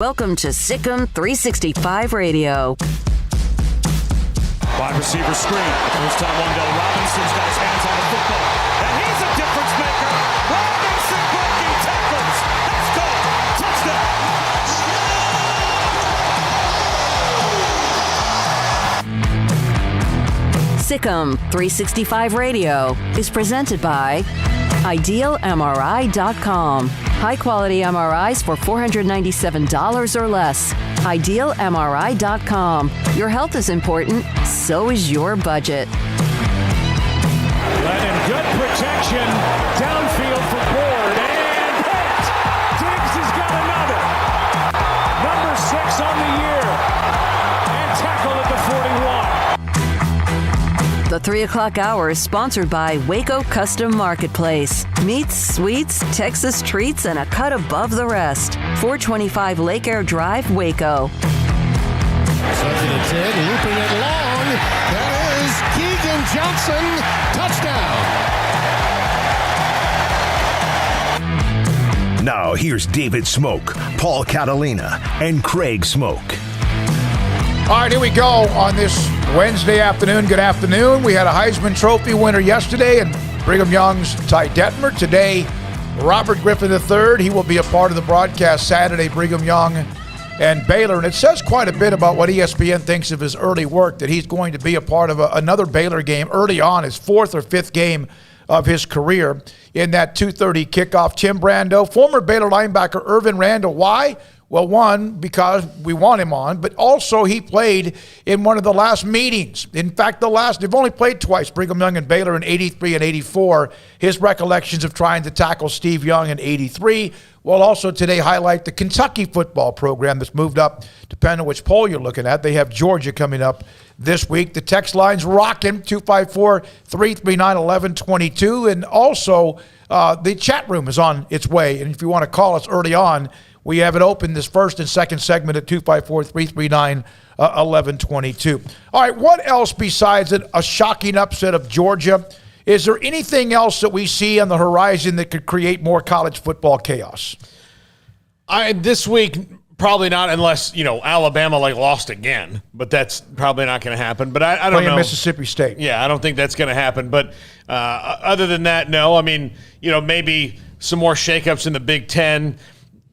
Welcome to Sikkim 365 Radio. Wide receiver screen. First time one go. Robinson's got his hands on the football. And he's a difference maker. Robinson breaking tackles. Let's go. Touchdown. Sikkim 365 Radio is presented by IdealMRI.com. High-quality MRIs for $497 or less. IdealMRI.com. Your health is important, so is your budget. Lennon, good protection. Downfield for Ford. And hit! Diggs has got another. Number 6 on the year. And tackled at the 41. The 3 o'clock hour is sponsored by Waco Custom Marketplace. Meats, sweets, Texas treats, and a cut above the rest. 425 Lake Air Drive, Waco. Second and 10, looping it long. That is Keegan Johnson. Touchdown. Now here's David Smoak, Paul Catalina, and Craig Smoak. All right, here we go on this Wednesday afternoon. Good afternoon. We had a Heisman Trophy winner yesterday, and Brigham Young's Ty Detmer. Today, Robert Griffin III. He will be a part of the broadcast Saturday, Brigham Young and Baylor. And it says quite a bit about what ESPN thinks of his early work, that he's going to be a part of another Baylor game early on, his 4th or 5th game of his career in that 2:30 kickoff. Tim Brando, former Baylor linebacker Irvin Randall. Why? Well, one, because we want him on, but also he played in one of the last meetings. In fact, they've only played twice, Brigham Young and Baylor in 83 and 84. His recollections of trying to tackle Steve Young in 83. We'll also today highlight the Kentucky football program that's moved up, depending on which poll you're looking at. They have Georgia coming up this week. The text line's rocking, 254-339-1122. And also, the chat room is on its way. And if you want to call us early on, we have it open this first and second segment at 254-339-1122. All right, what else besides a shocking upset of Georgia? Is there anything else that we see on the horizon that could create more college football chaos? This week, probably not, unless, Alabama lost again. But that's probably not going to happen. But I don't know. Mississippi State. Yeah, I don't think that's going to happen. But other than that, no. I mean, maybe some more shakeups in the Big Ten.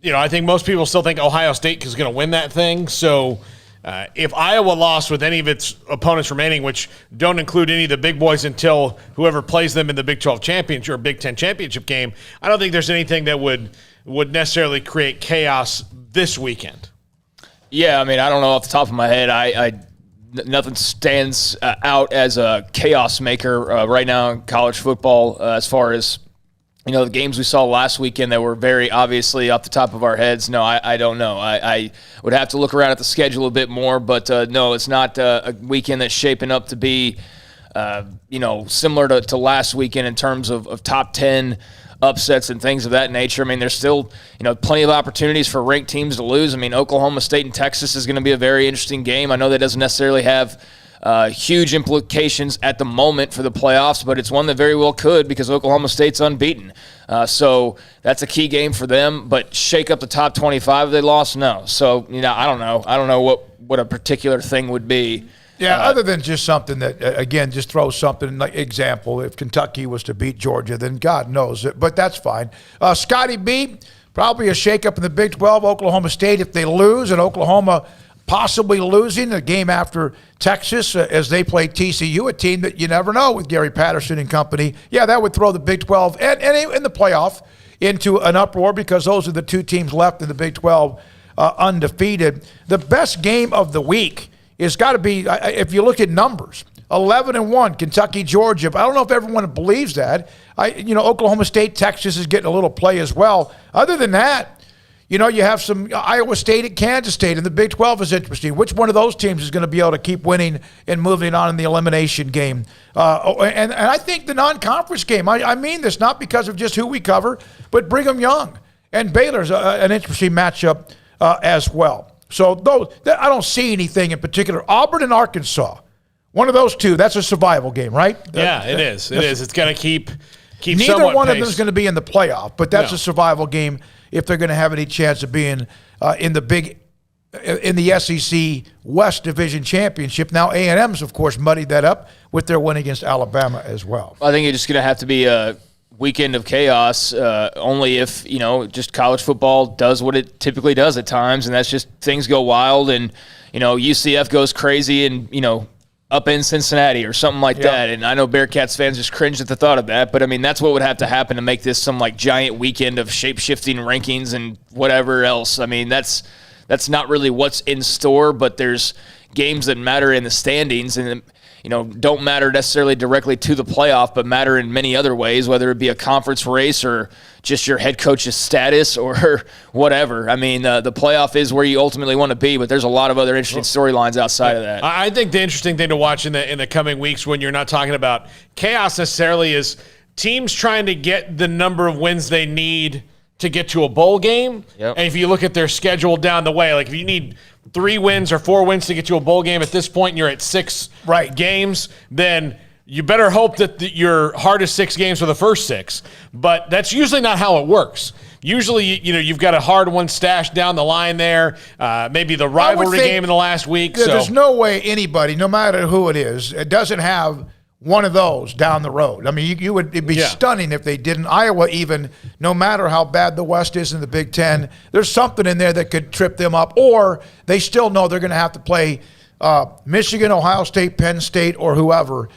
I think most people still think Ohio State is going to win that thing. So if Iowa lost with any of its opponents remaining, which don't include any of the big boys until whoever plays them in the Big 12 championship or Big 10 championship game, I don't think there's anything that would necessarily create chaos this weekend. Yeah, I mean, I don't know off the top of my head. Nothing stands out as a chaos maker right now in college football as far as the games we saw last weekend that were very obviously off the top of our heads. No, I don't know. I would have to look around at the schedule a bit more, but no, it's not a weekend that's shaping up to be, similar to last weekend in terms of top 10 upsets and things of that nature. I mean, there's still, plenty of opportunities for ranked teams to lose. I mean, Oklahoma State and Texas is going to be a very interesting game. I know that doesn't necessarily have huge implications at the moment for the playoffs, but it's one that very well could because Oklahoma State's unbeaten. So that's a key game for them, but shake up the top 25 if they lost? No. So, I don't know. I don't know what a particular thing would be. Yeah, other than just something that, again, just throw something, like example, if Kentucky was to beat Georgia, then God knows it, but that's fine. Scotty B, probably a shakeup in the Big 12, Oklahoma State if they lose, and Oklahoma possibly losing a game after Texas as they play TCU, a team that you never know with Gary Patterson and company. Yeah, that would throw the Big 12 and in the playoff into an uproar because those are the two teams left in the Big 12 undefeated. The best game of the week is got to be, if you look at numbers, 11-1, Kentucky, Georgia. But I don't know if everyone believes that. Oklahoma State, Texas is getting a little play as well. Other than that, you have some Iowa State at Kansas State, and the Big 12 is interesting. Which one of those teams is going to be able to keep winning and moving on in the elimination game? And I think the non-conference game, I mean this not because of just who we cover, but Brigham Young and Baylor's an interesting matchup as well. So I don't see anything in particular. Auburn and Arkansas, one of those two, that's a survival game, right? Yeah, it is. It is. It's got to keep neither one of them is going to be in the playoff, but that's a survival game if they're going to have any chance of being in the SEC West Division Championship. Now A&M's, of course, muddied that up with their win against Alabama as well. I think it's just going to have to be a weekend of chaos, only if, just college football does what it typically does at times, and that's just things go wild and, UCF goes crazy and, up in Cincinnati or something like that. And I know Bearcats fans just cringed at the thought of that, but I mean, that's what would have to happen to make this some like giant weekend of shape-shifting rankings and whatever else. I mean, that's not really what's in store, but there's games that matter in the standings and, don't matter necessarily directly to the playoff, but matter in many other ways, whether it be a conference race or just your head coach's status or whatever. I mean, the playoff is where you ultimately want to be, but there's a lot of other interesting storylines outside of that. I think the interesting thing to watch in the coming weeks when you're not talking about chaos necessarily is teams trying to get the number of wins they need to get to a bowl game. Yep. And if you look at their schedule down the way, like if you need 3 wins or 4 wins to get to a bowl game at this point and you're at 6 games, then you better hope that your hardest 6 games are the first 6. But that's usually not how it works. Usually, you've got a hard one stashed down the line there, maybe the rivalry game in the last week. There's no way anybody, no matter who it is, it doesn't have one of those down the road. I mean, it'd be stunning if they didn't. Iowa, even, no matter how bad the West is in the Big Ten, there's something in there that could trip them up, or they still know they're going to have to play Michigan, Ohio State, Penn State, or whoever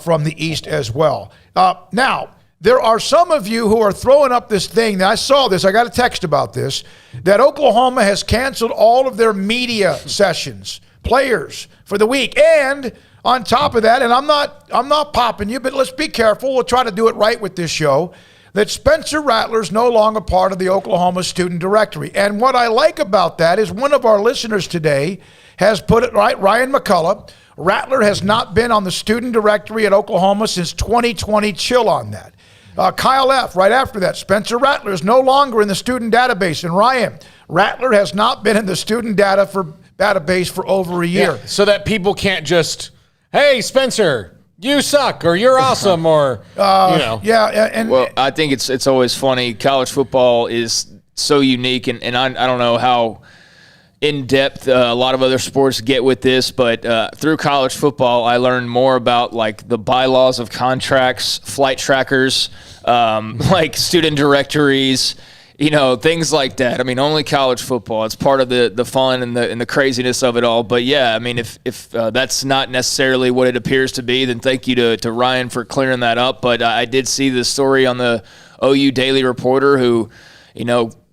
from the East as well. Now, there are some of you who are throwing up this thing. Now, I saw this. I got a text about this, that Oklahoma has canceled all of their media sessions, players, for the week. And on top of that, and I'm not popping you, but let's be careful. We'll try to do it right with this show, that Spencer Rattler's no longer part of the Oklahoma Student Directory. And what I like about that is one of our listeners today has put it right, Ryan McCullough. Rattler has not been on the student directory at Oklahoma since 2020. Chill on that. Kyle F., right after that, Spencer Rattler is no longer in the student database. And Ryan, Rattler has not been in the student database for over a year. Yeah, so that people can't just, hey, Spencer, you suck, or you're awesome, or, Yeah, and well, I think it's always funny. College football is so unique, and I don't know how in-depth a lot of other sports get with this, but through college football, I learned more about, like, the bylaws of contracts, flight trackers, like student directories, things like that. I mean, only college football. It's part of the fun and the craziness of it all. But, yeah, I mean, if that's not necessarily what it appears to be, then thank you to Ryan for clearing that up. But I did see the story on the OU Daily Reporter who,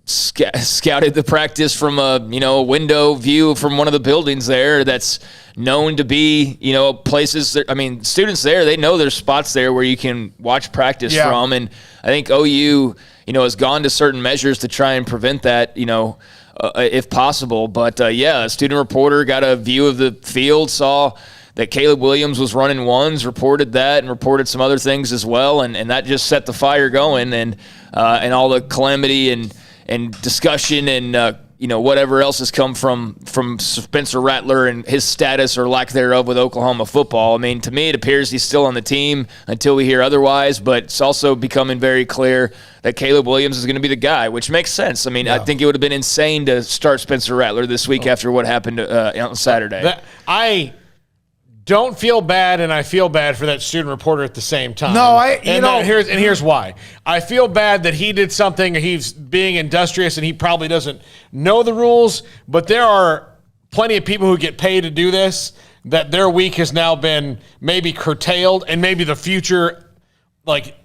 scouted the practice from a window view from one of the buildings there that's known to be places that, I mean, students there, they know there's spots there where you can watch practice from, and I think OU has gone to certain measures to try and prevent that if possible. But a student reporter got a view of the field, saw that Caleb Williams was running ones, reported that, and reported some other things as well, and that just set the fire going, and all the calamity and discussion and whatever else has come from Spencer Rattler and his status or lack thereof with Oklahoma football. I mean, to me, it appears he's still on the team until we hear otherwise, but it's also becoming very clear that Caleb Williams is going to be the guy, which makes sense. I mean, I think it would have been insane to start Spencer Rattler this week after what happened on Saturday. I don't feel bad, and I feel bad for that student reporter at the same time. No, here's why. I feel bad that he did something, or he's being industrious, and he probably doesn't know the rules. But there are plenty of people who get paid to do this, that their week has now been maybe curtailed, and maybe the future, like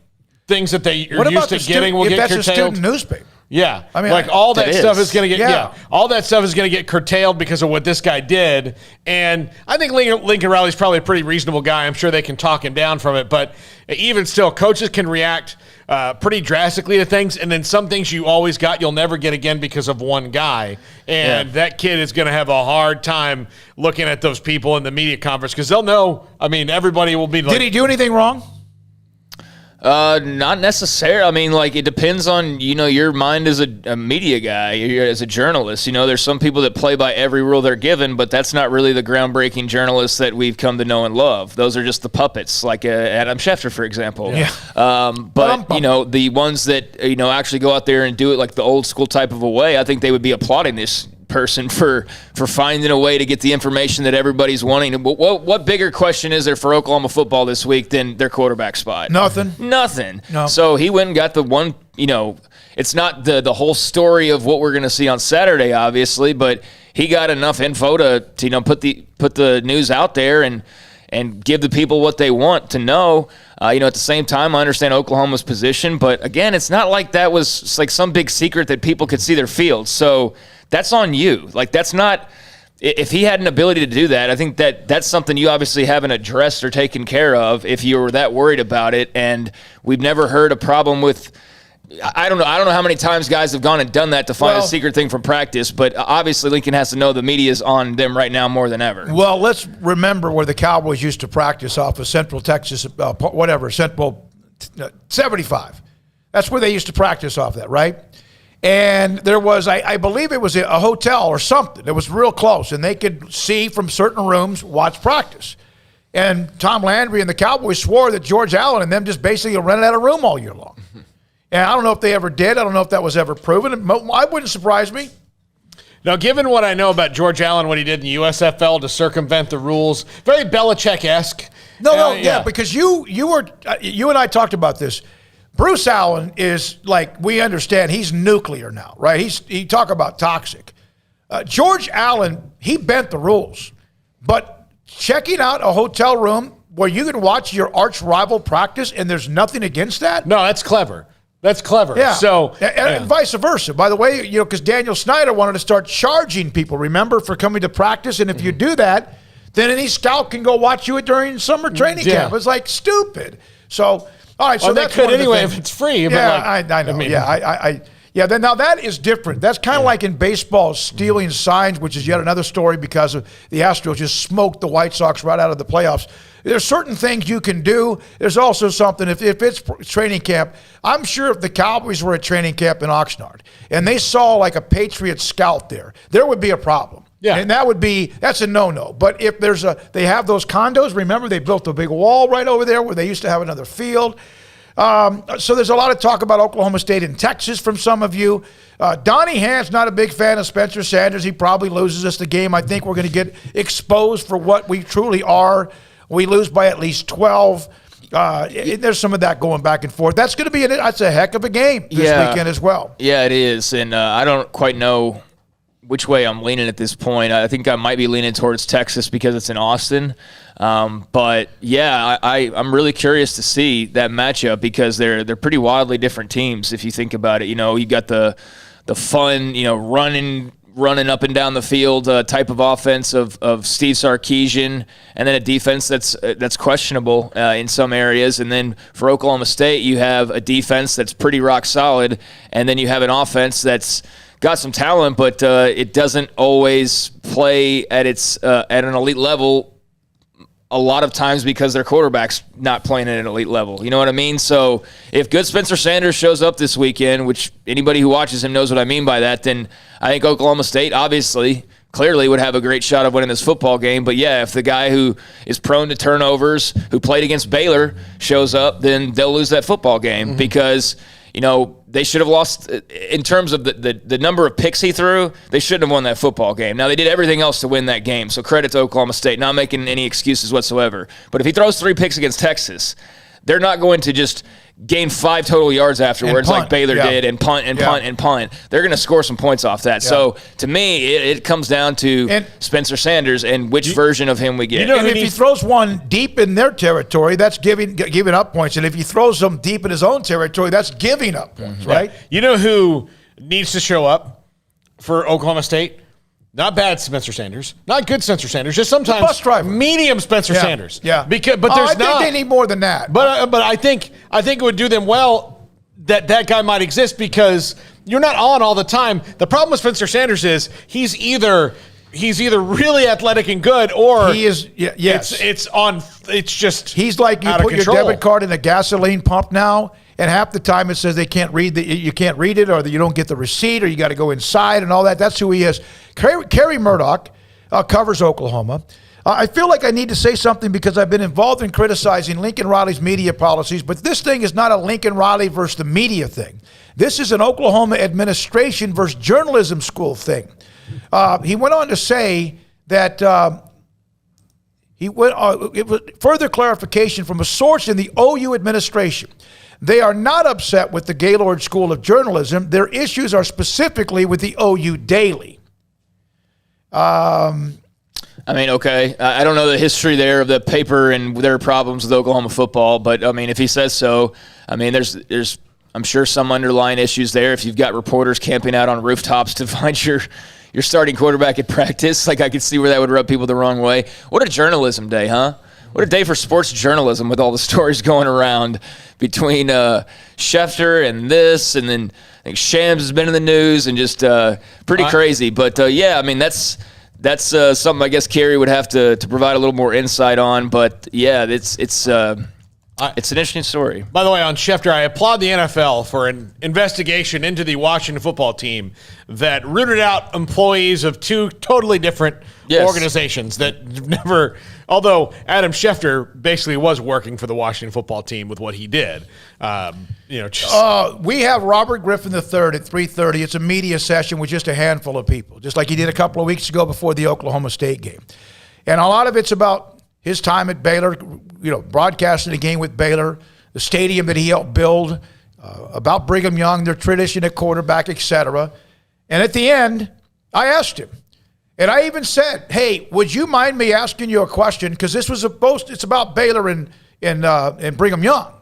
things that they are used to getting will get curtailed. That's a student newspaper. Yeah, I mean, like all that stuff is going to get all that stuff is going to get curtailed because of what this guy did. And I think Lincoln Riley's probably a pretty reasonable guy. I'm sure they can talk him down from it. But even still, coaches can react pretty drastically to things, and then some things you always got you'll never get again because of one guy. And that kid is going to have a hard time looking at those people in the media conference because they'll know. I mean, everybody will be like, did he do anything wrong? Not necessarily. I mean, like, it depends on, your mind as a media guy, as a journalist. There's some people that play by every rule they're given, but that's not really the groundbreaking journalists that we've come to know and love. Those are just the puppets, like Adam Schefter, for example. Yeah. But, the ones that, actually go out there and do it like the old school type of a way, I think they would be applauding this person for finding a way to get the information that everybody's wanting. What bigger question is there for Oklahoma football this week than their quarterback spot? Nothing. No. So he went and got the one, it's not the whole story of what we're going to see on Saturday, obviously, but he got enough info to put the news out there and give the people what they want to know. At the same time, I understand Oklahoma's position, but again, it's not like that was like some big secret that people could see their field. So that's on you. Like, that's not – if he had an ability to do that, I think that's something you obviously haven't addressed or taken care of if you were that worried about it. And we've never heard a problem with – I don't know how many times guys have gone and done that to find a secret thing from practice, but obviously Lincoln has to know the media's on them right now more than ever. Well, let's remember where the Cowboys used to practice off of Central Texas, Central 75. That's where they used to practice off that, right? And there was, I believe it was a hotel or something. It was real close, and they could see from certain rooms, watch practice. And Tom Landry and the Cowboys swore that George Allen and them just basically rented out a room all year long. And I don't know if they ever did. I don't know if that was ever proven. It wouldn't surprise me. Now, given what I know about George Allen, what he did in the USFL to circumvent the rules, very Belichick-esque. Yeah, because you and I talked about this. Bruce Allen is, like, we understand, he's nuclear now, right? He talk about toxic. George Allen, he bent the rules. But checking out a hotel room where you can watch your arch rival practice and there's nothing against that? No, that's clever. That's clever. Yeah. So, and vice versa. By the way, because Daniel Snyder wanted to start charging people, remember, for coming to practice. And if you do that, then any scout can go watch you during summer training camp. It's like stupid. So, all right, so that's could anyway if it's free. Yeah, I know. Then now that is different. That's kind of like in baseball, stealing signs, which is yet another story because of the Astros just smoked the White Sox right out of the playoffs. There's certain things you can do. There's also something, if it's training camp, I'm sure if the Cowboys were at training camp in Oxnard and they saw like a Patriot scout there would be a problem. Yeah. And that's a no-no. But if they have those condos, remember they built a big wall right over there where they used to have another field. So there's a lot of talk about Oklahoma State and Texas from some of you. Donnie Hand's not a big fan of Spencer Sanders. He probably loses us the game. I think we're going to get exposed for what we truly are. We lose by at least 12. There's some of that going back and forth. That's going to be that's a heck of a game this weekend as well. Yeah, it is. And I don't quite know which way I'm leaning at this point. I think I might be leaning towards Texas because it's in Austin. But yeah, I'm really curious to see that matchup because they're pretty wildly different teams if you think about it. You got the fun, running up and down the field type of offense of Steve Sarkisian, and then a defense that's questionable in some areas. And then for Oklahoma State, you have a defense that's pretty rock solid, and then you have an offense that's got some talent, but it doesn't always play at an elite level a lot of times because their quarterback's not playing at an elite level. You know what I mean? So if good Spencer Sanders shows up this weekend, which anybody who watches him knows what I mean by that, then I think Oklahoma State obviously clearly would have a great shot of winning this football game. But yeah, if the guy who is prone to turnovers, who played against Baylor, shows up, then they'll lose that football game because they should have lost in terms of the number of picks he threw. They shouldn't have won that football game. Now, they did everything else to win that game, so credit to Oklahoma State, not making any excuses whatsoever. But if he throws 3 picks against Texas, they're not going to just gain 5 total yards afterwards like Baylor did and punt and punt and punt. They're going to score some points off that. Yeah. So, to me, it comes down to Spencer Sanders and which version of him we get. And if he throws one deep in their territory, that's giving up points. And if he throws them deep in his own territory, that's giving up points, right? You know who needs to show up for Oklahoma State? Not bad Spencer Sanders. Not good Spencer Sanders. Just sometimes medium Spencer Sanders. Yeah. But there's I think they need more than that. But I think it would do them well that guy might exist because you're not on all the time. The problem with Spencer Sanders is he's either he's either really athletic and good, or he is. Yes, it's just he's like you put your debit card in a gasoline pump now, and half the time it says you can't read it, or that you don't get the receipt, or you got to go inside and all that. That's who he is. Kerry Murdoch covers Oklahoma. I feel like I need to say something because I've been involved in criticizing Lincoln Riley's media policies, but this thing is not a Lincoln Riley versus the media thing. This is an Oklahoma administration versus journalism school thing. He went on to say that it was further clarification from a source in the OU administration. They are not upset with the Gaylord School of Journalism. Their issues are specifically with the OU Daily. I mean, okay, I don't know the history there of the paper and their problems with Oklahoma football, but I mean, if he says so, I mean, there's I'm sure some underlying issues there. If you've got reporters camping out on rooftops to find your starting quarterback at practice, like I could see where that would rub people the wrong way. What a journalism day, huh? What a day for sports journalism with all the stories going around between Schefter and this, and then I think Shams has been in the news and just pretty crazy. But yeah, I mean that's something I guess Kerry would have to provide a little more insight on. But yeah, it's an interesting story. By the way, on Schefter, I applaud the NFL for an investigation into the Washington football team that rooted out employees of two totally different organizations that never, although Adam Schefter basically was working for the Washington football team with what he did. We have Robert Griffin III at 3:30. It's a media session with just a handful of people, just like he did a couple of weeks ago before the Oklahoma State game. And a lot of it's about his time at Baylor, broadcasting the game with Baylor, the stadium that he helped build, about Brigham Young, their tradition at quarterback, etc. And at the end, I asked him, and I even said, "Hey, would you mind me asking you a question? Because this was it's about Baylor and Brigham Young."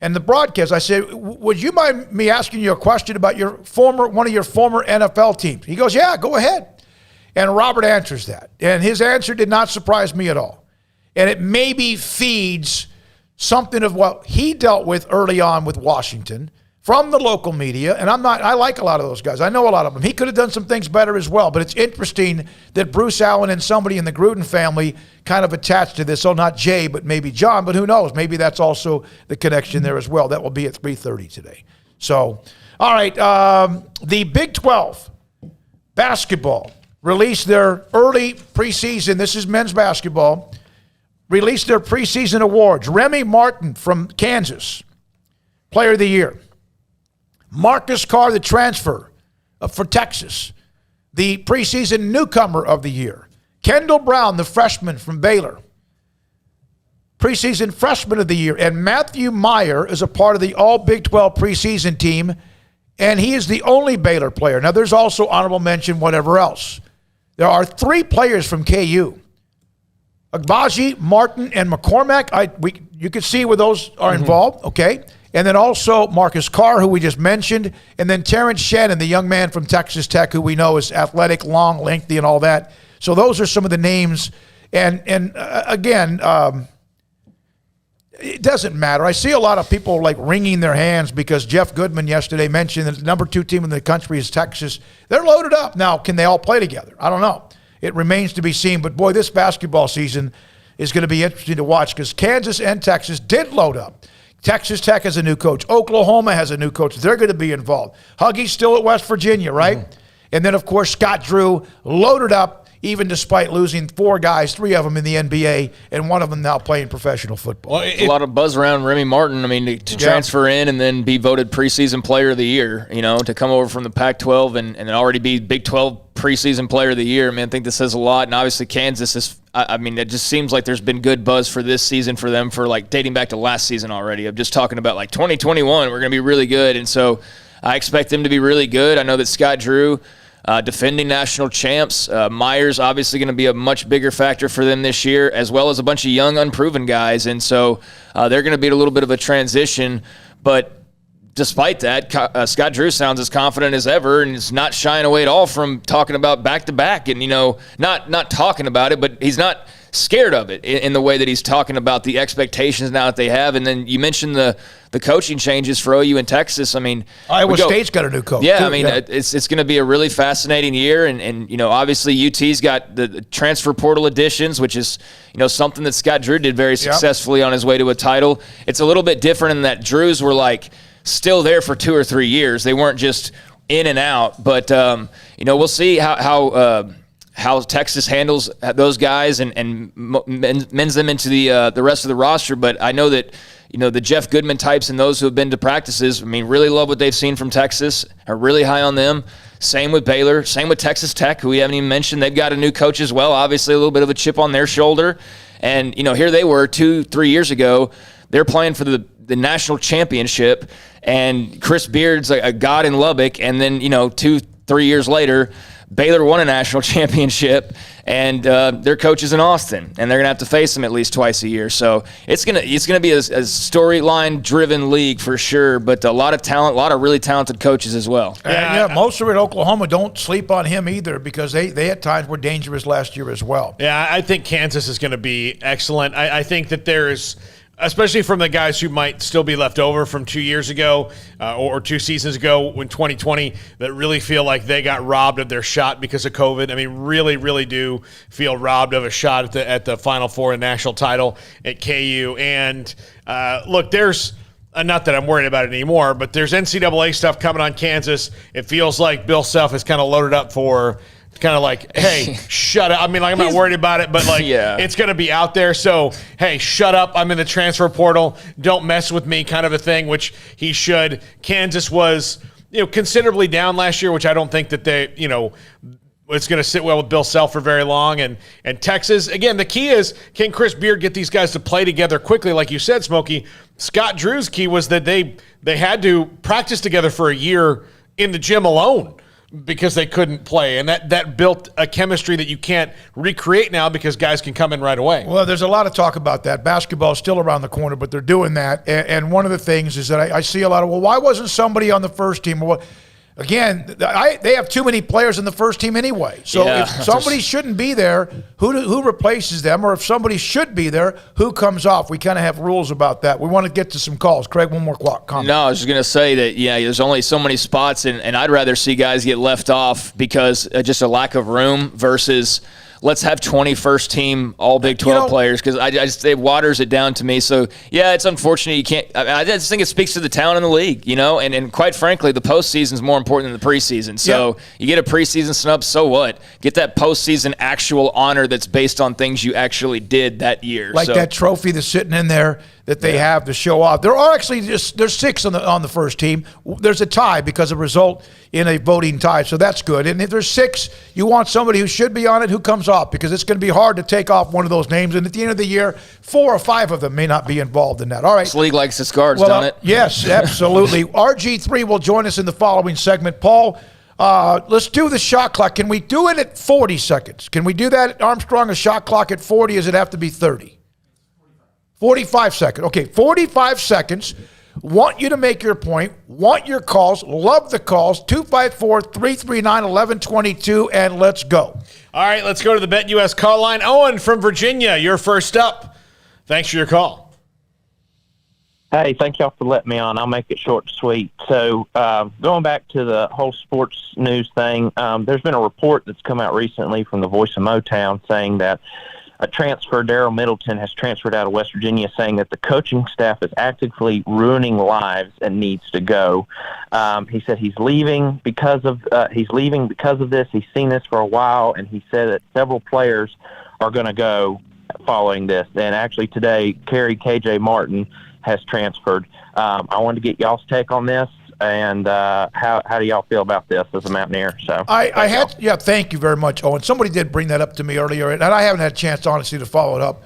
And the broadcast, I said, "Would you mind me asking you a question about one of your former NFL teams?" He goes, "Yeah, go ahead." And Robert answers that, and his answer did not surprise me at all. And it maybe feeds something of what he dealt with early on with Washington from the local media. And I like a lot of those guys. I know a lot of them. He could have done some things better as well. But it's interesting that Bruce Allen and somebody in the Gruden family kind of attached to this. So not Jay, but maybe John. But who knows? Maybe that's also the connection there as well. That will be at 3:30 today. So, all right. The Big 12 basketball released their early preseason. This is men's basketball. Released their preseason awards. Remy Martin from Kansas, Player of the Year. Marcus Carr, the transfer for Texas, the preseason newcomer of the year. Kendall Brown, the freshman from Baylor, preseason freshman of the year. And Matthew Meyer is a part of the all Big 12 preseason team, and he is the only Baylor player. Now, there's also honorable mention, whatever else. There are 3 players from KU. Agbaji, Martin, and McCormack. You can see where those are involved, okay? And then also Marcus Carr, who we just mentioned, and then Terrence Shannon, the young man from Texas Tech, who we know is athletic, long, lengthy, and all that. So those are some of the names. And again, it doesn't matter. I see a lot of people like wringing their hands because Jeff Goodman yesterday mentioned that the number 2 team in the country is Texas. They're loaded up. Now, can they all play together? I don't know. It remains to be seen. But, boy, this basketball season is going to be interesting to watch because Kansas and Texas did load up. Texas Tech has a new coach. Oklahoma has a new coach. They're going to be involved. Huggy's still at West Virginia, right? Mm-hmm. And then, of course, Scott Drew loaded up even despite losing 4 guys, 3 of them in the NBA, and 1 of them now playing professional football. Well, a lot of buzz around Remy Martin. I mean, to transfer in and then be voted preseason player of the year, to come over from the Pac-12 and already be Big 12 preseason player of the year. I mean, I think this says a lot. And obviously Kansas is, it just seems like there's been good buzz for this season for them for like dating back to last season already. I'm just talking about like 2021, we're going to be really good. And so I expect them to be really good. I know that Scott Drew, defending national champs. Myers obviously going to be a much bigger factor for them this year, as well as a bunch of young, unproven guys. And so they're going to be a little bit of a transition. But despite that, Scott Drew sounds as confident as ever and is not shying away at all from talking about back-to-back and, not talking about it, but he's not scared of it in the way that he's talking about the expectations now that they have. And then you mentioned the coaching changes for OU and Texas. I mean, Iowa State's got a new coach. Yeah, too. I mean, it's going to be a really fascinating year. And obviously UT's got the transfer portal additions, which is, something that Scott Drew did very successfully on his way to a title. It's a little bit different in that Drews were still there for 2 or 3 years. They weren't just in and out. But, we'll see how Texas handles those guys and mends them into the rest of the roster. But I know that, the Jeff Goodman types and those who have been to practices, really love what they've seen from Texas, are really high on them. Same with Baylor, same with Texas Tech, who we haven't even mentioned. They've got a new coach as well, obviously a little bit of a chip on their shoulder. And, here they were 2-3 years ago. They're playing for the national championship, and Chris Beard's a god in Lubbock. And then, 2-3 years later, Baylor won a national championship, and their coach is in Austin, and they're going to have to face them at least twice a year. So it's gonna be a storyline-driven league for sure, but a lot of talent, a lot of really talented coaches as well. And most of it, Oklahoma, don't sleep on him either, because they at times were dangerous last year as well. Yeah, I think Kansas is going to be excellent. I think that there's – especially from the guys who might still be left over from 2 years ago or 2 seasons ago in 2020 that really feel like they got robbed of their shot because of COVID. I mean, really, really do feel robbed of a shot at the Final Four and national title at KU. And, look, there's not that I'm worried about it anymore, but there's NCAA stuff coming on Kansas. It feels like Bill Self is kind of loaded up for – kind of like, hey, shut up. I mean, I'm not worried about it, but it's going to be out there. So, hey, shut up. I'm in the transfer portal. Don't mess with me kind of a thing, which he should. Kansas was, considerably down last year, which I don't think that they, it's going to sit well with Bill Self for very long. And Texas, again, the key is, can Chris Beard get these guys to play together quickly? Like you said, Smokey, Scott Drew's key was that they had to practice together for a year in the gym alone, because they couldn't play. And that built a chemistry that you can't recreate now because guys can come in right away. Well, there's a lot of talk about that. Basketball is still around the corner, but they're doing that. And one of the things is that I see a lot of, why wasn't somebody on the first team? Well, again, they have too many players in the first team anyway. So if somebody shouldn't be there, who replaces them? Or if somebody should be there, who comes off? We kind of have rules about that. We want to get to some calls. Craig, one more comment. No, I was just going to say that, there's only so many spots, and I'd rather see guys get left off because just a lack of room versus – let's have 20 first team all Big 12 players, because I just, it waters it down to me. So, it's unfortunate you can't. I just think it speaks to the talent in the league, and quite frankly, the postseason is more important than the preseason. So you get a preseason snub, so what? Get that postseason actual honor that's based on things you actually did that year. Like that trophy that's sitting in there that they have to show off. There are actually there's 6 on the first team. There's a tie because of result in a voting tie, so that's good. And if there's 6, you want somebody who should be on it who comes off, because it's going to be hard to take off one of those names. And at the end of the year, 4 or 5 of them may not be involved in that. All right. This league likes its guards, don't it? Yes, absolutely. RG3 will join us in the following segment. Paul, let's do the shot clock. Can we do it at 40 seconds? Can we do that, Armstrong, a shot clock at 40? Does it have to be 30? 45 seconds. Okay, 45 seconds. Want you to make your point. Want your calls. Love the calls. 254-339-1122, and let's go. All right, let's go to the BetUS call line. Owen from Virginia, you're first up. Thanks for your call. Hey, thank y'all for letting me on. I'll make it short and sweet. So going back to the whole sports news thing, there's been a report that's come out recently from the Voice of Motown saying that a transfer, Daryl Middleton, has transferred out of West Virginia, saying that the coaching staff is actively ruining lives and needs to go. He said he's leaving because of this. He's seen this for a while, and he said that several players are going to go following this. And actually today, Kerry KJ Martin has transferred. I wanted to get y'all's take on this. And how do y'all feel about this as a Mountaineer? So thank you very much, Owen. Somebody did bring that up to me earlier, and I haven't had a chance, honestly, to follow it up.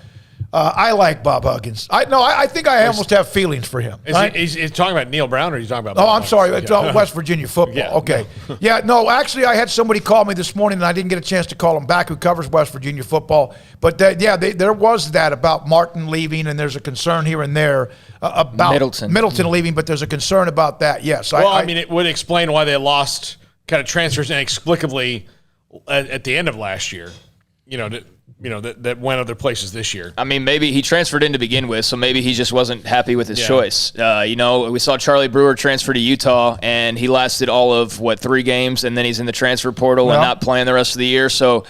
I like Bob Huggins. I think I almost have feelings for him. Is talking about Neil Brown, or are you talking about Bob I'm Huggins? Sorry. It's West Virginia football. Yeah. Okay. Actually, I had somebody call me this morning, and I didn't get a chance to call him back, who covers West Virginia football. But, there was that about Martin leaving, and there's a concern here and there about Middleton leaving, but there's a concern about that. Yes. Well, I mean, it would explain why they lost kind of transfers inexplicably at the end of last year. That went other places this year. I mean, maybe he transferred in to begin with, so maybe he just wasn't happy with his choice. We saw Charlie Brewer transfer to Utah, and he lasted all of, 3 games, and then he's in the transfer portal and not playing the rest of the year. So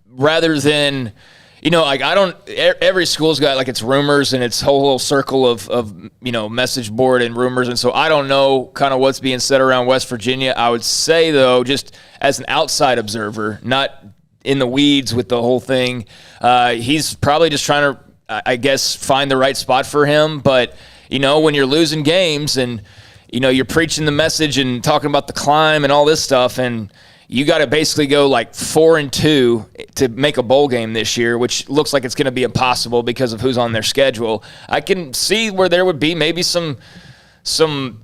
rather than – every school's got its rumors and its whole circle of message board and rumors. And so I don't know kind of what's being said around West Virginia. I would say, though, just as an outside observer, not in the weeds with the whole thing, he's probably just trying to, I guess, find the right spot for him. But, when you're losing games and, you're preaching the message and talking about the climb and all this stuff, and you got to basically go 4-2 to make a bowl game this year, which looks like it's going to be impossible because of who's on their schedule. I can see where there would be maybe some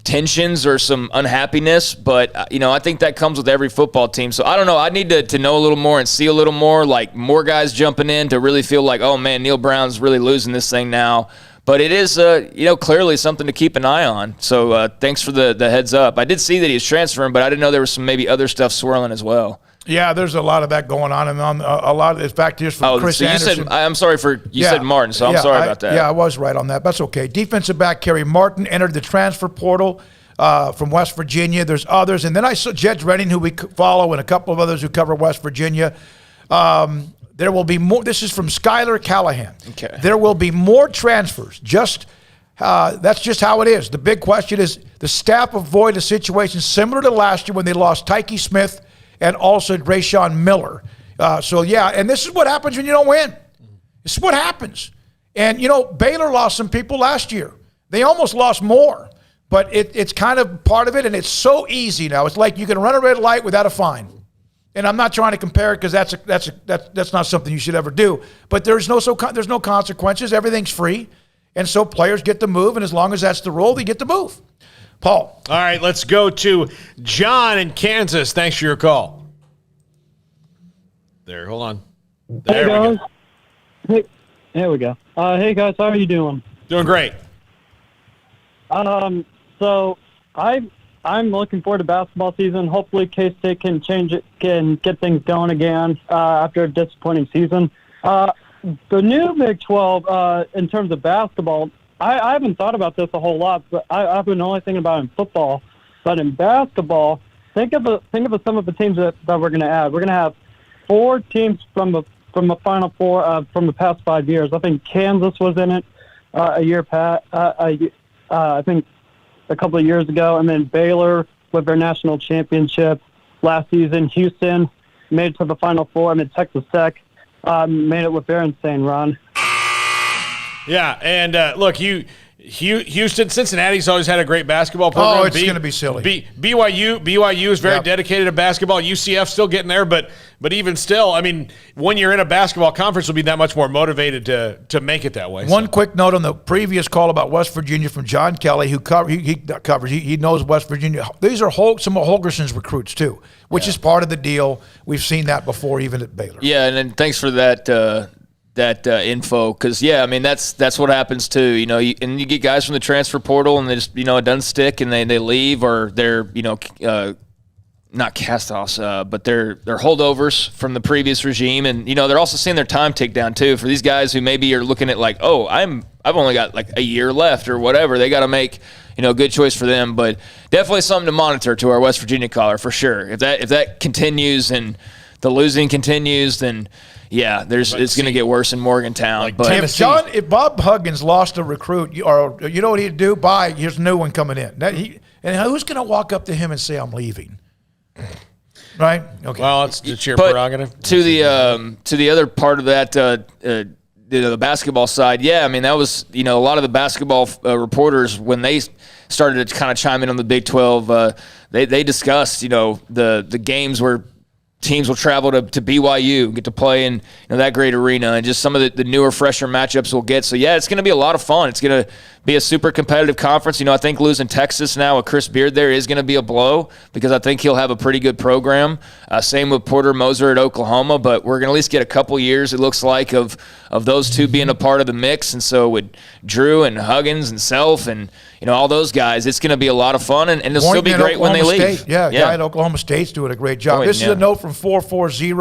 tensions or some unhappiness, but I think that comes with every football team. So I don't know. I need to know a little more and see a little more, more guys jumping in to really feel like, oh man, Neil Brown's really losing this thing now. But it is, clearly something to keep an eye on. So thanks for the heads up. I did see that he's transferring, but I didn't know there was some maybe other stuff swirling as well. Yeah, there's a lot of that going on, and a lot of it's back to just from Chris Anderson. I'm sorry you said Martin, so I'm sorry about that. Yeah, I was right on that. That's okay. Defensive back Kerry Martin entered the transfer portal from West Virginia. There's others, and then I saw Jed Redding, who we follow, and a couple of others who cover West Virginia. There will be more. This is from Skylar Callahan. Okay. There will be more transfers. That's just how it is. The big question is the staff avoid a situation similar to last year when they lost Tyke Smith and also Rayshawn Miller. And this is what happens when you don't win. This is what happens. And, Baylor lost some people last year. They almost lost more. But it's kind of part of it, and it's so easy now. It's like you can run a red light without a fine. And I'm not trying to compare it because that's not something you should ever do. But there's no consequences. Everything's free. And so players get to move, and as long as that's the rule, they get to move. Paul. All right, let's go to John in Kansas. Thanks for your call. There, hold on. There we go. Hey, there we go. Hey, guys, how are you doing? Doing great. So I'm looking forward to basketball season. Hopefully K-State can get things going again after a disappointing season. The new Big 12, in terms of basketball, I haven't thought about this a whole lot, but I've been only thinking about it in football. But in basketball, think of some of the teams that we're going to add. We're going to have 4 teams from the Final Four from the past 5 years. I think Kansas was in it I think a couple of years ago, and then Baylor with their national championship last season. Houston made it to the Final Four. I mean, Texas Tech made it with their insane run. Yeah, and look, Houston, Cincinnati's always had a great basketball program. Oh, it's going to be silly. BYU is very dedicated to basketball. UCF still getting there, but even still, I mean, when you're in a basketball conference, you'll be that much more motivated to make it that way. One quick note on the previous call about West Virginia from John Kelly, who he knows West Virginia. These are some of Holgerson's recruits too, which is part of the deal. We've seen that before, even at Baylor. Yeah, and then thanks for that. Info, because that's what happens too. And you get guys from the transfer portal, and they just it doesn't stick, and they leave, or they're not cast-offs, but they're holdovers from the previous regime, and they're also seeing their time tick down too. For these guys who maybe are looking at I've only got a year left or whatever, they got to make a good choice for them. But definitely something to monitor to our West Virginia caller for sure. If that continues and the losing continues, then. Yeah, it's going to get worse in Morgantown. But if Bob Huggins lost a recruit, or you know what he'd do? Here's a new one coming in. And who's going to walk up to him and say, "I'm leaving"? Right? Okay. Well, it's your prerogative. To the other part of that, the basketball side, that was a lot of the basketball reporters when they started to kind of chime in on the Big 12. They discussed the games where teams will travel to BYU, get to play in that great arena, and just some of the newer, fresher matchups we'll get. So, yeah, it's going to be a lot of fun. It's going to be a super competitive conference. I think losing Texas now with Chris Beard there is going to be a blow because I think he'll have a pretty good program. Same with Porter Moser at Oklahoma, but we're going to at least get a couple years, it looks like, of those two being a part of the mix. And so with Drew and Huggins and Self and all those guys, it's going to be a lot of fun, and it'll still be great when they leave. Yeah, guy at Oklahoma State's doing a great job. This is a note from 440.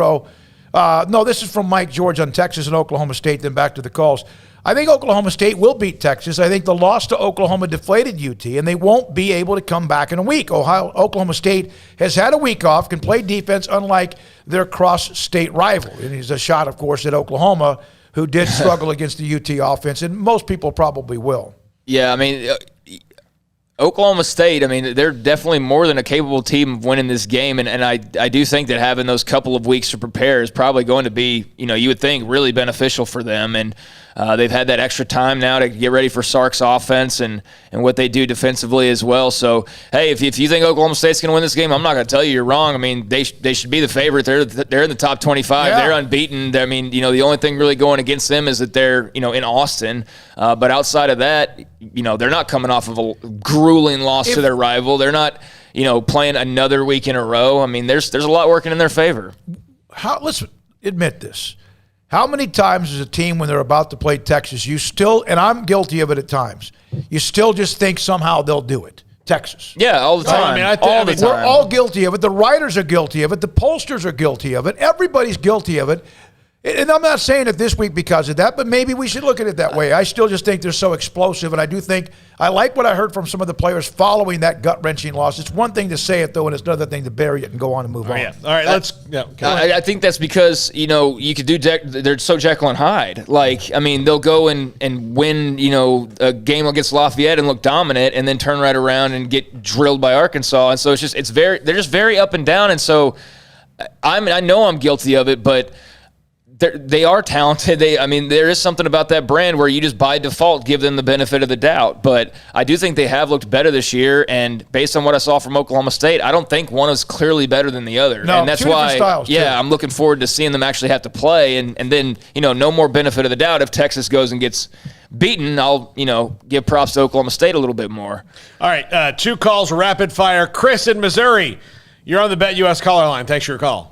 No, this is from Mike George on Texas and Oklahoma State, then back to the calls. I think Oklahoma State will beat Texas. I think the loss to Oklahoma deflated UT, and they won't be able to come back in a week. Oklahoma State has had a week off, can play defense unlike their cross-state rival. And he's a shot, of course, at Oklahoma, who did struggle against the UT offense, and most people probably will. Yeah, Oklahoma State, they're definitely more than a capable team of winning this game, and I do think that having those couple of weeks to prepare is probably going to be, you would think, really beneficial for them. And they've had that extra time now to get ready for Sark's offense and what they do defensively as well. So, hey, if you think Oklahoma State's going to win this game, I'm not going to tell you you're wrong. They should be the favorite. They're in the top 25. Yeah. They're unbeaten. The only thing really going against them is that they're, in Austin. But outside of that, they're not coming off of a grueling loss to their rival. They're not, playing another week in a row. There's a lot working in their favor. Let's admit this. How many times as a team when they're about to play Texas, you still, and I'm guilty of it at times, you still just think somehow they'll do it? Texas. Yeah, all the time. All the time. We're all guilty of it. The writers are guilty of it. The pollsters are guilty of it. Everybody's guilty of it. And I'm not saying it this week because of that, but maybe we should look at it that way. I still just think they're so explosive, and I do think I like what I heard from some of the players following that gut-wrenching loss. It's one thing to say it, though, and it's another thing to bury it and go on and move on. Yeah. All right, I think that's because, you could do they're so Jekyll and Hyde. They'll go and win, a game against Lafayette and look dominant and then turn right around and get drilled by Arkansas. And so they're just very up and down. And so I know I'm guilty of it, but they are talented. There is something about that brand where you just by default give them the benefit of the doubt. But I do think they have looked better this year. And based on what I saw from Oklahoma State, I don't think one is clearly better than the other. No, and that's why, I'm looking forward to seeing them actually have to play. And then, no more benefit of the doubt. If Texas goes and gets beaten, I'll, give props to Oklahoma State a little bit more. All right, 2 calls, rapid fire. Chris in Missouri, you're on the BetUS caller line. Thanks for your call.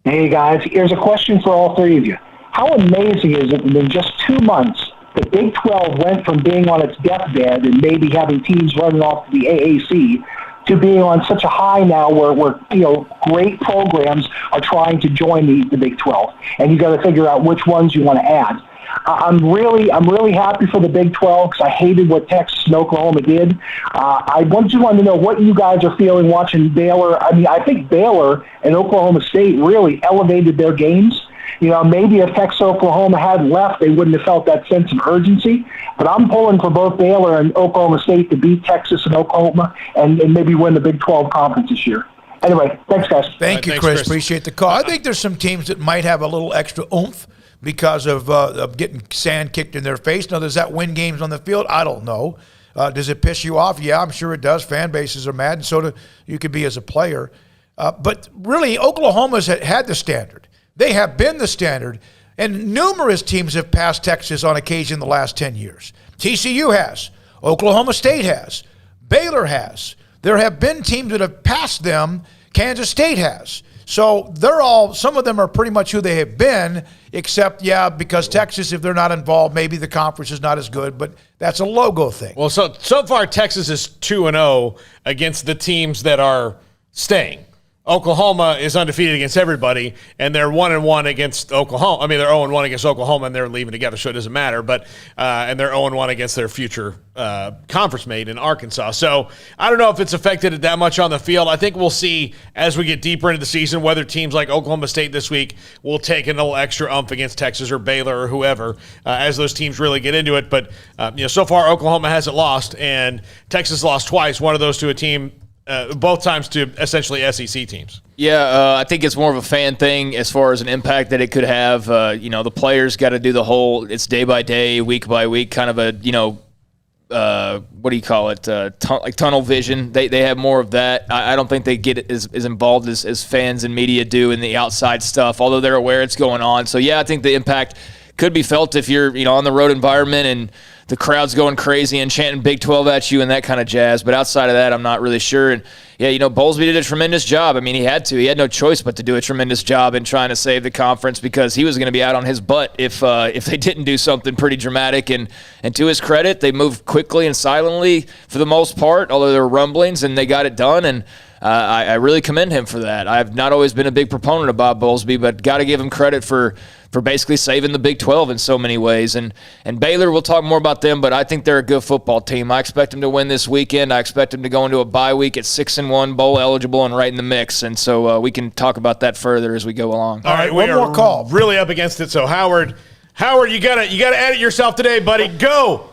Hey, guys, here's a question for all three of you. How amazing is it that in just 2 months, the Big 12 went from being on its deathbed and maybe having teams running off the AAC to being on such a high now where great programs are trying to join the Big 12, and you got to figure out which ones you want to add. I'm really happy for the Big 12 because I hated what Texas and Oklahoma did. I just wanted to know what you guys are feeling watching Baylor. I think Baylor and Oklahoma State really elevated their games. Maybe if Texas Oklahoma hadn't left, they wouldn't have felt that sense of urgency. But I'm pulling for both Baylor and Oklahoma State to beat Texas and Oklahoma and maybe win the Big 12 conference this year. Anyway, thanks, guys. Thank you, Chris. Appreciate the call. I think there's some teams that might have a little extra oomph because of getting sand kicked in their face. Now, does that win games on the field? I don't know. Does it piss you off? Yeah, I'm sure it does. Fan bases are mad, and so do you could be as a player. But really, Oklahoma's had the standard. They have been the standard, and numerous teams have passed Texas on occasion the last 10 years. TCU has. Oklahoma State has. Baylor has. There have been teams that have passed them. Kansas State has. So some of them are pretty much who they have been, except, because Texas, if they're not involved, maybe the conference is not as good, but that's a logo thing. Well, so far, Texas is 2-0 against the teams that are staying. Oklahoma is undefeated against everybody, and they're 1-1 against Oklahoma. They're 0-1 against Oklahoma, and they're leaving together, so it doesn't matter. But and they're 0-1 against their future conference mate in Arkansas. So I don't know if it's affected it that much on the field. I think we'll see as we get deeper into the season whether teams like Oklahoma State this week will take a little extra oomph against Texas or Baylor or whoever as those teams really get into it. But so far Oklahoma hasn't lost, and Texas lost twice. One of those to a team. Both times to essentially SEC teams. Yeah, I think it's more of a fan thing as far as an impact that it could have. The players got to do the whole, it's day by day, week by week kind of a, what do you call it? Like tunnel vision. They have more of that. I don't think they get as involved as fans and media do in the outside stuff, although they're aware it's going on. So, yeah, I think the impact could be felt if you're, on the road environment and the crowd's going crazy and chanting Big 12 at you and that kind of jazz. But outside of that, I'm not really sure. And, yeah, Bowlesby did a tremendous job. I mean, he had to. He had no choice but to do a tremendous job in trying to save the conference because he was going to be out on his butt if they didn't do something pretty dramatic. And to his credit, they moved quickly and silently for the most part, although there were rumblings, and they got it done. And I really commend him for that. I've not always been a big proponent of Bob Bowlesby, but got to give him credit for basically saving the Big 12 in so many ways. And Baylor, we'll talk more about them, but I think they're a good football team. I expect them to win this weekend. I expect them to go into a bye week at 6-1, bowl eligible, and right in the mix. And so we can talk about that further as we go along. All right, one more call. Really up against it. So Howard, you gotta edit yourself today, buddy. Go.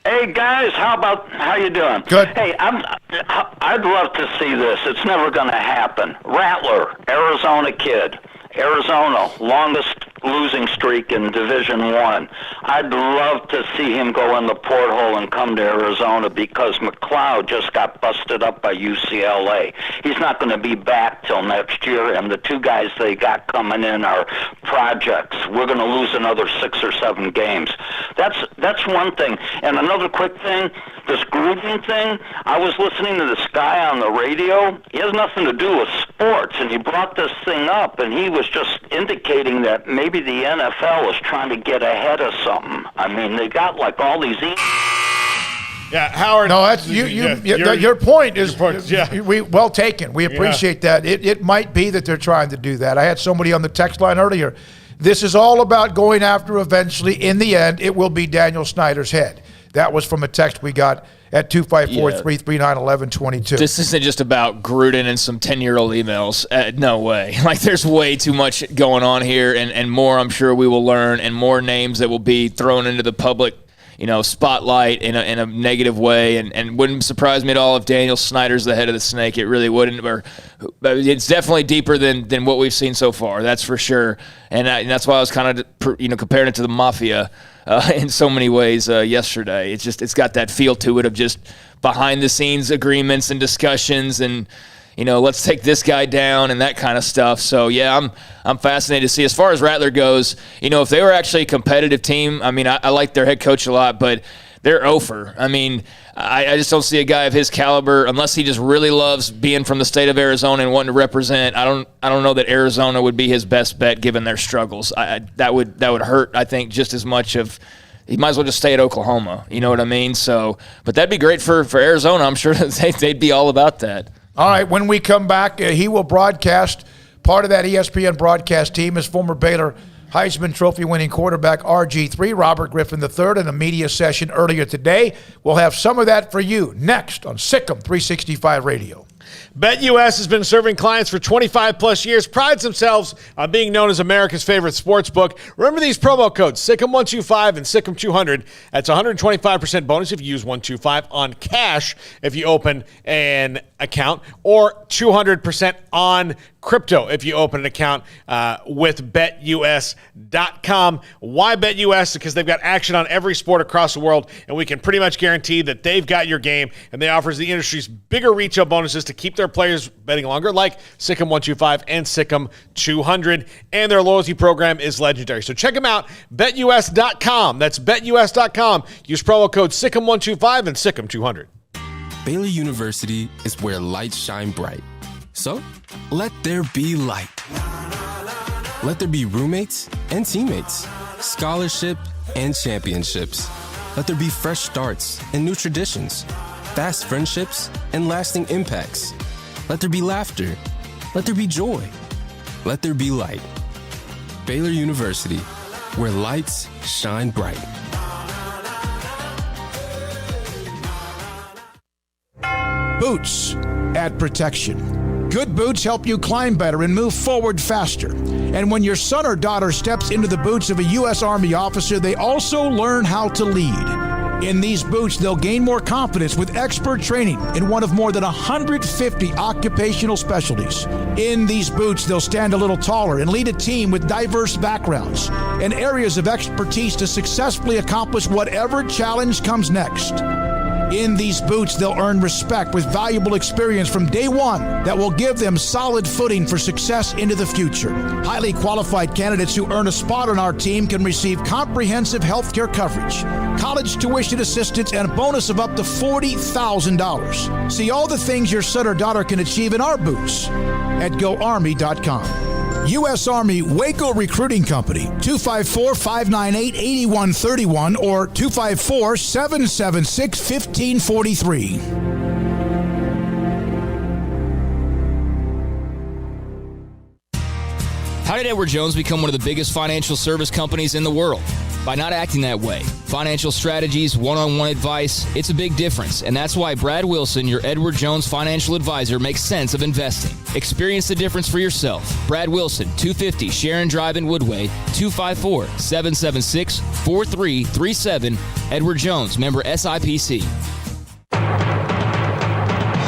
Hey guys, how you doing? Good. Hey, I'd love to see this. It's never going to happen. Rattler, Arizona kid. Arizona, longest losing streak in Division I. I'd love to see him go in the porthole and come to Arizona because McLeod just got busted up by UCLA. He's not going to be back till next year, and the two guys they got coming in are projects. We're going to lose another 6 or 7 games. That's one thing. And another quick thing, this Gruden thing, I was listening to this guy on the radio. He has nothing to do with sports, and he brought this thing up, and he was just indicating that maybe the NFL is trying to get ahead of something. I mean, they got like all these. Yeah, Howard. No, that's your point is yeah. Well taken. We appreciate that. It might be that they're trying to do that. I had somebody on the text line earlier. This is all about going after eventually. In the end, it will be Daniel Snyder's head. That was from a text we got at 254-339-1122. This isn't just about Gruden and some 10-year-old emails. No way. Like, there's way too much going on here, and more I'm sure we will learn, and more names that will be thrown into the public spotlight in a negative way, and wouldn't surprise me at all if Daniel Snyder's the head of the snake. It really wouldn't. But it's definitely deeper than what we've seen so far. That's for sure. And that's why I was kind of comparing it to the mafia in so many ways yesterday. It's got that feel to it of just behind the scenes agreements and discussions and. Let's take this guy down and that kind of stuff. So, yeah, I'm fascinated to see. As far as Rattler goes, if they were actually a competitive team, I mean, I like their head coach a lot, but they're over. I mean, I just don't see a guy of his caliber, unless he just really loves being from the state of Arizona and wanting to represent. I don't know that Arizona would be his best bet given their struggles. That would hurt, I think, just as much of – he might as well just stay at Oklahoma. You know what I mean? So, but that'd be great for Arizona. I'm sure they'd be all about that. All right, when we come back, he will broadcast. Part of that ESPN broadcast team is former Baylor Heisman Trophy winning quarterback RG3, Robert Griffin III, in a media session earlier today. We'll have some of that for you next on Sikkim 365 Radio. BetUS has been serving clients for 25-plus years, prides themselves on being known as America's favorite sports book. Remember these promo codes, Sikkim125 and Sikkim200. That's a 125% bonus if you use 125 on cash if you open an account, or 200% on crypto if you open an account with BetUS.com. Why BetUS? Because they've got action on every sport across the world, and we can pretty much guarantee that they've got your game, and they offers the industry's bigger retail bonuses to keep their players betting longer, like Sikkim125 and Sikkim200, and their loyalty program is legendary. So check them out, BetUS.com. That's BetUS.com. Use promo code Sikkim125 and Sikkim200. Baylor University is where lights shine bright. So, let there be light. Let there be roommates and teammates, scholarship and championships. Let there be fresh starts and new traditions, fast friendships and lasting impacts. Let there be laughter. Let there be joy. Let there be light. Baylor University, where lights shine bright. Boots add protection. Good boots help you climb better and move forward faster. And when your son or daughter steps into the boots of a U.S. Army officer, they also learn how to lead. In these boots, they'll gain more confidence with expert training in one of more than 150 occupational specialties. In these boots, they'll stand a little taller and lead a team with diverse backgrounds and areas of expertise to successfully accomplish whatever challenge comes next. In these boots, they'll earn respect with valuable experience from day one that will give them solid footing for success into the future. Highly qualified candidates who earn a spot on our team can receive comprehensive health care coverage, college tuition assistance, and a bonus of up to $40,000. See all the things your son or daughter can achieve in our boots at GoArmy.com. U.S. Army Waco Recruiting Company, 254-598-8131 or 254-776-1543. How did Edward Jones become one of the biggest financial service companies in the world? By not acting that way. Financial strategies, one-on-one advice, it's a big difference. And that's why Brad Wilson, your Edward Jones financial advisor, makes sense of investing. Experience the difference for yourself. Brad Wilson, 250 Sharon Drive in Woodway, 254-776-4337. Edward Jones, member SIPC.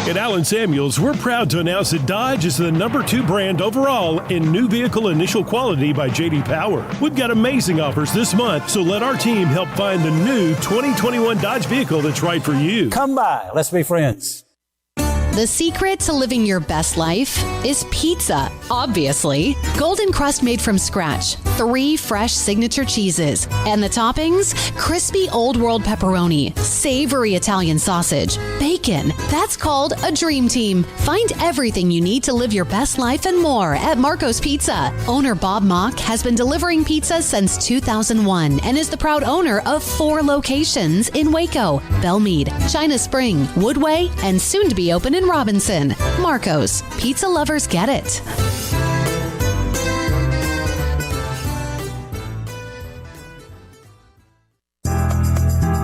At Allen Samuels, we're proud to announce that Dodge is the #2 brand overall in new vehicle initial quality by J.D. Power. We've got amazing offers this month, so let our team help find the new 2021 Dodge vehicle that's right for you. Come by. Let's be friends. The secret to living your best life is pizza, obviously. Golden crust made from scratch, 3 fresh signature cheeses, and the toppings, crispy old world pepperoni, savory Italian sausage, bacon. That's called a dream team. Find everything you need to live your best life and more at Marco's Pizza. Owner Bob Mock has been delivering pizza since 2001 and is the proud owner of 4 locations in Waco, Belmead, China Spring, Woodway, and soon to be open in Robinson. Marco's. Pizza lovers get it.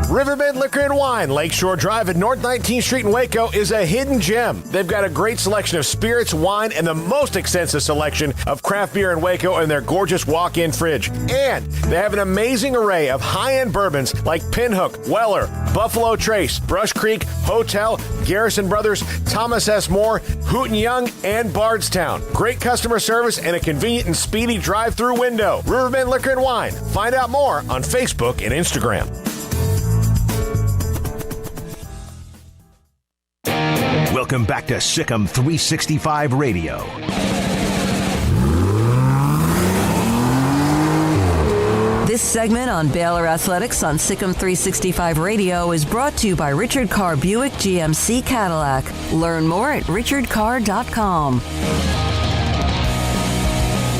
Riverbend Liquor and Wine, Lakeshore Drive at North 19th Street in Waco is a hidden gem. They've got a great selection of spirits, wine, and the most extensive selection of craft beer in Waco in their gorgeous walk-in fridge. And they have an amazing array of high-end bourbons like Pinhook, Weller, Buffalo Trace, Brush Creek, Hotel, Garrison Brothers, Thomas S. Moore, Hooten Young, and Bardstown. Great customer service and a convenient and speedy drive-through window. Riverbend Liquor and Wine. Find out more on Facebook and Instagram. Welcome back to Sikkim 365 Radio. This segment on Baylor Athletics on Sikkim 365 Radio is brought to you by Richard Carr Buick GMC Cadillac. Learn more at richardcarr.com.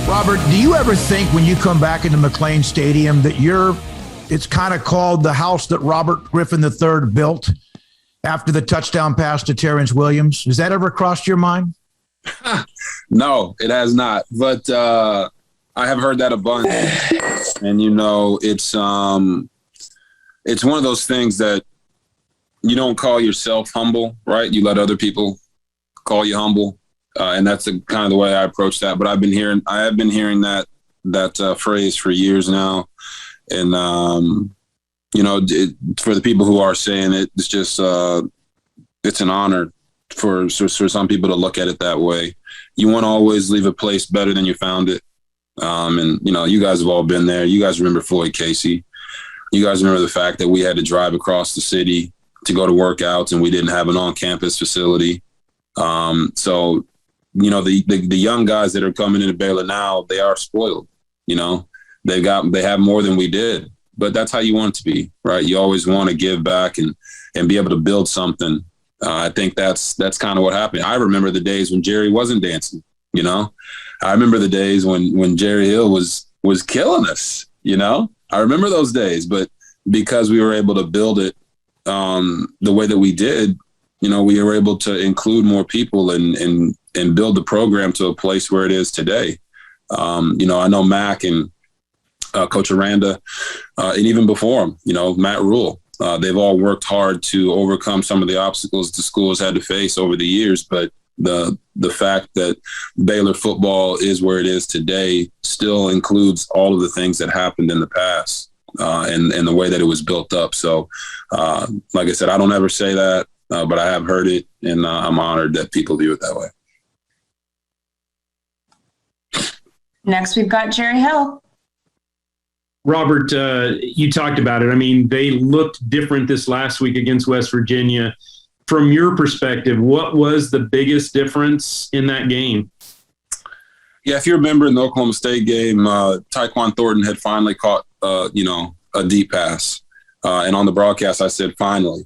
Robert, do you ever think when you come back into McLean Stadium that it's kind of called the house that Robert Griffin III built after the touchdown pass to Terrence Williams? Has that ever crossed your mind? No, it has not. But I have heard that a bunch. And, it's one of those things that you don't call yourself humble, right? You let other people call you humble. And that's kind of the way I approach that. But I have been hearing that phrase for years now. And, for the people who are saying it, it's just it's an honor for some people to look at it that way. You want to always leave a place better than you found it. You guys have all been there. You guys remember Floyd Casey. You guys remember the fact that we had to drive across the city to go to workouts and we didn't have an on-campus facility. The young guys that are coming into Baylor now, they are spoiled. They have more than we did. But that's how you want it to be, right? You always want to give back and be able to build something. I think that's kind of what happened. I remember the days when Jerry wasn't dancing, I remember the days when Jerry Hill was killing us, I remember those days. But because we were able to build it the way that we did, we were able to include more people and build the program to a place where it is today. I know Mac and Coach Aranda, and even before him, Matt Rule. They've all worked hard to overcome some of the obstacles the school has had to face over the years. But the fact that Baylor football is where it is today still includes all of the things that happened in the past. and the way that it was built up. So, like I said, I don't ever say that, but I have heard it, and I'm honored that people view it that way. Next, we've got Jerry Hill. Robert, you talked about it. I mean, they looked different this last week against West Virginia. From your perspective, what was the biggest difference in that game? Yeah, if you remember in the Oklahoma State game, Tyquan Thornton had finally caught, a deep pass. And on the broadcast, I said, finally.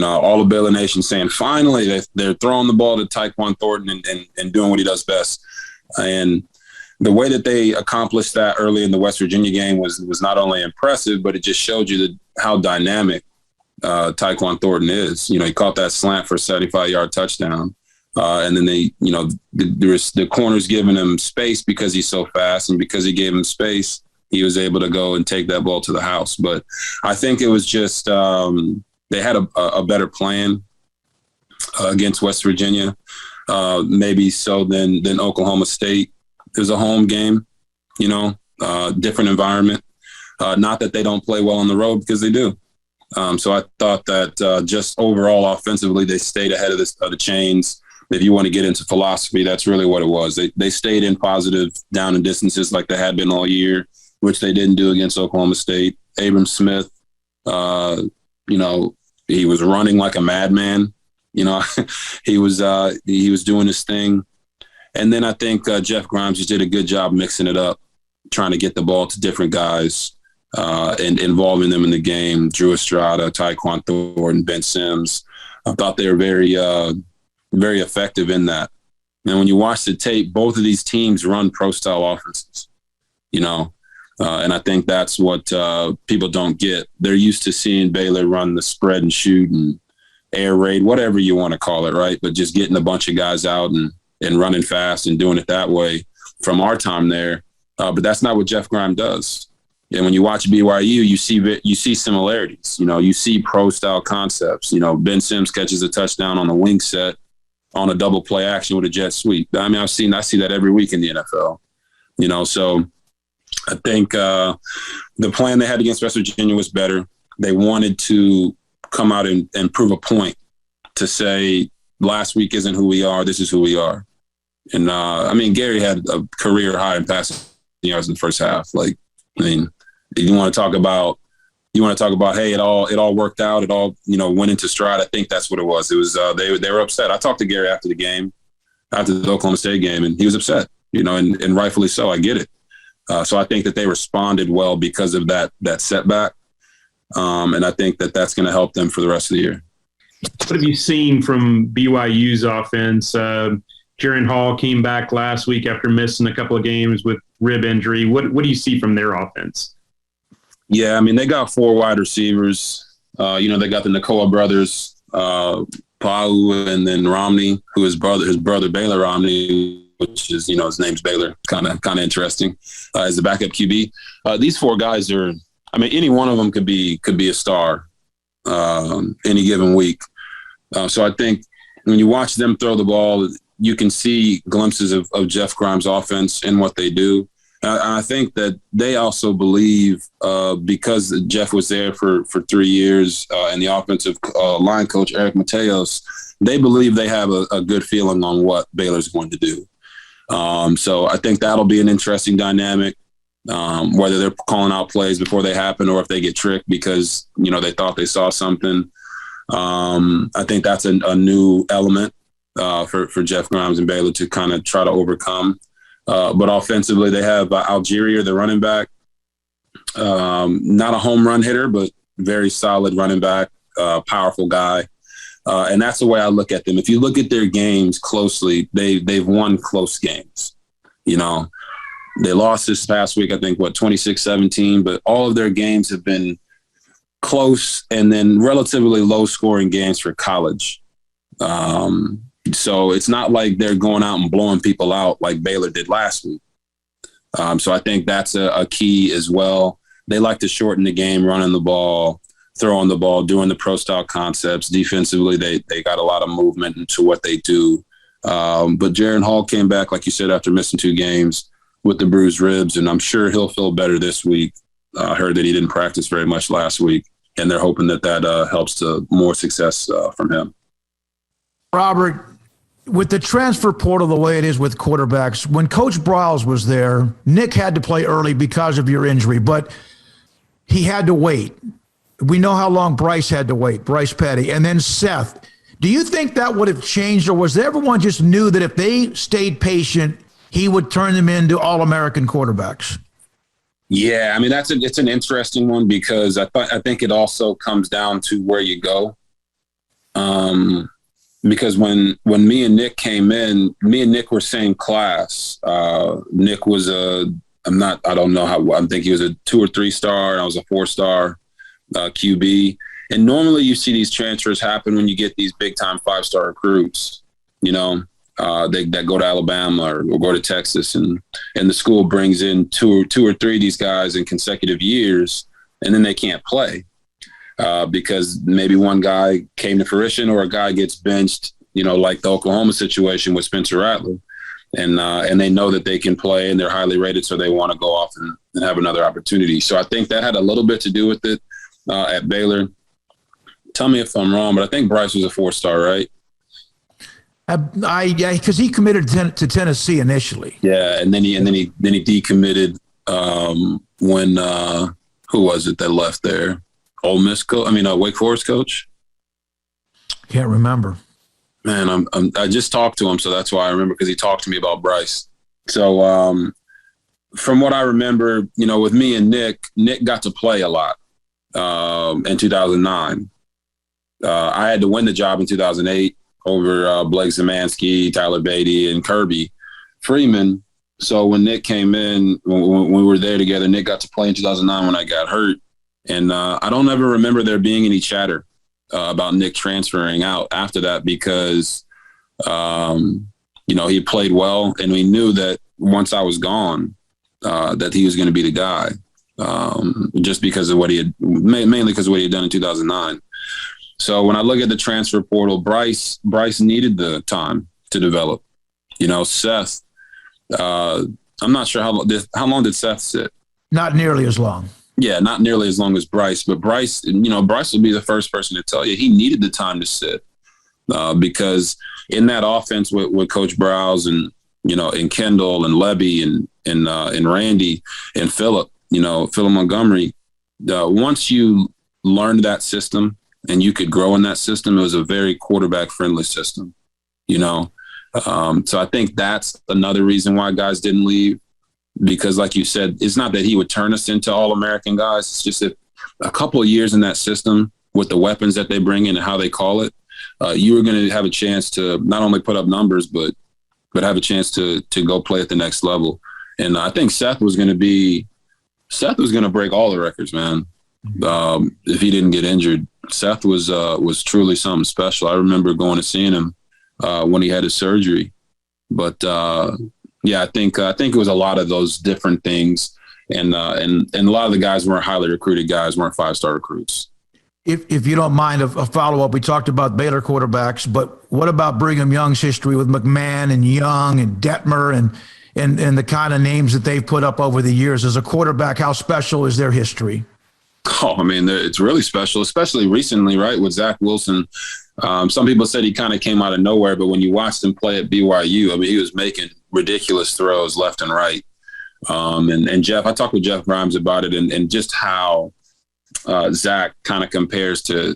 All of Baylor Nation saying, finally, they're throwing the ball to Tyquan Thornton and doing what he does best. And the way that they accomplished that early in the West Virginia game was not only impressive, but it just showed you how dynamic Tyquan Thornton is. He caught that slant for a 75-yard touchdown. And then the corners giving him space because he's so fast, and because he gave him space, he was able to go and take that ball to the house. But I think it was just they had a better plan against West Virginia, maybe so than Oklahoma State. It was a home game, different environment. Not that they don't play well on the road, because they do. So I thought that just overall offensively, they stayed ahead of the chains. If you want to get into philosophy, that's really what it was. They stayed in positive down and distances like they had been all year, which they didn't do against Oklahoma State. Abram Smith, he was running like a madman. He was doing his thing. And then I think Jeff Grimes just did a good job mixing it up, trying to get the ball to different guys and involving them in the game. Drew Estrada, Tyquan Thornton, Ben Sims. I thought they were very effective in that. And when you watch the tape, both of these teams run pro-style offenses, and I think that's what people don't get. They're used to seeing Baylor run the spread and shoot and air raid, whatever you want to call it, right? But just getting a bunch of guys out and running fast and doing it that way from our time there. But that's not what Jeff Grimes does. And when you watch BYU, you see similarities. You see pro-style concepts. Ben Sims catches a touchdown on a wing set on a double play action with a jet sweep. I mean, I see that every week in the NFL. So I think the plan they had against West Virginia was better. They wanted to come out and prove a point to say last week isn't who we are. This is who we are. And Gary had a career high in passing yards in the first half. You want to talk about, hey, it all worked out. It all, went into stride. I think that's what it was. It was, they were upset. I talked to Gary after the Oklahoma State game, and he was upset, and rightfully so. I get it. So I think that they responded well because of that setback. And I think that that's going to help them for the rest of the year. What have you seen from BYU's offense? Jaren Hall came back last week after missing a couple of games with rib injury. What do you see from their offense? Yeah, they got 4 wide receivers. They got the Nakoa brothers, Pau, and then Romney, who is his brother Baylor Romney, which is, his name's Baylor. Kind of interesting as the backup QB. These 4 guys are, any one of them could be a star any given week. So I think when you watch them throw the ball, you can see glimpses of Jeff Grimes' offense and what they do. I think that they also believe because Jeff was there for 3 years and the offensive line coach, Eric Mateos, they believe they have a good feeling on what Baylor's going to do. So I think that'll be an interesting dynamic, whether they're calling out plays before they happen or if they get tricked because, they thought they saw something. I think that's a new element for Jeff Grimes and Baylor to kind of try to overcome. But offensively, they have Algeria, the running back, not a home run hitter, but very solid running back, powerful guy. And that's the way I look at them. If you look at their games closely, they've won close games. They lost this past week, I think, 26-17, but all of their games have been close and then relatively low-scoring games for college. So it's not like they're going out and blowing people out like Baylor did last week. So I think that's a key as well. They like to shorten the game, running the ball, throwing the ball, doing the pro-style concepts. Defensively, they got a lot of movement into what they do. But Jaren Hall came back, like you said, after missing 2 games with the bruised ribs, and I'm sure he'll feel better this week. I heard that he didn't practice very much last week, and they're hoping that helps to more success from him. Robert, with the transfer portal the way it is with quarterbacks, when Coach Briles was there, Nick had to play early because of your injury, but he had to wait. We know how long Bryce had to wait, Bryce Petty, and then Seth. Do you think that would have changed, or was everyone just knew that if they stayed patient, he would turn them into All-American quarterbacks? Yeah, I mean, it's an interesting one because I think it also comes down to where you go. Because when me and Nick came in, me and Nick were same class. Nick was I think he was a 2 or 3 star, and I was a 4-star QB. And normally you see these transfers happen when you get these big-time 5-star recruits, that go to Alabama or go to Texas, and the school brings in two or three of these guys in consecutive years, and then they can't play because maybe one guy came to fruition or a guy gets benched, like the Oklahoma situation with Spencer Rattler, and they know that they can play and they're highly rated, so they want to go off and have another opportunity. So I think that had a little bit to do with it at Baylor. Tell me if I'm wrong, but I think Bryce was a 4-star, right? Because he committed to Tennessee initially. Yeah, and then he decommitted when who was it that left there? Ole Miss Wake Forest coach. Can't remember. Man, I just talked to him, so that's why I remember, because he talked to me about Bryce. So from what I remember, with me and Nick got to play a lot in 2009. I had to win the job in 2008 over Blake Zemansky, Tyler Beatty, and Kirby Freeman. So when Nick came in, when we were there together, Nick got to play in 2009 when I got hurt. And I don't ever remember there being any chatter about Nick transferring out after that because, he played well, and we knew that once I was gone, that he was going to be the guy, just because of mainly because of what he had done in 2009. So when I look at the transfer portal, Bryce needed the time to develop. Seth, I'm not sure how long did Seth sit? Not nearly as long. Yeah, not nearly as long as Bryce. But Bryce will be the first person to tell you he needed the time to sit because in that offense with Coach Briles and Kendall and Levy and Randy and Phillip Montgomery, once you learned that system and you could grow in that system, it was a very quarterback-friendly system, So I think that's another reason why guys didn't leave, because like you said, it's not that he would turn us into All-American guys. It's just that a couple of years in that system with the weapons that they bring in and how they call it, you were going to have a chance to not only put up numbers, but have a chance to go play at the next level. And I think Seth was going to break all the records, man. If he didn't get injured. Seth was truly something special. I remember going to seeing him when he had his surgery. But I think it was a lot of those different things, and a lot of the guys weren't highly recruited guys, weren't 5-star recruits. If you don't mind a follow-up, we talked about Baylor quarterbacks, but what about Brigham Young's history with McMahon and Young and Detmer and the kind of names that they've put up over the years as a quarterback? How special is their history? Oh, I mean, it's really special, especially recently, right, with Zach Wilson. Some people said he kind of came out of nowhere, but when you watched him play at BYU, I mean, he was making ridiculous throws left and right. And Jeff, I talked with Jeff Grimes about it and just how Zach kind of compares to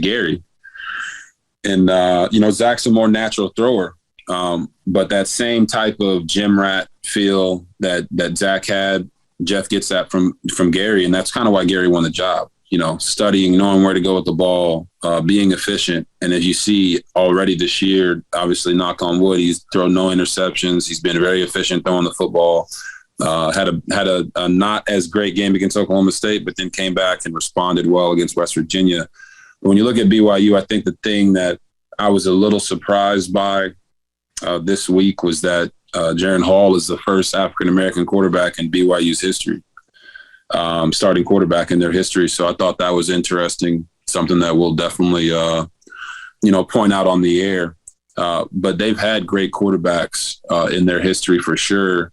Gary. And, Zach's a more natural thrower, but that same type of gym rat feel that Zach had, Jeff gets that from Gary, and that's kind of why Gary won the job. Studying, knowing where to go with the ball, being efficient. And as you see already this year, obviously, knock on wood, he's thrown no interceptions. He's been very efficient throwing the football. Had a not as great game against Oklahoma State, but then came back and responded well against West Virginia. But when you look at BYU, I think the thing that I was a little surprised by this week was that Jaron Hall is the first African-American quarterback in BYU's history, starting quarterback in their history. So I thought that was interesting, something that we'll definitely, point out on the air. But they've had great quarterbacks in their history for sure.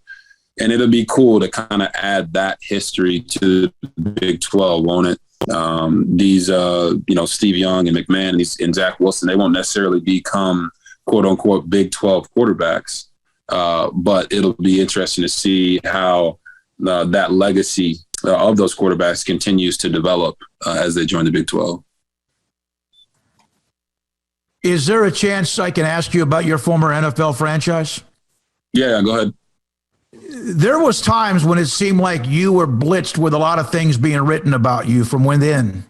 And it'll be cool to kind of add that history to the Big 12, won't it? These, Steve Young and McMahon and Zach Wilson, they won't necessarily become quote unquote Big 12 quarterbacks. But it'll be interesting to see how that legacy of those quarterbacks continues to develop as they join the Big 12. Is there a chance I can ask you about your former NFL franchise? Yeah, go ahead. There was times when it seemed like you were blitzed with a lot of things being written about you from within.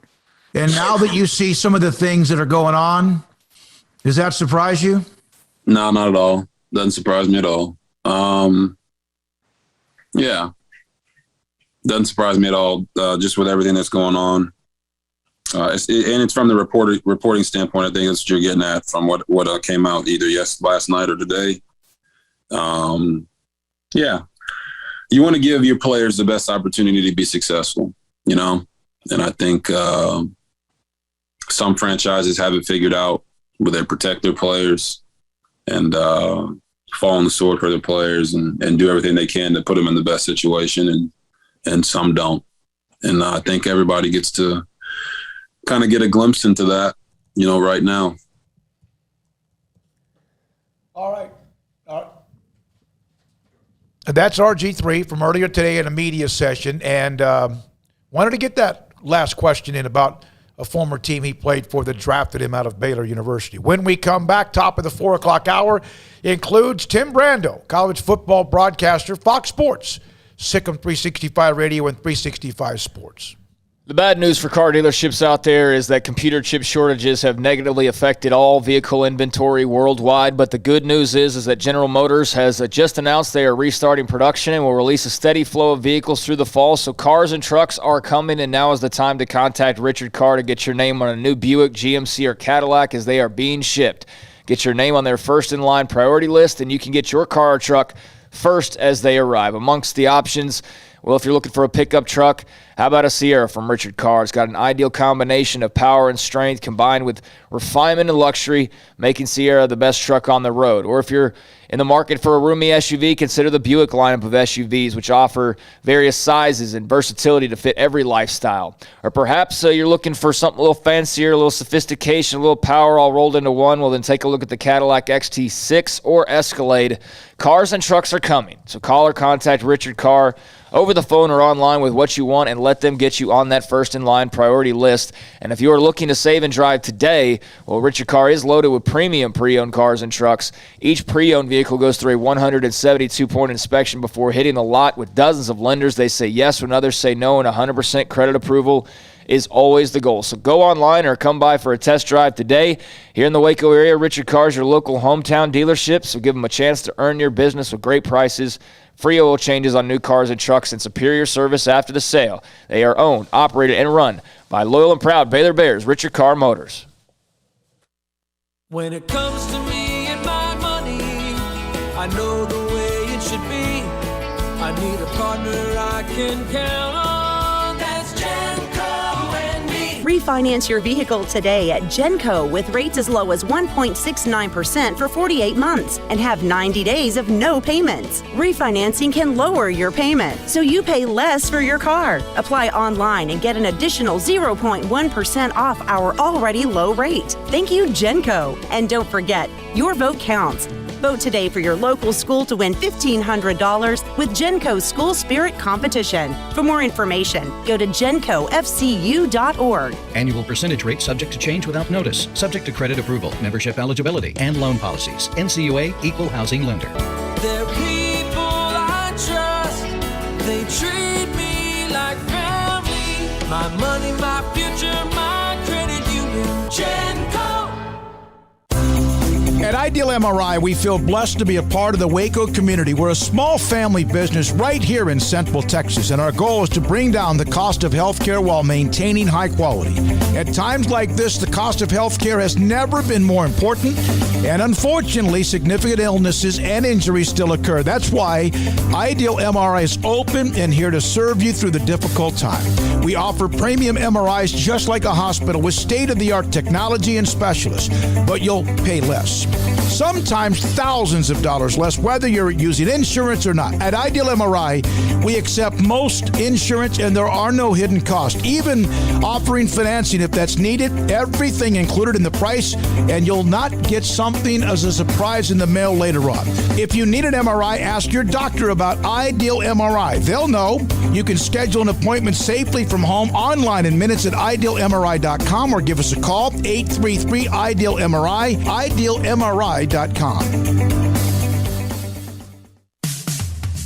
And now that you see some of the things that are going on, does that surprise you? No, not at all. Doesn't surprise me at all. Yeah. Doesn't surprise me at all, just with everything that's going on. It's from the reporting standpoint. I think that's what you're getting at from what came out either last night or today. Yeah. You want to give your players the best opportunity to be successful, and I think some franchises have it figured out where they protect their players and fall on the sword for their players and do everything they can to put them in the best situation, and some don't. And I think everybody gets to kind of get a glimpse into that, right now. All right. That's RG3 from earlier today in a media session, and wanted to get that last question in about a former team he played for that drafted him out of Baylor University. When we come back, top of the 4 o'clock hour includes Tim Brando, college football broadcaster, Fox Sports, Sikkim 365 Radio and 365 Sports. The bad news for car dealerships out there is that computer chip shortages have negatively affected all vehicle inventory worldwide. But the good news is that General Motors has just announced they are restarting production and will release a steady flow of vehicles through the fall. So cars and trucks are coming, and now is the time to contact Richard Carr to get your name on a new Buick, GMC, or Cadillac as they are being shipped. Get your name on their first-in-line priority list, and you can get your car or truck first as they arrive. Amongst the options, well, if you're looking for a pickup truck, how about a Sierra from Richard Carr? It's got an ideal combination of power and strength combined with refinement and luxury, making Sierra the best truck on the road. Or if you're in the market for a roomy SUV, consider the Buick lineup of SUVs, which offer various sizes and versatility to fit every lifestyle. Or perhaps you're looking for something a little fancier, a little sophistication, a little power all rolled into one. Well, then take a look at the Cadillac XT6 or Escalade. Cars and trucks are coming, so call or contact Richard Carr over the phone or online with what you want and let them get you on that first-in-line priority list. And if you are looking to save and drive today, well, Richard Carr is loaded with premium pre-owned cars and trucks. Each pre-owned vehicle goes through a 172-point inspection before hitting the lot with dozens of lenders. They say yes when others say no, and 100% credit approval is always the goal. So go online or come by for a test drive today. Here in the Waco area, Richard Carr is your local hometown dealership, so give them a chance to earn your business with great prices, free oil changes on new cars and trucks, and superior service after the sale. They are owned, operated, and run by loyal and proud Baylor Bears, Richard Carr Motors. When it comes to me and my money, I know the way it should be. I need a partner I can count on. That's Genco and me. Refinance your vehicle today at Genco with rates as low as 1.69% for 48 months and have 90 days of no payments. Refinancing can lower your payment, so you pay less for your car. Apply online and get an additional 0.1% off our already low rate. Thank you, Genco. And don't forget, your vote counts. Vote today for your local school to win $1,500 with Genco's School Spirit Competition. For more information, go to gencofcu.org. Annual percentage rate subject to change without notice, subject to credit approval, membership eligibility, and loan policies. NCUA Equal Housing Lender. They're people I trust. They treat me like family. My money, my future, my credit union. Genco. At Ideal MRI, we feel blessed to be a part of the Waco community. We're a small family business right here in Central Texas, and our goal is to bring down the cost of healthcare while maintaining high quality. At times like this, the cost of healthcare has never been more important, and unfortunately, significant illnesses and injuries still occur. That's why Ideal MRI is open and here to serve you through the difficult time. We offer premium MRIs just like a hospital with state-of-the-art technology and specialists, but you'll pay less. sometimes thousands of dollars less, whether you're using insurance or not. At Ideal MRI, we accept most insurance and there are no hidden costs, even offering financing if that's needed. Everything included in the price, and you'll not get something as a surprise in the mail later on. If you need an MRI, ask your doctor about Ideal MRI. They'll know. You can schedule an appointment safely from home online in minutes at idealmri.com or give us a call, 833-IDEAL-MRI, idealmri.com.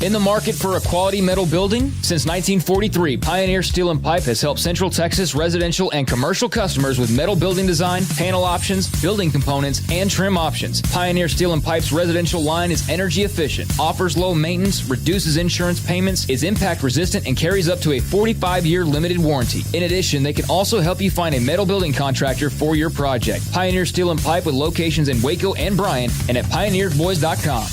In the market for a quality metal building? Since 1943, Pioneer Steel and Pipe has helped Central Texas residential and commercial customers with metal building design, panel options, building components, and trim options. Pioneer Steel and Pipe's residential line is energy efficient, offers low maintenance, reduces insurance payments, is impact resistant, and carries up to a 45-year limited warranty. In addition, they can also help you find a metal building contractor for your project. Pioneer Steel and Pipe with locations in Waco and Bryan and at pioneerboys.com.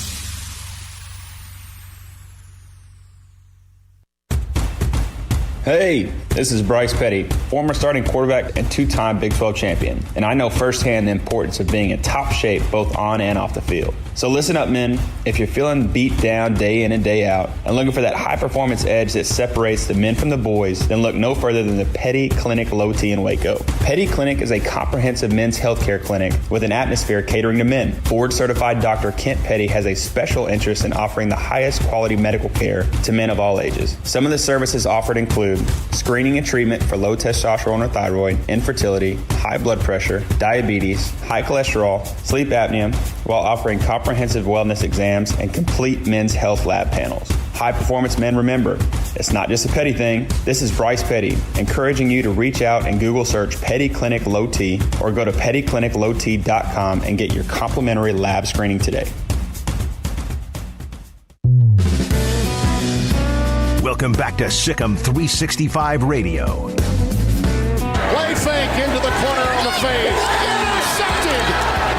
Hey, this is Bryce Petty, former starting quarterback and two-time Big 12 champion, and I know firsthand the importance of being in top shape both on and off the field. So listen up, men. If you're feeling beat down day in and day out and looking for that high-performance edge that separates the men from the boys, then look no further than the Petty Clinic Low T in Waco. Petty Clinic is a comprehensive men's healthcare clinic with an atmosphere catering to men. Board-certified Dr. Kent Petty has a special interest in offering the highest quality medical care to men of all ages. Some of the services offered include screening and treatment for low testosterone or thyroid, infertility, high blood pressure, diabetes, high cholesterol, sleep apnea, while offering comprehensive wellness exams and complete men's health lab panels. High performance men, remember, it's not just a Petty thing. This is Bryce Petty, encouraging you to reach out and Google search Petty Clinic Low T or go to pettycliniclowt.com and get your complimentary lab screening today. Welcome back to Sikkim 365 Radio. Play fake into the corner on the face. Intercepted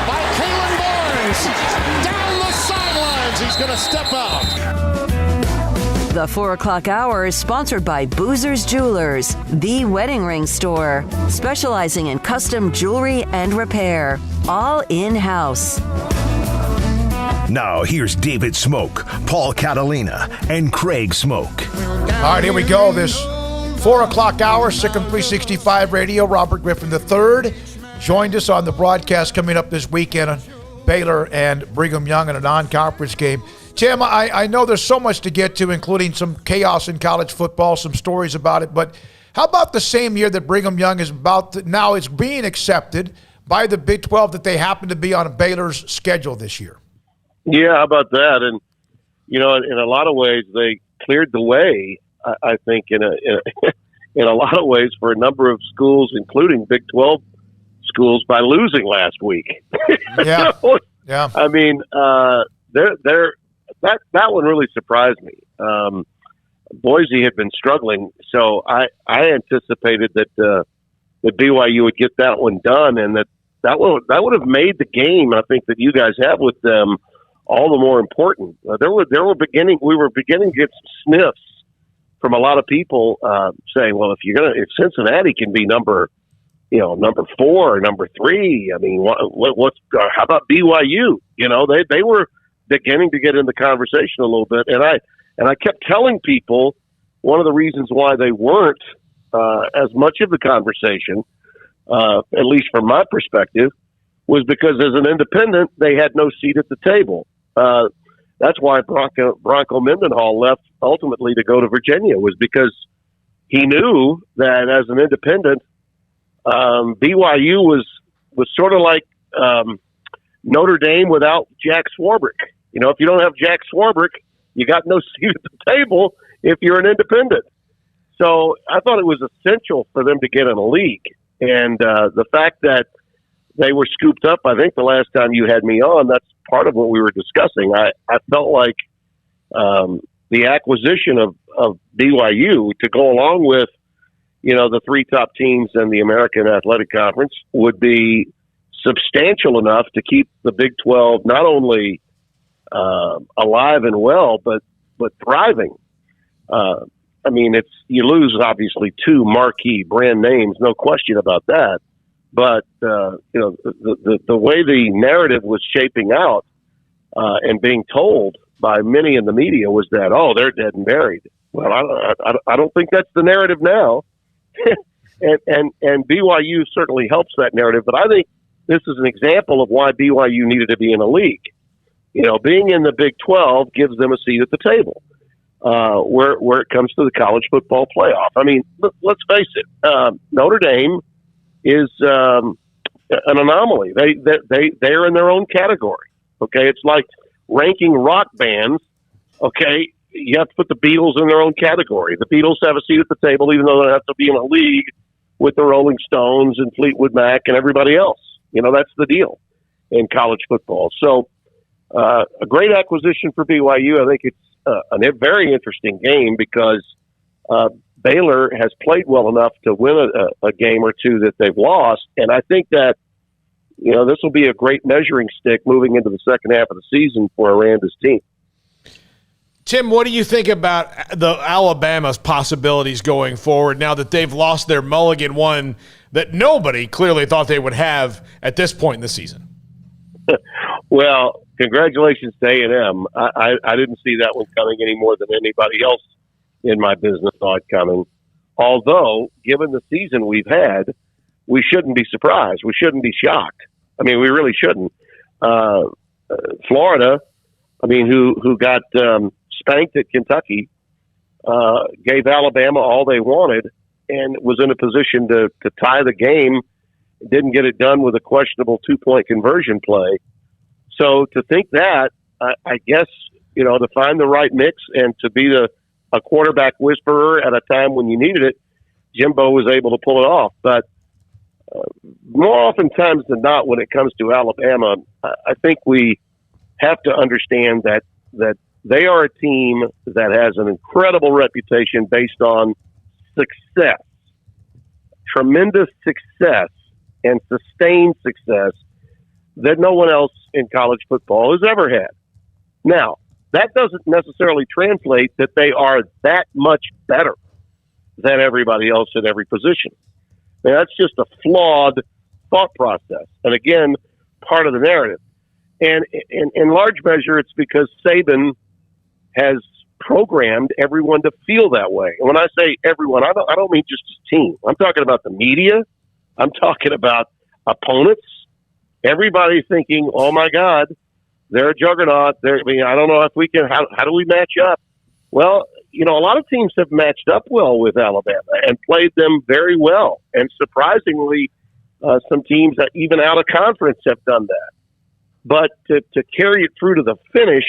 by Kalen Barnes. Down the sidelines. He's going to step out. The 4 o'clock hour is sponsored by Boozer's Jewelers, the wedding ring store, specializing in custom jewelry and repair, all in-house. Now, here's David Smoak, Paul Catalina, and Craig Smoak. All right, here we go. This 4 o'clock hour, Sikkim 365 Radio. Robert Griffin III joined us on the broadcast coming up this weekend on Baylor and Brigham Young in a non-conference game. Tim, I know there's so much to get to, including some chaos in college football, some stories about it, but how about the same year that Brigham Young is now it's being accepted by the Big 12 that they happen to be on Baylor's schedule this year? Yeah, how about that? And, you know, in a lot of ways, they cleared the way, I think, in a lot of ways for a number of schools, including Big 12 schools, by losing last week. Yeah. So, yeah. I mean, that one really surprised me. Boise had been struggling, so I anticipated that BYU would get that one done, and that would have made the game, I think, that you guys have with them all the more important. We were beginning to get some sniffs from a lot of people saying, well, if Cincinnati can be number 4 or number 3, I mean, how about BYU? You know, they were beginning to get in the conversation a little bit, and I kept telling people one of the reasons why they weren't as much of the conversation, at least from my perspective, was because as an independent, they had no seat at the table. That's why Bronco Mendenhall left ultimately to go to Virginia, was because he knew that as an independent, BYU was sort of like Notre Dame without Jack Swarbrick. You know, if you don't have Jack Swarbrick, you got no seat at the table if you're an independent. So I thought it was essential for them to get in a league. And the fact that they were scooped up, I think the last time you had me on, that's part of what we were discussing. I felt like the acquisition of BYU to go along with, the 3 top teams in the American Athletic Conference would be substantial enough to keep the Big 12 not only alive and well, but thriving. I mean, you lose obviously 2 marquee brand names, no question about that. But the way the narrative was shaping out and being told by many in the media was that, oh, they're dead and buried. Well, I don't think that's the narrative now. and BYU certainly helps that narrative. But I think this is an example of why BYU needed to be in a league. Being in the Big 12 gives them a seat at the table where it comes to the college football playoff. I mean, let's face it. Notre Dame is an anomaly. They're in their own category. Okay, it's like ranking rock bands. Okay, you have to put the Beatles in their own category. The Beatles have a seat at the table, even though they have to be in a league with the Rolling Stones and Fleetwood Mac and everybody else. That's the deal in college football. So, a great acquisition for BYU. I think it's a very interesting game because Baylor has played well enough to win a game or two that they've lost. And I think that, this will be a great measuring stick moving into the second half of the season for Aranda's team. Tim, what do you think about the Alabama's possibilities going forward now that they've lost their mulligan one that nobody clearly thought they would have at this point in the season? Well, congratulations to A&M. I didn't see that one coming any more than anybody else in my business saw it coming. Although, given the season we've had, we shouldn't be surprised. We shouldn't be shocked. I mean, we really shouldn't. Florida, who got spanked at Kentucky, gave Alabama all they wanted and was in a position to tie the game. Didn't get it done with a questionable 2-point conversion play. So to think that, I guess, to find the right mix and to be a quarterback whisperer at a time when you needed it, Jimbo was able to pull it off. But more oftentimes than not, when it comes to Alabama, I think we have to understand that they are a team that has an incredible reputation based on success, tremendous success, and sustained success that no one else in college football has ever had. Now, that doesn't necessarily translate that they are that much better than everybody else at every position. Now, that's just a flawed thought process. And again, part of the narrative. And in large measure, it's because Saban has programmed everyone to feel that way. And when I say everyone, I don't mean just his team. I'm talking about the media. I'm talking about opponents. Everybody thinking, oh, my God, they're a juggernaut. I don't know if we can – how do we match up? Well, a lot of teams have matched up well with Alabama and played them very well. And surprisingly, some teams that even out of conference have done that. But to carry it through to the finish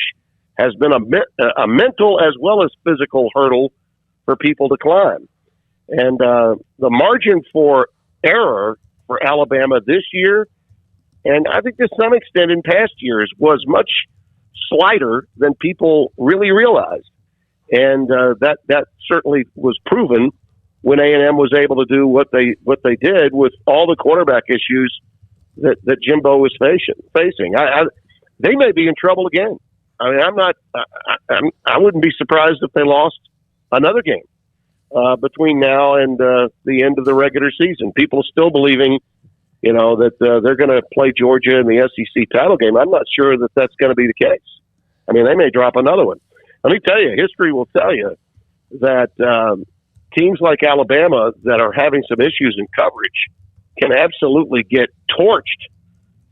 has been a mental as well as physical hurdle for people to climb. And the margin for error for Alabama this year, and I think to some extent in past years, was much slighter than people really realized. And that certainly was proven when A&M was able to do what they did with all the quarterback issues that Jimbo was facing. They may be in trouble again. I mean, I wouldn't be surprised if they lost another game between now and the end of the regular season. People are still believing, that they're going to play Georgia in the SEC title game. I'm not sure that that's going to be the case. I mean, they may drop another one. Let me tell you, history will tell you that teams like Alabama that are having some issues in coverage can absolutely get torched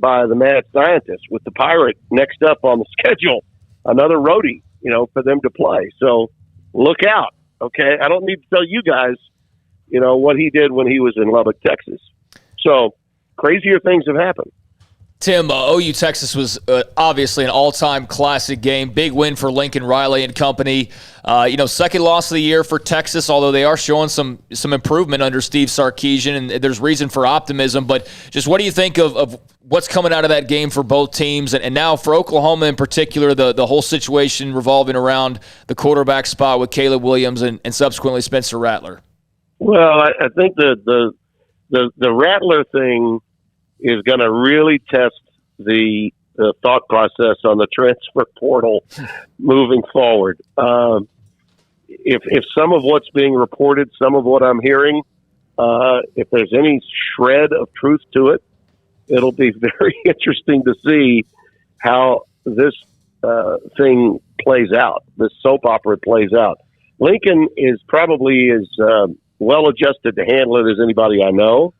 by the mad scientists with the Pirate next up on the schedule, another roadie, for them to play. So look out, okay? I don't need to tell you guys, what he did when he was in Lubbock, Texas. So crazier things have happened. Tim, OU Texas was obviously an all-time classic game. Big win for Lincoln Riley and company. Second loss of the year for Texas, although they are showing some improvement under Steve Sarkisian, and there's reason for optimism. But just what do you think of what's coming out of that game for both teams? And now for Oklahoma in particular, the whole situation revolving around the quarterback spot with Caleb Williams and subsequently Spencer Rattler. Well, I think the Rattler thing is going to really test the thought process on the transfer portal moving forward. If some of what's being reported, some of what I'm hearing If there's any shred of truth to it, it'll be very interesting to see how this thing plays out, this soap opera plays out. Lincoln is probably as well adjusted to handle it as anybody I know.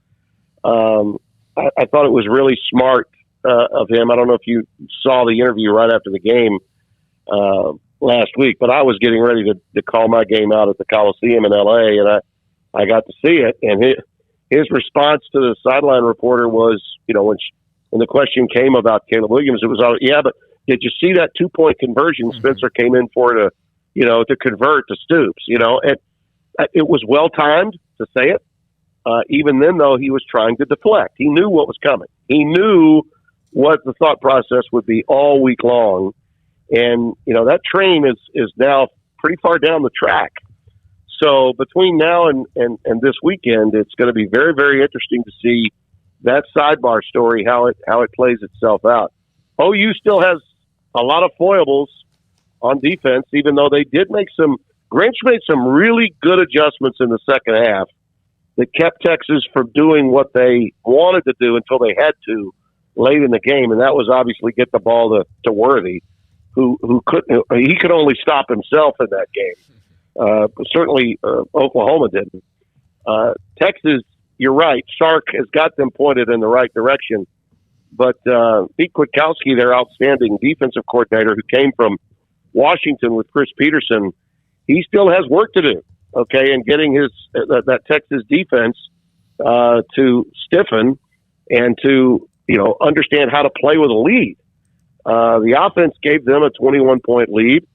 I thought it was really smart of him. I don't know if you saw the interview right after the game last week, but I was getting ready to call my game out at the Coliseum in L.A., and I got to see it. And his response to the sideline reporter was, when the question came about Caleb Williams, it was, yeah, but did you see that 2-point conversion Spencer came in for to convert to Stoops? And it was well timed to say it. Even then, though, he was trying to deflect. He knew what was coming. He knew what the thought process would be all week long. And, that train is now pretty far down the track. So between now and this weekend, it's going to be very, very interesting to see that sidebar story, how it plays itself out. OU still has a lot of foibles on defense, even though they did Grinch made some really good adjustments in the second half that kept Texas from doing what they wanted to do until they had to late in the game, and that was obviously get the ball to Worthy, who could only stop himself in that game. Certainly Oklahoma didn't. Texas, you're right, Sark has got them pointed in the right direction, but Pete Kwiatkowski, their outstanding defensive coordinator who came from Washington with Chris Peterson, he still has work to do, okay, in getting that Texas defense to stiffen and to understand how to play with a lead. The offense gave them a 21-point lead,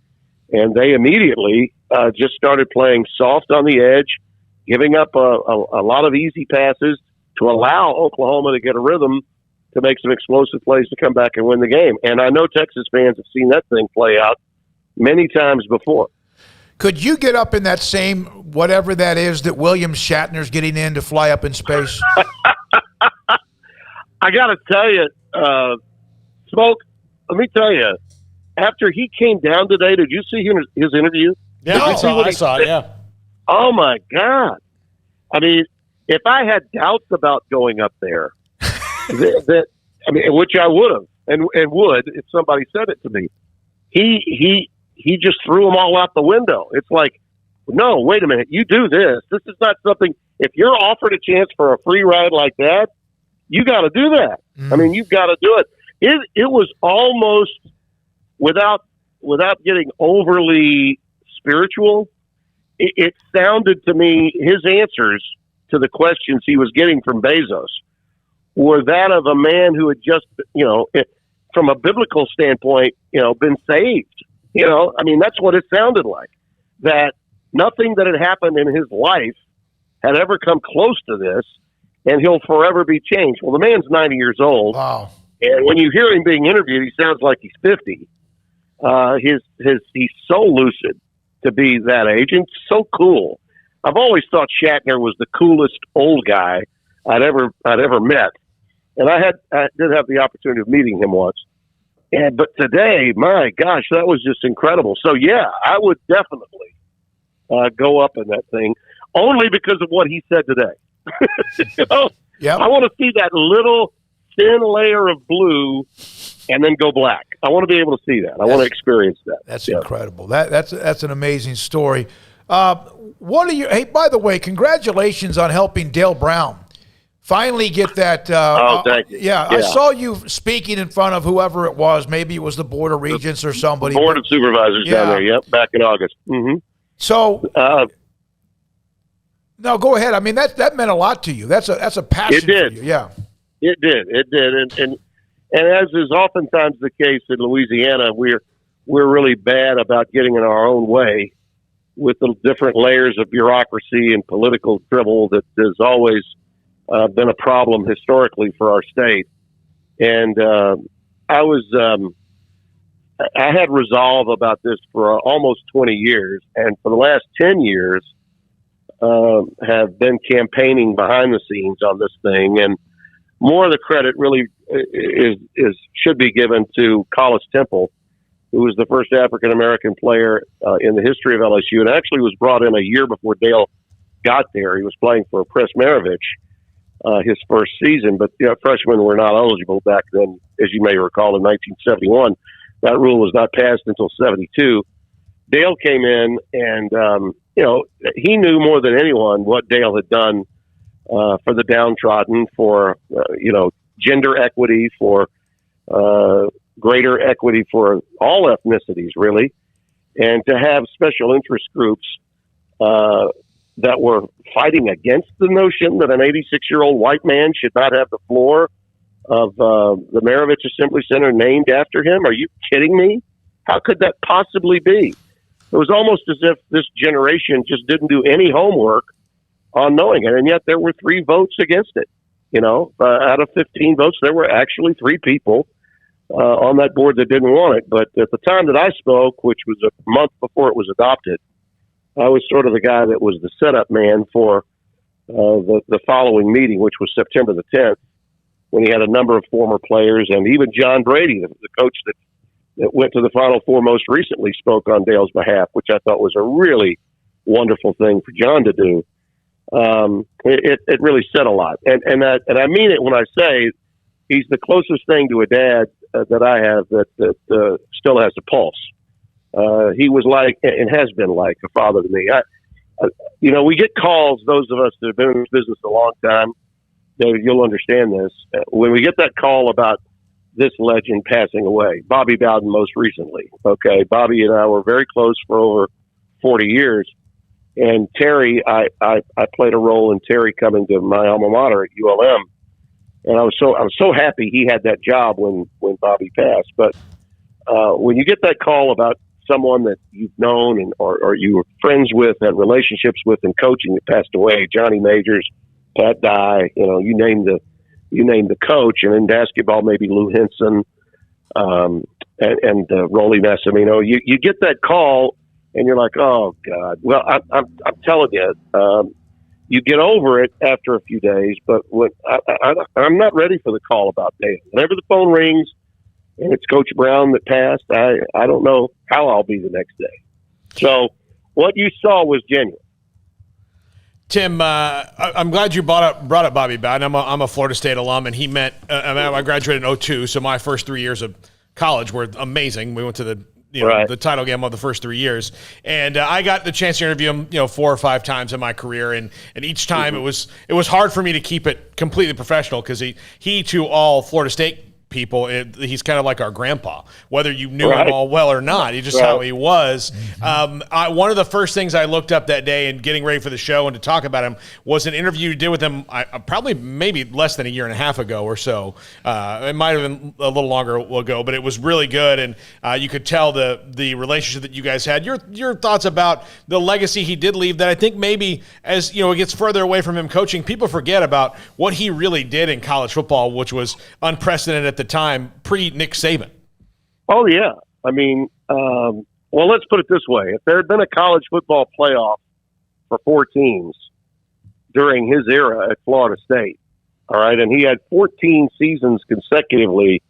and they immediately just started playing soft on the edge, giving up a lot of easy passes to allow Oklahoma to get a rhythm to make some explosive plays to come back and win the game. And I know Texas fans have seen that thing play out many times before. Could you get up in that same whatever that is that William Shatner's getting in to fly up in space? I got to tell you, Smoak, let me tell you, after he came down today, did you see his interview? Yeah, I saw it, yeah. Oh, my God. I mean, if I had doubts about going up there, which I would have and would if somebody said it to me, he just threw them all out the window. It's like, no, wait a minute. You do this. This is not something. If you're offered a chance for a free ride like that, you got to do that. I mean, you've got to do it. It was almost without getting overly spiritual. It sounded to me his answers to the questions he was getting from Bezos were that of a man who had just, from a biblical standpoint, been saved. I mean, that's what it sounded like. That nothing that had happened in his life had ever come close to this, and he'll forever be changed. Well, the man's 90 years old. Wow. And when you hear him being interviewed, he sounds like he's 50. He's so lucid to be that age and so cool. I've always thought Shatner was the coolest old guy I'd ever met. And I did have the opportunity of meeting him once. But today, my gosh, that was just incredible. So, yeah, I would definitely go up in that thing, only because of what he said today. Yep. I want to see that little thin layer of blue and then go black. I want to be able to see that. I want to experience that. That's incredible. That's an amazing story. Hey, by the way, congratulations on helping Dale Brown finally get that. Thank you. Yeah, I saw you speaking in front of whoever it was. Maybe it was the Board of Regents or somebody. Board of Supervisors down there, yep, back in August. Mm-hmm. So, no, go ahead. I mean, that meant a lot to you. That's a passion it did. for you. Yeah. It did. And as is oftentimes the case in Louisiana, we're really bad about getting in our own way with the different layers of bureaucracy and political dribble that has always been a problem historically for our state. And I had resolve about this for almost 20 years, and for the last 10 years have been campaigning behind the scenes on this thing. And more of the credit really should be given to Collis Temple, who was the first African-American player in the history of LSU, and actually was brought in a year before Dale got there. He was playing for Presmarovich his first season, but freshmen were not eligible back then, as you may recall, in 1971. That rule was not passed until 72. Dale came in, and he knew more than anyone what Dale had done for the downtrodden, for gender equity, for greater equity for all ethnicities, really, and to have special interest groups that were fighting against the notion that an 86-year-old white man should not have the floor of the Maravich Assembly Center named after him. Are you kidding me? How could that possibly be? It was almost as if this generation just didn't do any homework on knowing it, and yet there were 3 votes against it. Out of 15 votes, there were actually 3 people on that board that didn't want it. But at the time that I spoke, which was a month before it was adopted, I was sort of the guy that was the setup man for the following meeting, which was September the 10th, when he had a number of former players, and even John Brady, the coach that went to the Final Four most recently, spoke on Dale's behalf, which I thought was a really wonderful thing for John to do. It really said a lot, and I mean it when I say he's the closest thing to a dad that I have that still has a pulse. He was like, and has been like, a father to me. We get calls, those of us that have been in this business a long time, David, you'll understand this. When we get that call about this legend passing away, Bobby Bowden most recently. Okay, Bobby and I were very close for over 40 years. And Terry, I played a role in Terry coming to my alma mater at ULM, and I was so happy he had that job when Bobby passed. But when you get that call about someone that you've known or you were friends with, had relationships with, and coaching that passed away, Johnny Majors, Pat Dye, you name the coach, and in basketball maybe Lou Henson and Rolly Massimino. You get that call. And you're like, oh God. Well, I'm telling you, you get over it after a few days. But when I'm not ready for the call about Dale. Whenever the phone rings and it's Coach Brown that passed, I don't know how I'll be the next day. So what you saw was genuine. Tim, I'm glad you brought up Bobby Bowden. I'm a Florida State alum, and he met. I graduated in 2002, so my first 3 years of college were amazing. We went to the title game of the first 3 years. And I got the chance to interview him, 4 or 5 times in my career. And each time it was hard for me to keep it completely professional, because he to all Florida State people, he's kind of like our grandpa, whether you knew him all well or not. He just how he was. One of the first things I looked up that day and getting ready for the show and to talk about him was an interview you did with him probably maybe less than a year and a half ago or so. It might have been a little longer ago, but it was really good, and you could tell the relationship that you guys had. Your thoughts about the legacy he did leave, that I think maybe as it gets further away from him coaching, people forget about what he really did in college football, which was unprecedented at the time, pre-Nick Saban. Oh, yeah. I mean, well, let's put it this way. If there had been a college football playoff for 4 teams during his era at Florida State, all right, and he had 14 seasons consecutively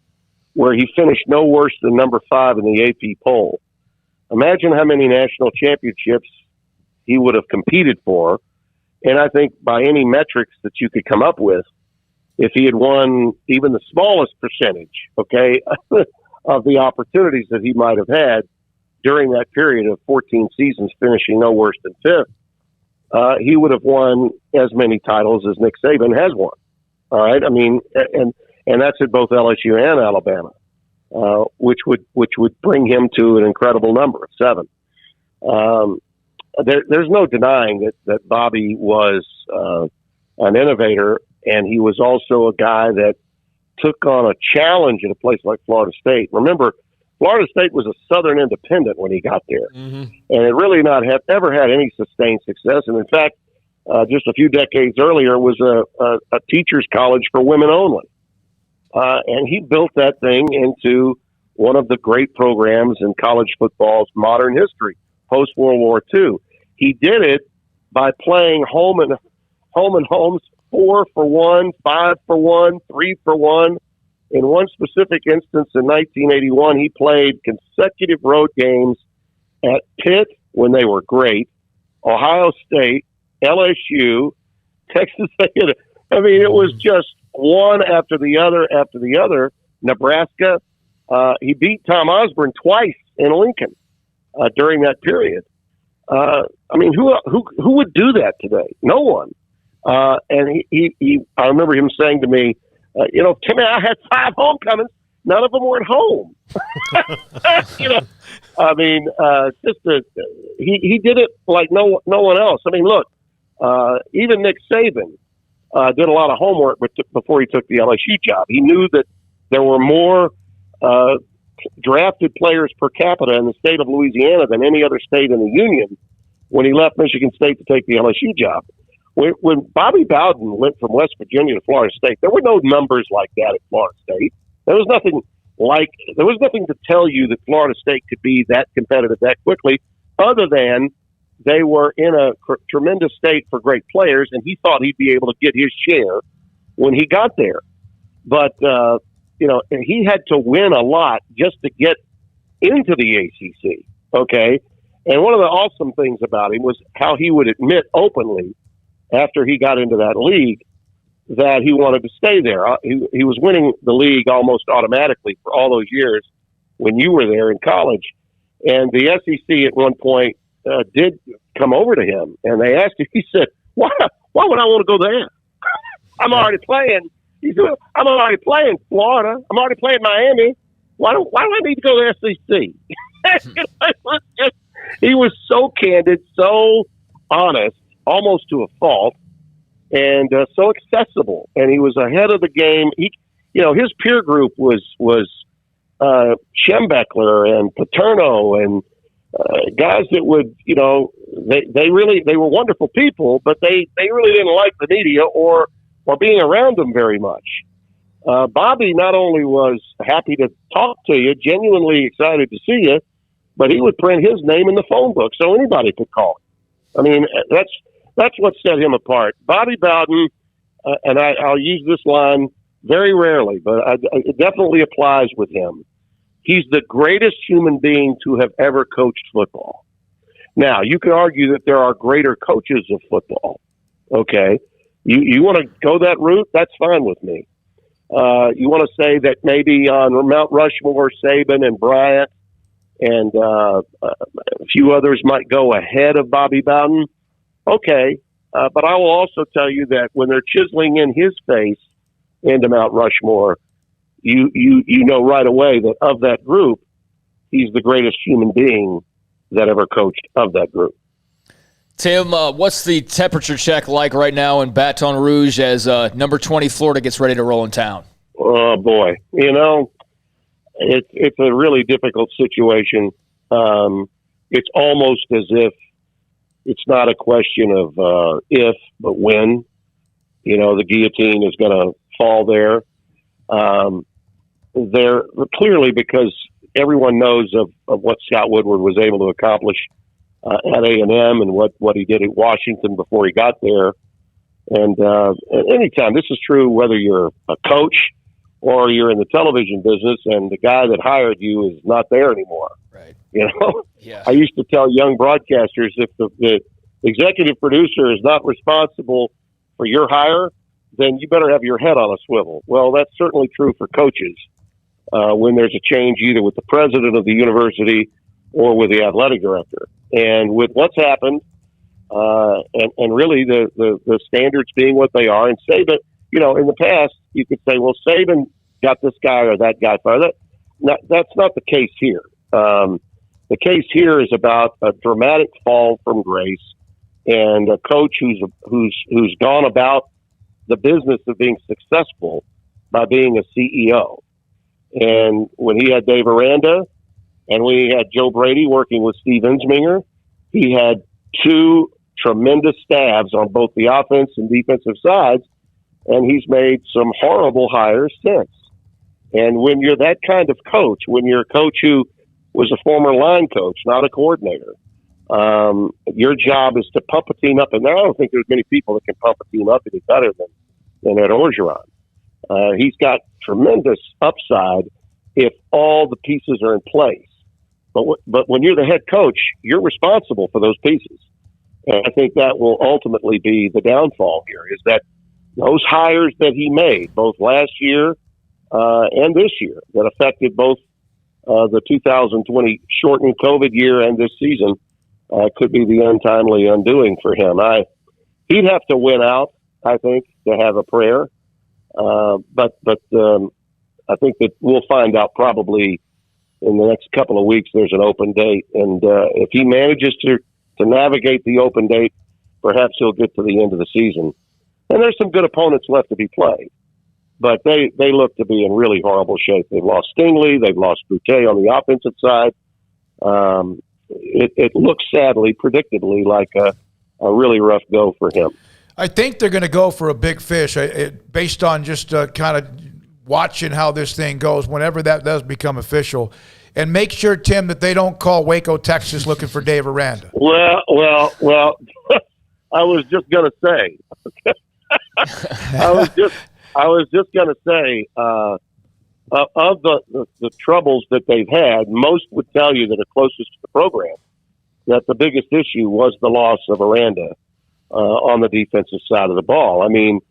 where he finished no worse than number 5 in the AP poll, imagine how many national championships he would have competed for. And I think by any metrics that you could come up with, if he had won even the smallest percentage, okay, of the opportunities that he might have had during that period of 14 seasons, finishing no worse than 5th, he would have won as many titles as Nick Saban has won. All right, I mean, and that's at both LSU and Alabama, which would bring him to an incredible number of 7. There's no denying that Bobby was an innovator. And he was also a guy that took on a challenge at a place like Florida State. Remember, Florida State was a Southern independent when he got there. Mm-hmm. And it really not ever had any sustained success. And in fact, just a few decades earlier was a teacher's college for women only. And he built that thing into one of the great programs in college football's modern history, post-World War II. He did it by playing home and homes 4 for 1, 5 for 1, 3 for 1. In one specific instance in 1981, he played consecutive road games at Pitt when they were great, Ohio State, LSU, Texas A&M. I mean, it was just one after the other. Nebraska. He beat Tom Osborne twice in Lincoln during that period. I mean, who would do that today? No one. And I remember him saying to me, Timmy, I had 5 homecomings. None of them were at home. I mean, he did it like no one else. I mean, look, even Nick Saban did a lot of homework before he took the LSU job. He knew that there were more drafted players per capita in the state of Louisiana than any other state in the Union when he left Michigan State to take the LSU job. When Bobby Bowden went from West Virginia to Florida State, there were no numbers like that at Florida State. There was nothing to tell you that Florida State could be that competitive that quickly, other than they were in a tremendous state for great players, and he thought he'd be able to get his share when he got there. But he had to win a lot just to get into the ACC. Okay, and one of the awesome things about him was how he would admit openly after he got into that league that he wanted to stay there. He was winning the league almost automatically for all those years when you were there in college. And the SEC at one point did come over to him, and they asked him, he said, why would I want to go there? I'm already playing. He said, I'm already playing Florida. I'm already playing Miami. Why do I need to go to SEC? He was so candid, so honest, almost to a fault, and so accessible. And he was ahead of the game. His peer group was Schembechler and Paterno and guys that would, they were wonderful people, but they really didn't like the media or being around them very much. Bobby not only was happy to talk to you, genuinely excited to see you, but he would print his name in the phone book so anybody could call him. I mean, that's what set him apart. Bobby Bowden, and I'll use this line very rarely, but it definitely applies with him. He's the greatest human being to have ever coached football. Now, you can argue that there are greater coaches of football. Okay. You want to go that route? That's fine with me. You want to say that maybe on Mount Rushmore, Saban and Bryant and a few others might go ahead of Bobby Bowden? Okay. But I will also tell you that when they're chiseling in his face into Mount Rushmore, you know right away that of that group, he's the greatest human being that ever coached of that group. Tim, what's the temperature check like right now in Baton Rouge as number 20 Florida gets ready to roll in town? Oh, boy. It's a really difficult situation. It's almost as if it's not a question of if, but when. The guillotine is going to fall there. They're clearly, because everyone knows of what Scott Woodward was able to accomplish at A&M and what he did at Washington before he got there. And anytime, this is true whether you're a coach or you're in the television business and the guy that hired you is not there anymore. Right. Yeah. I used to tell young broadcasters, if the executive producer is not responsible for your hire, then you better have your head on a swivel. Well, that's certainly true for coaches when there's a change either with the president of the university or with the athletic director. And with what's happened, and really the standards being what they are, and Saban, in the past, you could say, well, Saban got this guy or that guy fired. That's not the case here. The case here is about a dramatic fall from grace and a coach who's gone about the business of being successful by being a CEO. And when he had Dave Aranda and we had Joe Brady working with Steve Ensminger, he had two tremendous staffs on both the offense and defensive sides, and he's made some horrible hires since. And when you're that kind of coach, when you're a coach who was a former line coach, not a coordinator, your job is to pump a team up. And I don't think there's many people that can pump a team up any better than Ed Orgeron. He's got tremendous upside if all the pieces are in place. But when you're the head coach, you're responsible for those pieces. And I think that will ultimately be the downfall here, is that those hires that he made, both last year and this year, that affected both the 2020 shortened COVID year and this season, could be the untimely undoing for him. He'd have to win out, I think, to have a prayer. But I think that we'll find out probably in the next couple of weeks. There's an open date, and if he manages to navigate the open date, perhaps he'll get to the end of the season. And there's some good opponents left to be played, but they look to be in really horrible shape. They've lost Stingley, they've lost Boutte on the offensive side. It looks sadly, predictably, like a really rough go for him. I think they're going to go for a big fish based on just kind of watching how this thing goes whenever that does become official. And make sure, Tim, that they don't call Waco, Texas looking for Dave Aranda. Well, I was just going to say, I was just going to say, of the troubles that they've had, most would tell you that are closest to the program, that the biggest issue was the loss of Aranda on the defensive side of the ball. I mean,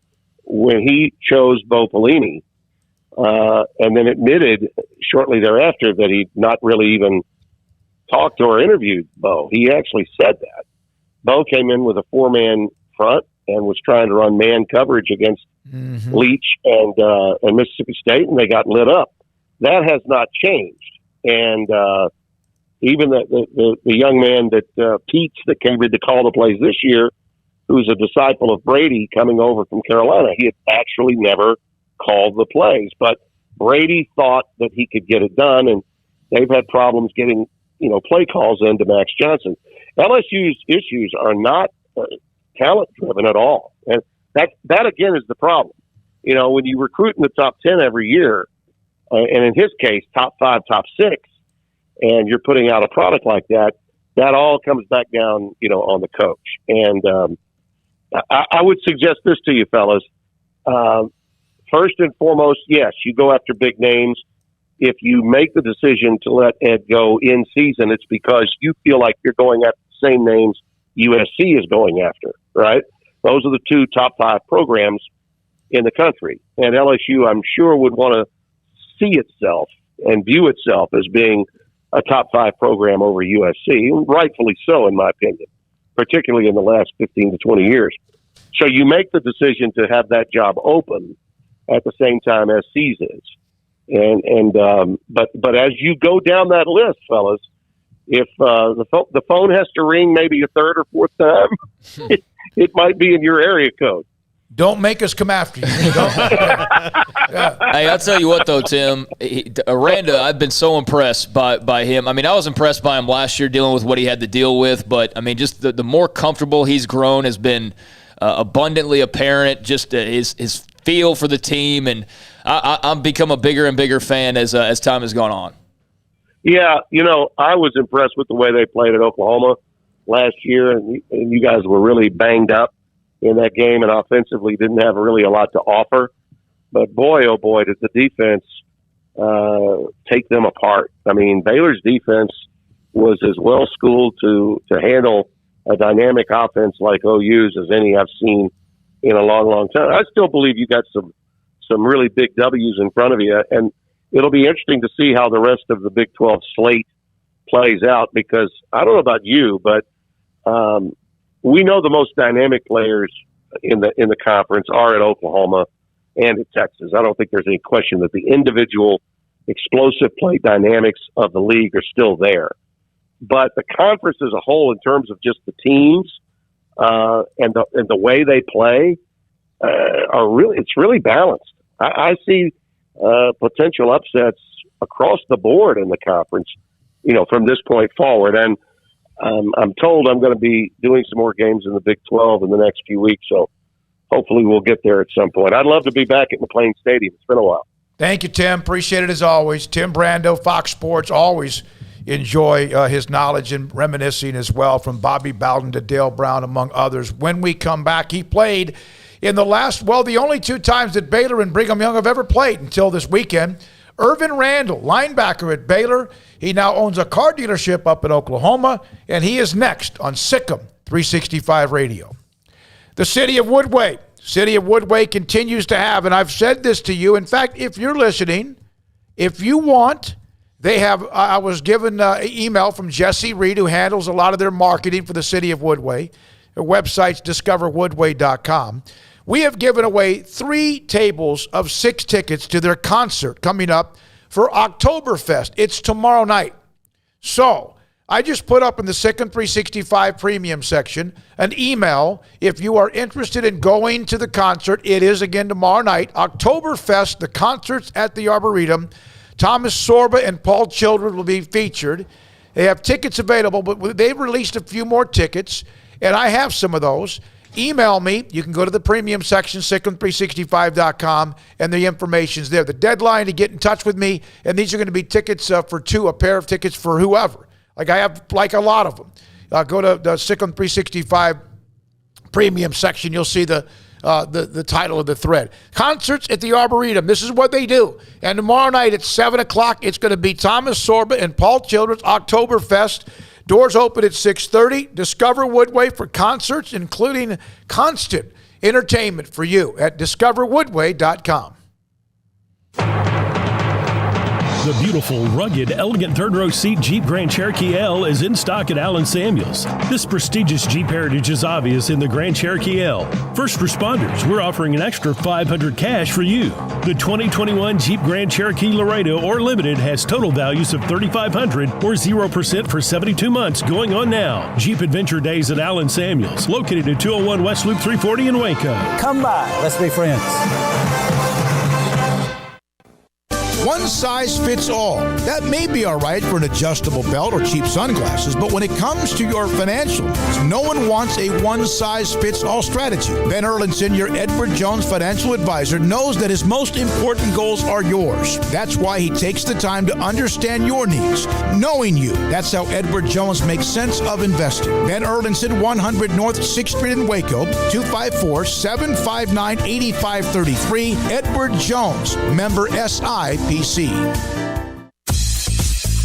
when he chose Bo Pelini, and then admitted shortly thereafter that he'd not really even talked or interviewed Bo. He actually said that. Bo came in with a 4-man front and was trying to run man coverage against Leach and Mississippi State, and they got lit up. That has not changed. And even the young man that Peets that came in to call the plays this year, who's a disciple of Brady coming over from Carolina, he had actually never called the plays, but Brady thought that he could get it done, and they've had problems getting, play calls into Max Johnson. LSU's issues are not talent driven at all. And that again is the problem. When you recruit in the top 10 every year, and in his case, top 5, top 6, and you're putting out a product like that, that all comes back down, on the coach. And I would suggest this to you, fellas. First and foremost, yes, you go after big names. If you make the decision to let Ed go in season, it's because you feel like you're going after the same names USC is going after, right? Those are the 2 top 5 programs in the country. And LSU, I'm sure, would want to see itself and view itself as being a top 5 program over USC, rightfully so, in my opinion, particularly in the last 15 to 20 years. So you make the decision to have that job open at the same time as C's is. But as you go down that list, fellas, if the phone has to ring maybe a 3rd or 4th time, it might be in your area code. Don't make us come after you. Hey, I'll tell you what, though, Tim. Aranda, I've been so impressed by him. I mean, I was impressed by him last year dealing with what he had to deal with, but, I mean, just the more comfortable he's grown has been abundantly apparent, just his feel for the team, and I'm become a bigger and bigger fan as time has gone on. Yeah, I was impressed with the way they played at Oklahoma last year, and you guys were really banged up in that game and offensively didn't have really a lot to offer. But boy, oh boy, did the defense take them apart. I mean, Baylor's defense was as well schooled to handle a dynamic offense like OU's as any I've seen in a long, long time. I still believe you got some really big W's in front of you, and it'll be interesting to see how the rest of the Big 12 slate plays out, because I don't know about you, but we know the most dynamic players in the conference are at Oklahoma and at Texas. I don't think there's any question that the individual explosive play dynamics of the league are still there. But the conference as a whole, in terms of just the teams and the way they play, it's really balanced. I see potential upsets across the board in the conference, from this point forward. And I'm told I'm going to be doing some more games in the Big 12 in the next few weeks, so hopefully we'll get there at some point. I'd love to be back at McLean Stadium. It's been a while. Thank you, Tim. Appreciate it as always. Tim Brando, Fox Sports, always enjoy his knowledge and reminiscing as well, from Bobby Bowden to Dale Brown, among others. When we come back, he played in the only 2 times that Baylor and Brigham Young have ever played until this weekend. Irvin Randall, linebacker at Baylor. He now owns a car dealership up in Oklahoma, and he is next on Sick 'em 365 Radio. The City of Woodway. City of Woodway continues to have, and I've said this to you. In fact, if you're listening, if you want, they have, I was given an email from Jesse Reed, who handles a lot of their marketing for the City of Woodway. Their website's discoverwoodway.com. We have given away 3 tables of 6 tickets to their concert coming up for Oktoberfest. It's tomorrow night. So I just put up in the Sikkim 365 premium section an email. If you are interested in going to the concert, it is again tomorrow night. Oktoberfest, the concert's at the Arboretum. Thomas Sorba and Paul Children will be featured. They have tickets available, but they've released a few more tickets, and I have some of those. Email me. You can go to the premium section, Sikkim365.com, and the information's there. The deadline to get in touch with me, and these are going to be tickets for 2, a pair of tickets for whoever. Like I have like a lot of them. Go to the Sikkim 365 premium section. You'll see the title of the thread. Concerts at the Arboretum. This is what they do. And tomorrow night at 7 o'clock, it's going to be Thomas Sorba and Paul Children's Oktoberfest. Doors open at 6:30. Discover Woodway for concerts, including constant entertainment for you at discoverwoodway.com. The beautiful, rugged, elegant third-row seat Jeep Grand Cherokee L is in stock at Allen Samuels. This prestigious Jeep heritage is obvious in the Grand Cherokee L. First responders, we're offering an extra $500 cash for you. The 2021 Jeep Grand Cherokee Laredo or Limited has total values of $3,500 or 0% for 72 months going on now. Jeep Adventure Days at Allen Samuels, located at 201 West Loop 340 in Waco. Come by. Let's be friends. One size fits all. That may be all right for an adjustable belt or cheap sunglasses, but when it comes to your financials, no one wants a one-size-fits-all strategy. Ben Erlinson, your Edward Jones financial advisor, knows that his most important goals are yours. That's why he takes the time to understand your needs, knowing you. That's how Edward Jones makes sense of investing. Ben Erlinson, 100 North 6th Street in Waco, 254-759-8533. Edward Jones, member SIPC.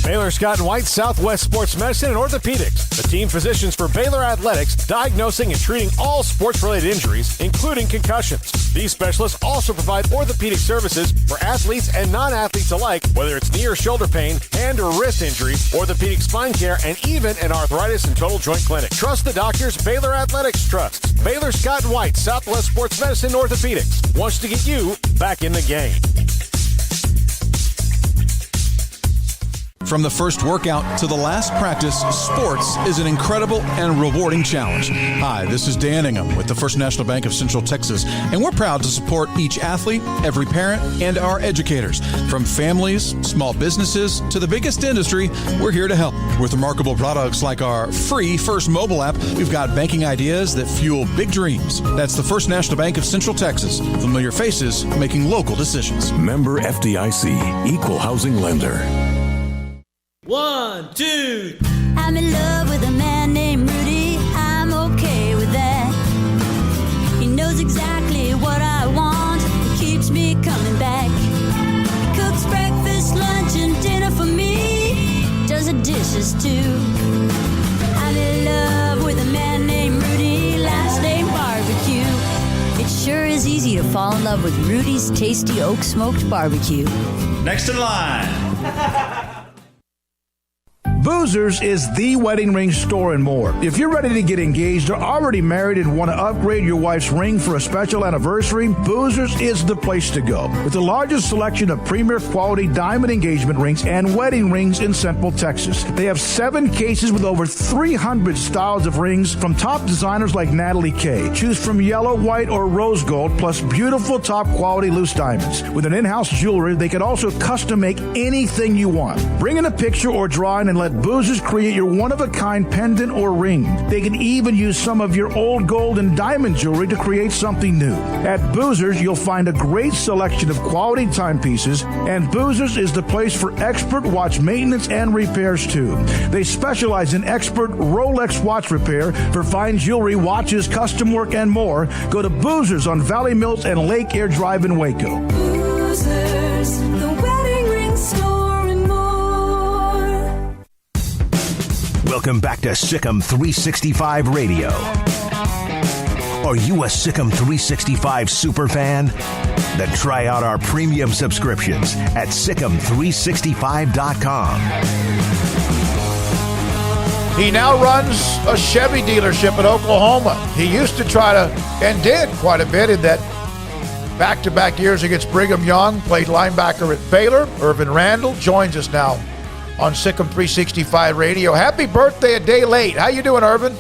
Baylor Scott & White, Southwest Sports Medicine and Orthopedics, the team physicians for Baylor Athletics, diagnosing and treating all sports-related injuries, including concussions. These specialists also provide orthopedic services for athletes and non-athletes alike, whether it's knee or shoulder pain, hand or wrist injuries, orthopedic spine care, and even an arthritis and total joint clinic. Trust the doctors Baylor Athletics trusts. Baylor Scott & White, Southwest Sports Medicine and Orthopedics wants to get you back in the game. From the first workout to the last practice, sports is an incredible and rewarding challenge. Hi, this is Dan Ingham with the First National Bank of Central Texas, and we're proud to support each athlete, every parent, and our educators. From families, small businesses, to the biggest industry, we're here to help. With remarkable products like our free First mobile app, we've got banking ideas that fuel big dreams. That's the First National Bank of Central Texas. Familiar faces making local decisions. Member FDIC, Equal Housing Lender. 1, 2. I'm in love with a man named Rudy. I'm okay with that. He knows exactly what I want. He keeps me coming back. He cooks breakfast, lunch, and dinner for me. Does the dishes too. I'm in love with a man named Rudy. Last name Barbecue. It sure is easy to fall in love with Rudy's tasty oak smoked barbecue. Next in line. Boozers is the wedding ring store and more. If you're ready to get engaged or already married and want to upgrade your wife's ring for a special anniversary, Boozers is the place to go. With the largest selection of premier quality diamond engagement rings and wedding rings in Central Texas. They have 7 cases with over 300 styles of rings from top designers like Natalie Kay. Choose from yellow, white, or rose gold, plus beautiful top quality loose diamonds. With an in-house jewelry, they can also custom make anything you want. Bring in a picture or drawing and let Boozers create your one-of-a-kind pendant or ring. They can even use some of your old gold and diamond jewelry to create something new. At Boozers, you'll find a great selection of quality timepieces, and Boozers is the place for expert watch maintenance and repairs, too. They specialize in expert Rolex watch repair for fine jewelry, watches, custom work, and more. Go to Boozers on Valley Mills and Lake Air Drive in Waco. Boozers, the wedding ring store and more. Welcome back to Sikkim 365 Radio. Are you a Sikkim 365 superfan? Then try out our premium subscriptions at Sikkim365.com. He now runs a Chevy dealership in Oklahoma. He used to try to, and did quite a bit in that back-to-back years against Brigham Young, played linebacker at Baylor. Irvin Randall joins us now on Sikkim 365 Radio. Happy birthday a day late. How you doing, Irvin?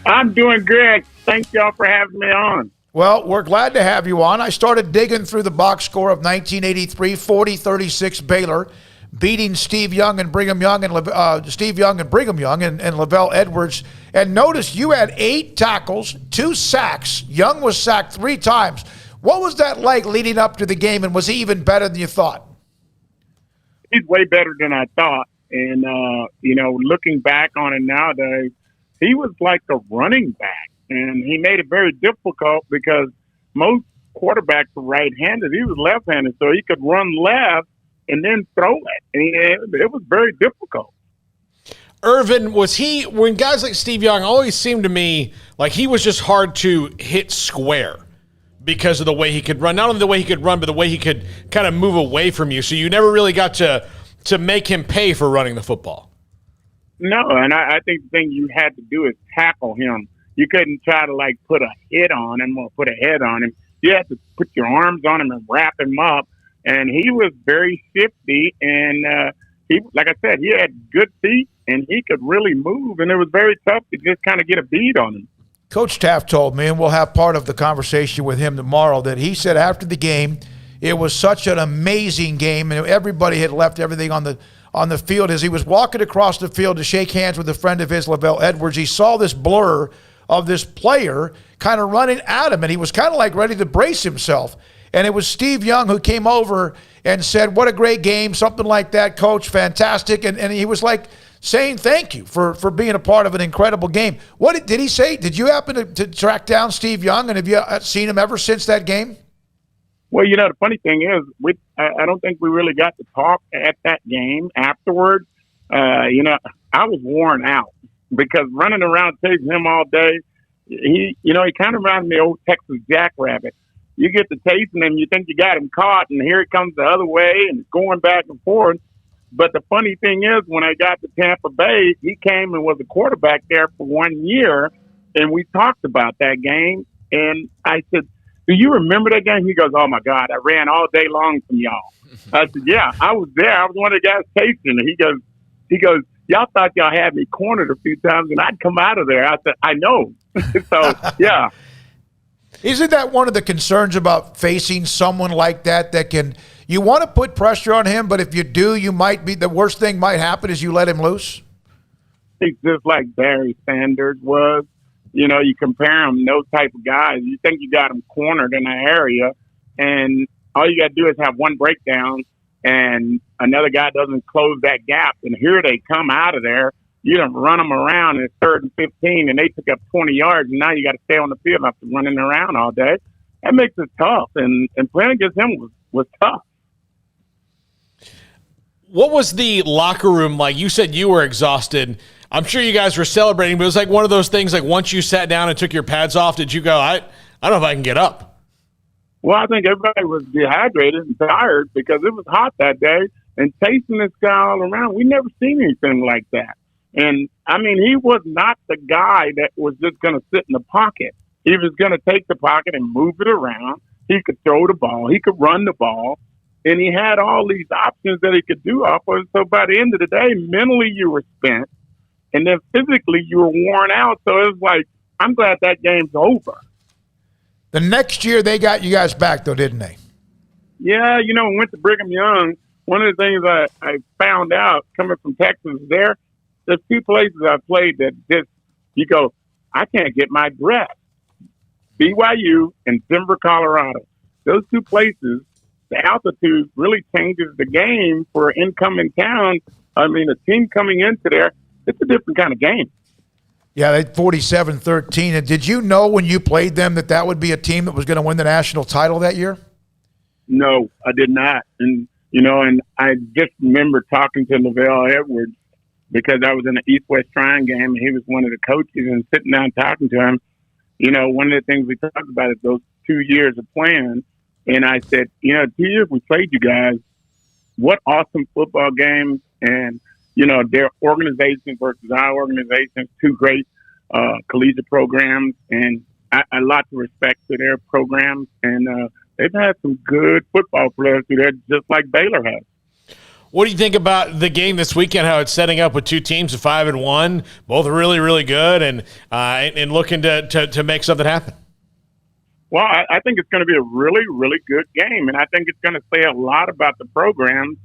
I'm doing good. Thank y'all for having me on. Well, we're glad to have you on. I started digging through the box score of 1983, 40-36 Baylor, beating Steve Young and Brigham Young and Steve Young and Brigham Young and Lavelle Edwards. And notice you had 8 tackles, 2 sacks. Young was sacked 3 times. What was that like leading up to the game, and was he even better than you thought? He's way better than I thought. And, looking back on it nowadays, he was like a running back. And he made it very difficult because most quarterbacks are right-handed. He was left-handed, so he could run left and then throw it. And it was very difficult. Irvin, when guys like Steve Young always seemed to me like he was just hard to hit square because of the way he could run. Not only the way he could run, but the way he could kind of move away from you. So you never really got to make him pay for running the football. No, and I think the thing you had to do is tackle him. You couldn't try to, put a hit on him or put a head on him. You had to put your arms on him and wrap him up. And he was very shifty. And, he, like I said, he had good feet, and he could really move. And it was very tough to just kind of get a bead on him. Coach Taft told me, and we'll have part of the conversation with him tomorrow, that he said after the game, it was such an amazing game, and everybody had left everything on the field. As he was walking across the field to shake hands with a friend of his, Lavelle Edwards, he saw this blur of this player kind of running at him, and he was kind of like ready to brace himself. And it was Steve Young who came over and said, "What a great game," something like that, "Coach, fantastic." And he was like saying thank you for being a part of an incredible game. What did he say? Did you happen to track down Steve Young, and have you seen him ever since that game? Well, the funny thing is, I don't think we really got to talk at that game afterwards. I was worn out because running around chasing him all day, he kind of reminds me of old Texas Jackrabbit. You get to chasing him, you think you got him caught, and here he comes the other way and going back and forth. But the funny thing is, when I got to Tampa Bay, he came and was a quarterback there for 1 year, and we talked about that game. And I said, "Do you remember that game?" He goes, "Oh, my God, I ran all day long from y'all." I said, "Yeah, I was there. I was one of the guys chasing." And he goes, "Y'all thought y'all had me cornered a few times, and I'd come out of there." I said, "I know." So, yeah. Isn't that one of the concerns about facing someone like that you want to put pressure on him, but if you do, the worst thing might happen is you let him loose? It's just like Barry Sanders was. You compare him, those type of guys. You think you got him cornered in an area, and all you got to do is have one breakdown, and another guy doesn't close that gap. And here they come out of there. You don't run them around, and it's 3rd and 15, and they took up 20 yards, and now you got to stay on the field after running around all day. That makes it tough, and playing against him was tough. What was the locker room like? You said you were exhausted. I'm sure you guys were celebrating, but it was like one of those things, like once you sat down and took your pads off, did you go, I don't know if I can get up? Well, I think everybody was dehydrated and tired because it was hot that day, and chasing this guy all around, we never seen anything like that. And, he was not the guy that was just going to sit in the pocket. He was going to take the pocket and move it around. He could throw the ball. He could run the ball. And he had all these options that he could do off of it. So by the end of the day, mentally you were spent. And then physically you were worn out. So it was like, I'm glad that game's over. The next year they got you guys back, though, didn't they? Yeah, we went to Brigham Young. One of the things I found out coming from Texas there's 2 places I played that just, you go, I can't get my dress. BYU and Denver, Colorado. Those 2 places, the altitude really changes the game for incoming town. A team coming into there, it's a different kind of game. Yeah, they 47-13. And did you know when you played them that would be a team that was going to win the national title that year? No, I did not. And, and I just remember talking to Lavelle Edwards because I was in the East-West Shrine game, and he was one of the coaches, and sitting down talking to him, one of the things we talked about is those 2 years of playing. And I said, 2 years we played you guys, what awesome football games, and, their organization versus our organization, two great collegiate programs, and a lot of respect to their programs. And they've had some good football players through there, just like Baylor has. What do you think about the game this weekend, how it's setting up with two teams of 5-1, both really, really good, and looking to make something happen? Well, I think it's going to be a really, really good game, and I think it's going to say a lot about the programs,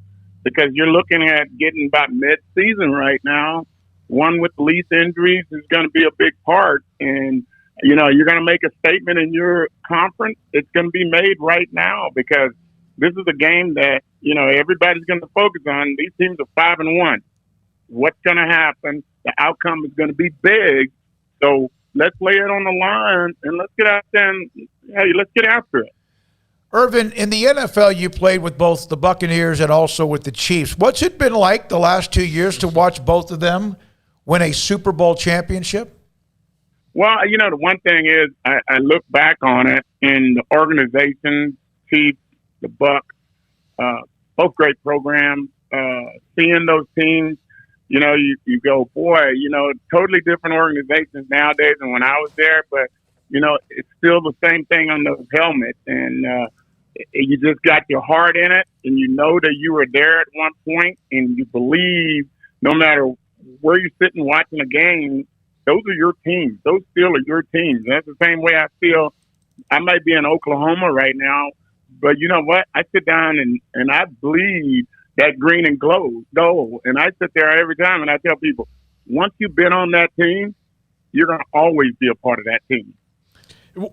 because you're looking at getting about mid-season right now. One with the least injuries is going to be a big part, and you're going to make a statement in your conference. It's going to be made right now, because this is a game that, everybody's going to focus on. These teams are 5-1. What's going to happen? The outcome is going to be big. So let's lay it on the line, and let's get out there and, let's get after it. Irvin, in the NFL, you played with both the Buccaneers and also with the Chiefs. What's it been like the last 2 years to watch both of them win a Super Bowl championship? Well, the one thing is I look back on it, and the organization, Chiefs, the Bucs, both great programs. Seeing those teams, you go, boy, totally different organizations nowadays than when I was there, but, it's still the same thing on those helmets. And you just got your heart in it, and you know that you were there at one point, and you believe no matter where you're sitting watching a game, those are your teams. Those still are your teams. And that's the same way I feel. I might be in Oklahoma right now, but you know what? I sit down and I bleed that green and gold. And I sit there every time and I tell people, once you've been on that team, you're going to always be a part of that team.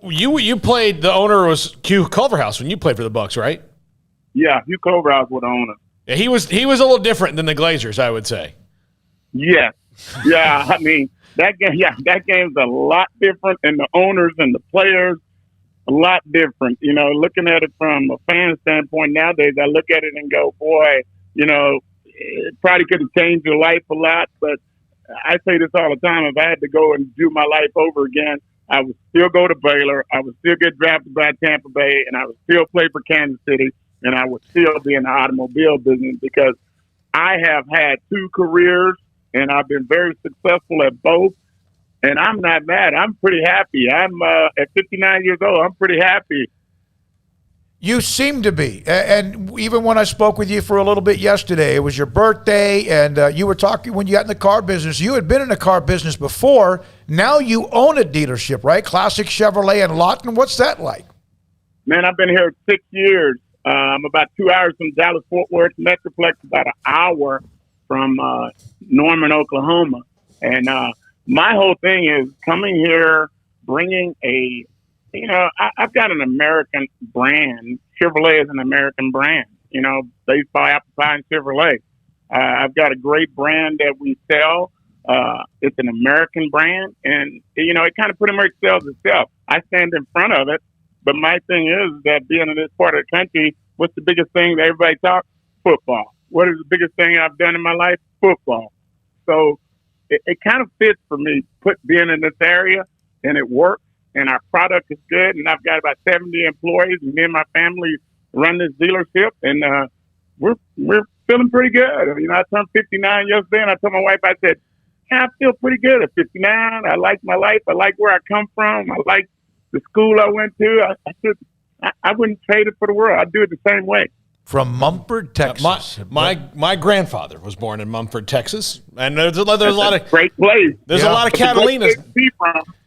You played, the owner was Hugh Culverhouse when you played for the Bucs, right? Yeah, Hugh Culverhouse was the owner. Yeah, he was a little different than the Glazers, I would say. Yes. Yeah, I mean, that game's a lot different, and the owners and the players, a lot different. Looking at it from a fan standpoint nowadays, I look at it and go, boy, it probably could have changed your life a lot. But I say this all the time: if I had to go and do my life over again, I would still go to Baylor. I would still get drafted by Tampa Bay, and I would still play for Kansas City, and I would still be in the automobile business, because I have had two careers, and I've been very successful at both. And I'm not mad. I'm pretty happy. I'm at 59 years old. I'm pretty happy. You seem to be. And even when I spoke with you for a little bit yesterday, it was your birthday, and you were talking when you got in the car business. You had been in the car business before. Now you own a dealership, right? Classic Chevrolet in Lawton. What's that like? Man, I've been here 6 years. I'm about 2 hours from Dallas-Fort Worth Metroplex, about an hour from Norman, Oklahoma. And my whole thing is coming here, bringing I've got an American brand. Chevrolet is an American brand. Baseball, apple pie, and Chevrolet. I've got a great brand that we sell. It's an American brand, and it kind of pretty much sells itself. I stand in front of it, but my thing is that being in this part of the country, what's the biggest thing that everybody talks? Football. What is the biggest thing I've done in my life? Football. So it kind of fits for me, being in this area, and it works. And our product is good, and I've got about 70 employees, and me and my family run this dealership, and we're feeling pretty good. I turned 59 yesterday, and I told my wife, I said, I feel pretty good at 59. I like my life. I like where I come from. I like the school I went to. I wouldn't trade it for the world. I'd do it the same way. From Mumford, Texas. My grandfather was born in Mumford, Texas, and there's a lot of great place. There's a lot of Catalinas.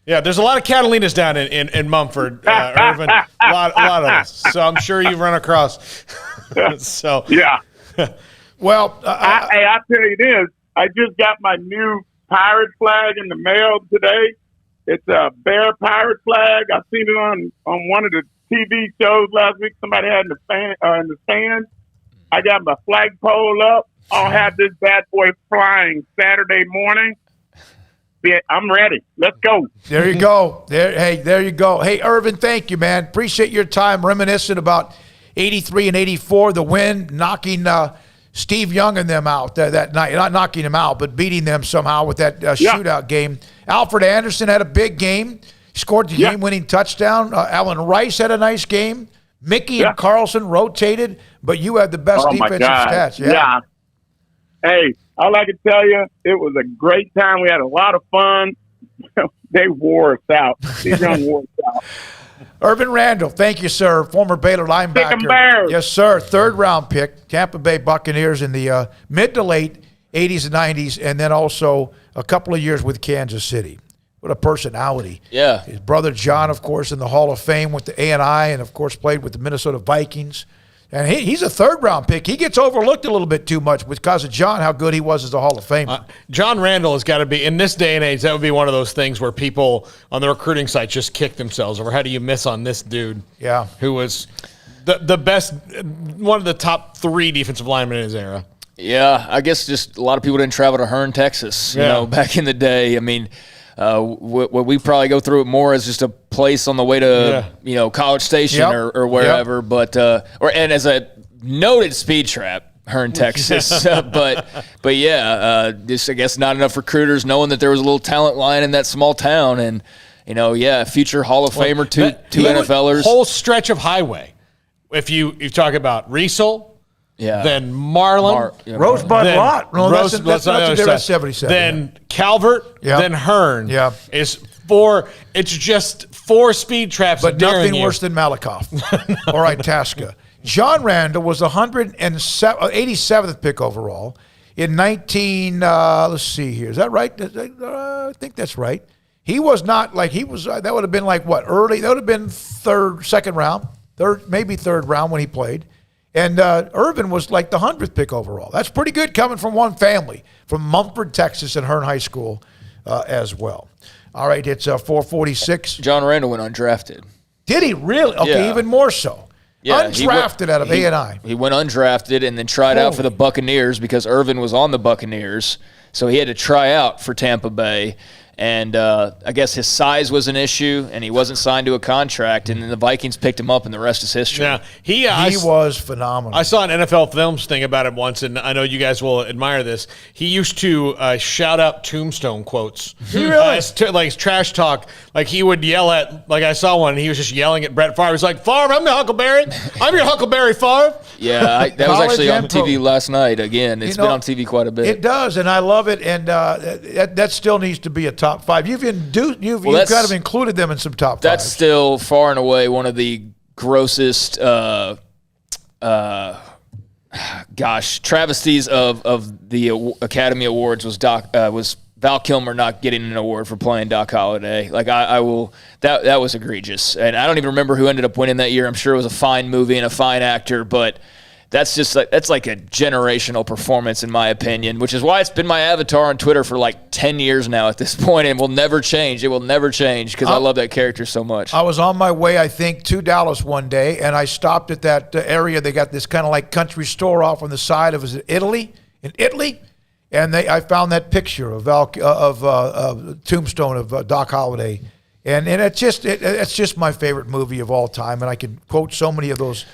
Yeah, there's a lot of Catalinas down in Mumford, Irvin. A lot of us. So I'm sure you've run across. So yeah. Well, I'll tell you this. I just got my new pirate flag in the mail today. It's a bear pirate flag. I seen it on one of the TV shows last week. Somebody had in the stand. I got my flagpole up. I'll have this bad boy flying Saturday morning. I'm ready. Let's go. There you go. There you go. Hey, Irvin, thank you, man. Appreciate your time reminiscing about 83 and 84, the win, knocking Steve Young and them out that night, not knocking them out, but beating them somehow with that shootout game. Alfred Anderson had a big game. He scored the game-winning touchdown. Alan Rice had a nice game. Mickey and Carlson rotated, but you had the best defensive stats. Yeah. Hey, all I can tell you, it was a great time. We had a lot of fun. They wore us out. Steve Young wore us out. Urban Randall, thank you, sir. Former Baylor linebacker. Yes, sir. 3rd-round pick, Tampa Bay Buccaneers in the mid to late 80s and 90s, and then also a couple of years with Kansas City. What a personality. Yeah. His brother John, of course, in the Hall of Fame with the A&I, and, of course, played with the Minnesota Vikings. And he's a 3rd-round pick. He gets overlooked a little bit too much because of John, how good he was as a Hall of Famer. John Randall has got to be, in this day and age, that would be one of those things where people on the recruiting site just kick themselves over. How do you miss on this dude? Yeah. Who was the best, one of the top 3 defensive linemen in his era. Yeah, I guess just a lot of people didn't travel to Hearn, Texas, you know, back in the day. I mean, what we probably go through it more as just a place on the way to, you know, College Station or wherever. But and as a noted speed trap, Hearn, Texas. but yeah, just I guess not enough recruiters knowing that there was a little talent line in that small town, and you know, future Hall of Famer, two NFLers, whole stretch of highway. If you talk about Riesel. Yeah. Then Marlin. Rosebud Lot. No, that's a different 77. Then Calvert. Then Hearn. Yeah. It's just 4 speed traps. But nothing worse than Malakoff or Itasca. John Randall was the 187th pick overall in 19. Let's see here. Is that right? I think that's right. He was not like he was. That would have been like what, early? That would have been second round, maybe third round when he played. And Irvin was like the 100th pick overall. That's pretty good coming from one family, from Mumford, Texas, and Hearn High School as well. All right, it's 4:46. John Randall went undrafted. Did he really? Okay, even more so. Yeah, undrafted out of A&I. He went undrafted and then tried out for the Buccaneers because Irvin was on the Buccaneers. So he had to try out for Tampa Bay. And I guess his size was an issue, and he wasn't signed to a contract. And then the Vikings picked him up, and the rest is history. Yeah, he was phenomenal. I saw an NFL Films thing about him once, and I know you guys will admire this. He used to shout out tombstone quotes. Really? Like trash talk. Like he would yell at, like I saw one, and he was just yelling at Brett Favre. He's like, Favre, I'm the Huckleberry. I'm your Huckleberry, Favre. Yeah, that was actually on TV last night. Again, it's been on TV quite a bit. It does, and I love it, and that still needs to be a top 5. You've kind of included them in some top 5. That's still far and away one of the grossest travesties of the Academy Awards was Val Kilmer not getting an award for playing Doc Holliday. Like that was egregious. And I don't even remember who ended up winning that year. I'm sure it was a fine movie and a fine actor, but that's like a generational performance in my opinion, which is why it's been my avatar on Twitter for like 10 years now at this point, and will never change. It will never change because I love that character so much. I was on my way, I think, to Dallas one day, and I stopped at that area. They got this kind of like country store off on the side of Italy, and I found that picture of tombstone of Doc Holliday, and it's just my favorite movie of all time, and I can quote so many of those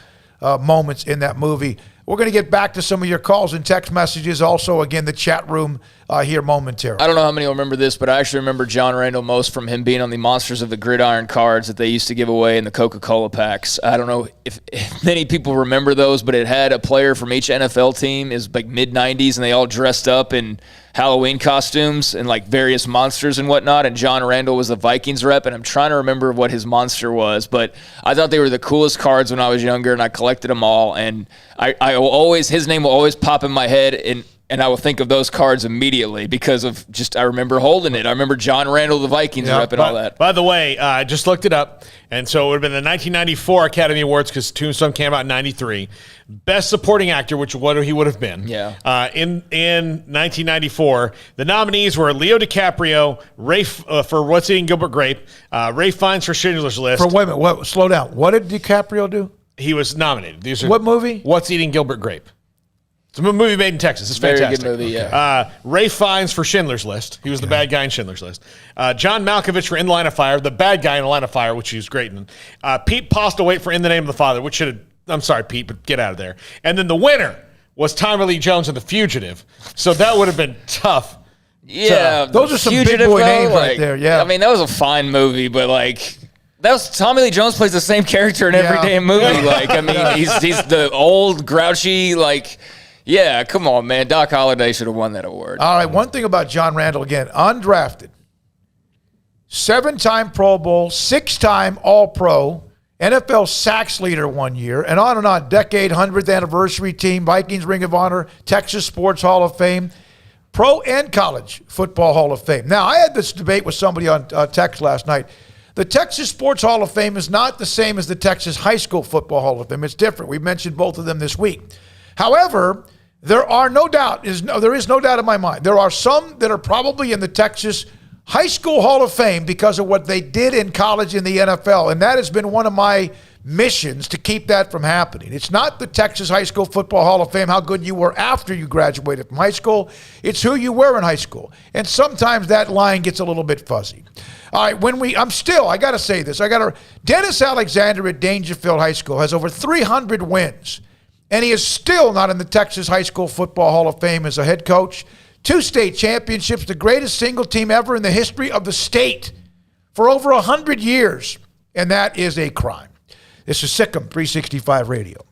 moments in that movie. We're going to get back to some of your calls and text messages. Also, again, the chat room here momentarily. I don't know how many will remember this, but I actually remember John Randall most from him being on the Monsters of the Gridiron cards that they used to give away in the Coca-Cola packs. I don't know if many people remember those, but it had a player from each NFL team. It was like mid-90s, and they all dressed up in Halloween costumes and like various monsters and whatnot, and John Randall was the Vikings rep, and I'm trying to remember what his monster was, but I thought they were the coolest cards when I was younger, and I collected them all, and I will always, his name will always pop in my head, and I will think of those cards immediately because of just, I remember holding it. I remember John Randall, the Vikings rep, and all that. By the way, I just looked it up, and so it would have been the 1994 Academy Awards because Tombstone came out in 93. Best Supporting Actor, which what he would have been. Yeah. In 1994, the nominees were Leo DiCaprio, for What's Eating Gilbert Grape, Ray Fiennes for Schindler's List. Wait a minute, slow down. What did DiCaprio do? He was nominated. What movie? What's Eating Gilbert Grape. It's a movie made in Texas. It's fantastic. Very good movie, yeah. Ray Fiennes for Schindler's List. He was the bad guy in Schindler's List. John Malkovich for In the Line of Fire, the bad guy in The Line of Fire, which he was great in. Pete Postlewaite for In the Name of the Father, which should have... I'm sorry, Pete, but get out of there. And then the winner was Tommy Lee Jones in The Fugitive. So that would have been tough. Yeah. Those are some Fugitive, big boy though, names right like, there, yeah. I mean, that was a fine movie, but like that was Tommy Lee Jones plays the same character in every damn movie. Like, I mean, he's the old grouchy, like, yeah, come on, man. Doc Holliday should have won that award. All right, one thing about John Randall, again, undrafted, 7-time Pro Bowl, 6-time All-Pro, NFL sacks leader one year, and on, decade, 100th anniversary team, Vikings Ring of Honor, Texas Sports Hall of Fame, Pro and College Football Hall of Fame. Now, I had this debate with somebody on text last night. The Texas Sports Hall of Fame is not the same as the Texas High School Football Hall of Fame. It's different. We mentioned both of them this week. However, there is no doubt in my mind. There are some that are probably in the Texas High School Hall of Fame because of what they did in college in the NFL, and that has been one of my missions to keep that from happening. It's not the Texas High School Football Hall of Fame, how good you were after you graduated from high school. It's who you were in high school. And sometimes that line gets a little bit fuzzy. All right, I got to say this. Dennis Alexander at Dangerfield High School has over 300 wins, and he is still not in the Texas High School Football Hall of Fame as a head coach. 2 state championships, the greatest single team ever in the history of the state for over 100 years, and that is a crime. This is Sikkim 365 Radio.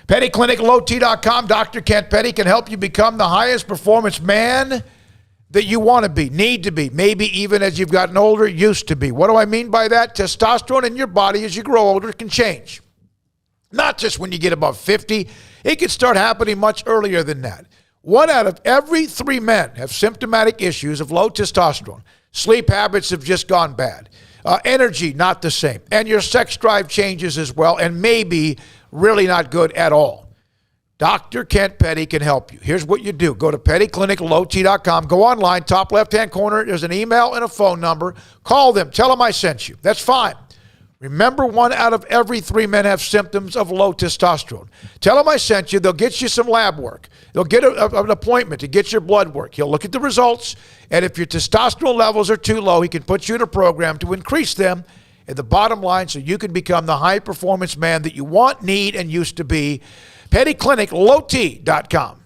Petty Clinic, LowT.com. Dr. Kent Petty can help you become the highest performance man that you want to be, need to be, maybe even as you've gotten older, used to be. What do I mean by that? Testosterone in your body as you grow older can change. Not just when you get above 50. It can start happening much earlier than that. 1 out of every 3 men have symptomatic issues of low testosterone. Sleep habits have just gone bad. Energy, not the same. And your sex drive changes as well, and maybe really not good at all. Dr. Kent Petty can help you. Here's what you do. Go to pettycliniclowt.com. Go online, top left-hand corner. There's an email and a phone number. Call them. Tell them I sent you. That's fine. Remember, 1 out of every 3 men have symptoms of low testosterone. Tell them I sent you. They'll get you some lab work. They'll get an appointment to get your blood work. He'll look at the results, and if your testosterone levels are too low, he can put you in a program to increase them. And the bottom line, so you can become the high-performance man that you want, need, and used to be. PettyClinicLowT.com.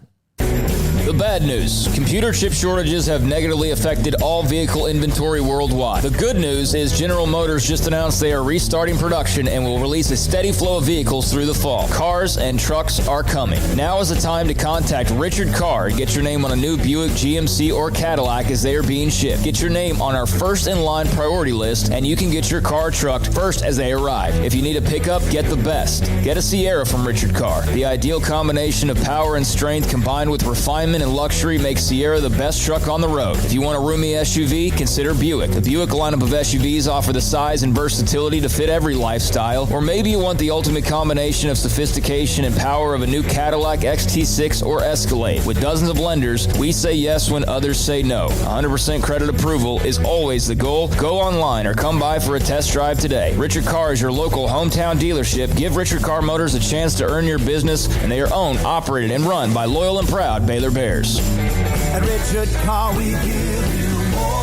The bad news. Computer chip shortages have negatively affected all vehicle inventory worldwide. The good news is General Motors just announced they are restarting production and will release a steady flow of vehicles through the fall. Cars and trucks are coming. Now is the time to contact Richard Carr and get your name on a new Buick, GMC, or Cadillac as they are being shipped. Get your name on our first in line priority list and you can get your car trucked first as they arrive. If you need a pickup, get the best. Get a Sierra from Richard Carr. The ideal combination of power and strength combined with refinement and luxury makes Sierra the best truck on the road. If you want a roomy SUV, consider Buick. The Buick lineup of SUVs offer the size and versatility to fit every lifestyle. Or maybe you want the ultimate combination of sophistication and power of a new Cadillac XT6 or Escalade. With dozens of lenders, we say yes when others say no. 100% credit approval is always the goal. Go online or come by for a test drive today. Richard Carr is your local hometown dealership. Give Richard Carr Motors a chance to earn your business, and they are owned, operated, and run by loyal and proud Baylor Bears. At Richard Carr, we give you more.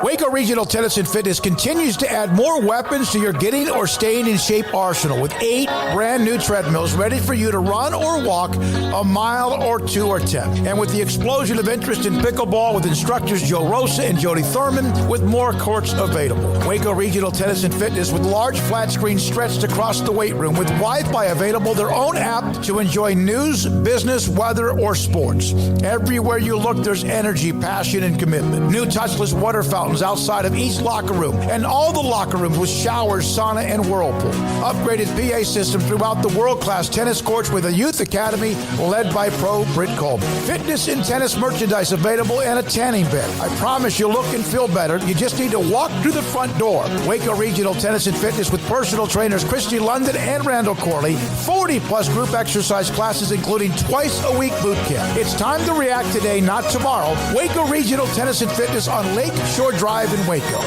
Waco Regional Tennis and Fitness continues to add more weapons to your getting or staying in shape arsenal with 8 brand new treadmills ready for you to run or walk a mile or 2 or 10. And with the explosion of interest in pickleball with instructors Joe Rosa and Jody Thurman with more courts available. Waco Regional Tennis and Fitness with large flat screens stretched across the weight room with Wi-Fi available, their own app to enjoy news, business, weather, or sports. Everywhere you look, there's energy, passion, and commitment. New touchless water fountains outside of each locker room, and all the locker rooms with showers, sauna, and whirlpool. Upgraded PA system throughout the world-class tennis courts with a youth academy led by pro Britt Coleman. Fitness and tennis merchandise available and a tanning bed. I promise you'll look and feel better. You just need to walk through the front door. Waco Regional Tennis and Fitness with personal trainers Christy London and Randall Corley. 40-plus group exercise classes, including twice-a-week boot camp. It's time to react today, not tomorrow. Waco Regional Tennis and Fitness on Lake Shore Drive in Waco.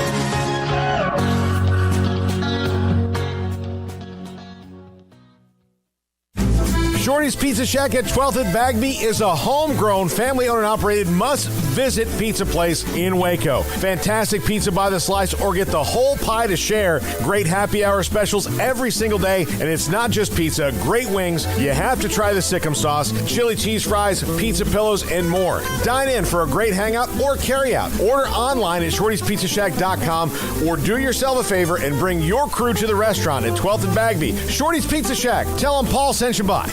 Shorty's Pizza Shack at 12th and Bagby is a homegrown, family-owned and operated must-visit pizza place in Waco. Fantastic pizza by the slice or get the whole pie to share. Great happy hour specials every single day, and it's not just pizza. Great wings. You have to try the Sikkim sauce, chili cheese fries, pizza pillows, and more. Dine in for a great hangout or carry-out. Order online at shortyspizzashack.com or do yourself a favor and bring your crew to the restaurant at 12th and Bagby. Shorty's Pizza Shack. Tell them Paul sent you by.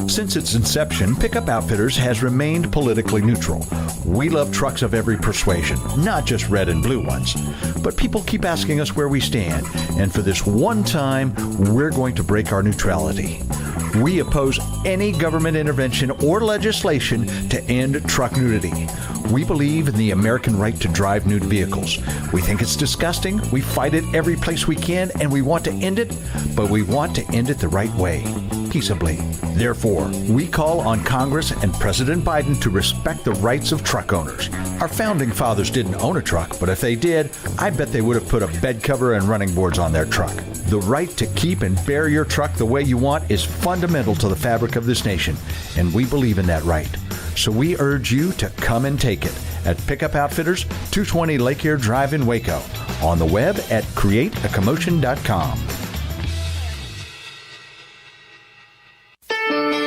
Since its inception, Pickup Outfitters has remained politically neutral. We love trucks of every persuasion, not just red and blue ones. But people keep asking us where we stand, and for this one time, we're going to break our neutrality. We oppose any government intervention or legislation to end truck nudity. We believe in the American right to drive nude vehicles. We think it's disgusting, we fight it every place we can, and we want to end it, but we want to end it the right way, peaceably. Therefore, we call on Congress and President Biden to respect the rights of truck owners. Our founding fathers didn't own a truck, but if they did, I bet they would have put a bed cover and running boards on their truck. The right to keep and bear your truck the way you want is fundamental to the fabric of this nation, and we believe in that right. So we urge you to come and take it at Pickup Outfitters, 220 Lake Erie Drive in Waco. On the web at createacommotion.com.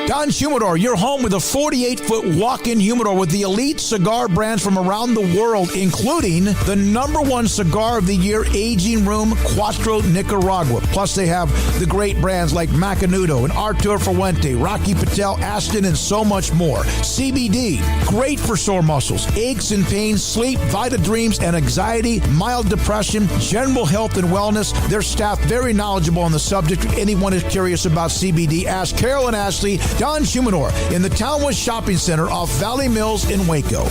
Don Humidor, your home with a 48-foot walk-in humidor with the elite cigar brands from around the world, including the #1 cigar of the year, Aging Room Cuatro Nicaragua. Plus, they have the great brands like Macanudo and Artur Fuente, Rocky Patel, Aston, and so much more. CBD, great for sore muscles, aches and pains, sleep, Vita Dreams, and anxiety, mild depression, general health and wellness. Their staff very knowledgeable on the subject. If anyone is curious about CBD, ask Carol and Ashley. Don Humidor in the Townwood Shopping Center off Valley Mills in Waco.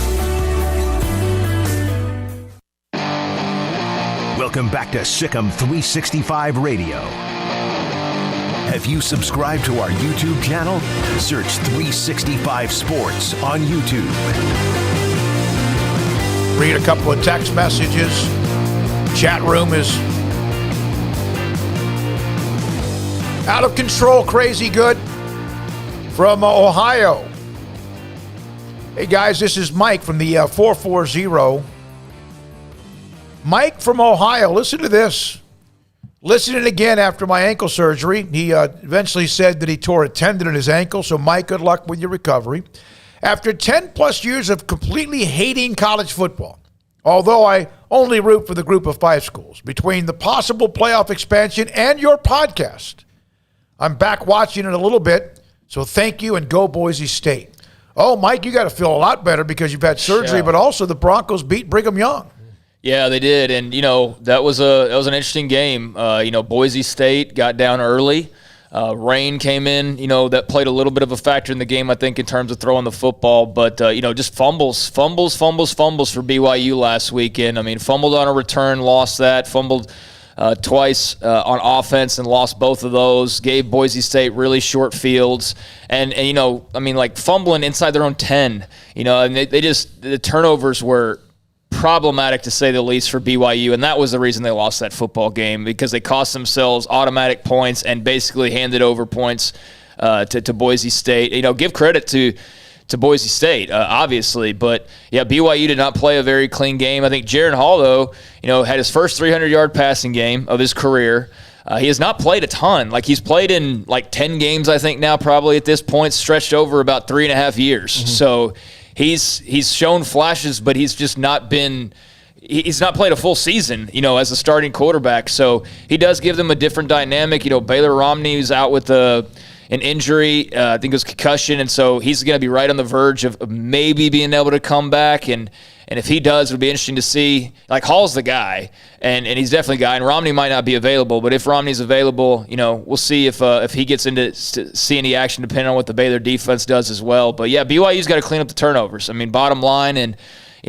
Welcome back to Sikkim 365 Radio. Have you subscribed to our YouTube channel? Search 365 Sports on YouTube. Read a couple of text messages. Chat room is out of control, crazy good. From Ohio. Hey guys, this is Mike from the 440. Mike from Ohio, listen to this. Listening again after my ankle surgery. He eventually said that he tore a tendon in his ankle, so Mike, good luck with your recovery. After 10 plus years of completely hating college football, although I only root for the group of 5 schools, between the possible playoff expansion and your podcast, I'm back watching it a little bit. So thank you and go Boise State. Oh, Mike, you got to feel a lot better because you've had surgery, but also the Broncos beat Brigham Young. Yeah, they did, and that was an interesting game. Boise State got down early. Rain came in. That played a little bit of a factor in the game, I think, in terms of throwing the football. But just fumbles for BYU last weekend. I mean, fumbled on a return, lost that. Fumbled twice on offense and lost both of those, gave Boise State really short fields. And fumbling inside their own 10, and the turnovers were problematic to say the least for BYU. And that was the reason they lost that football game, because they cost themselves automatic points and basically handed over points to Boise State. Give credit to Boise State, obviously. But, yeah, BYU did not play a very clean game. I think Jaron Hall, though, had his first 300-yard passing game of his career. He has not played a ton. He's played in 10 games, I think, now probably at this point, stretched over about 3.5 years. Mm-hmm. So he's shown flashes, but he's just not been – he's not played a full season, as a starting quarterback. So he does give them a different dynamic. Baylor Romney is out with an injury, I think it was concussion, and so he's going to be right on the verge of maybe being able to come back. And if he does, it'll be interesting to see. Hall's the guy, and he's definitely a guy. And Romney might not be available, but if Romney's available, we'll see if he gets to see any action, depending on what the Baylor defense does as well. But yeah, BYU's got to clean up the turnovers. I mean, bottom line, and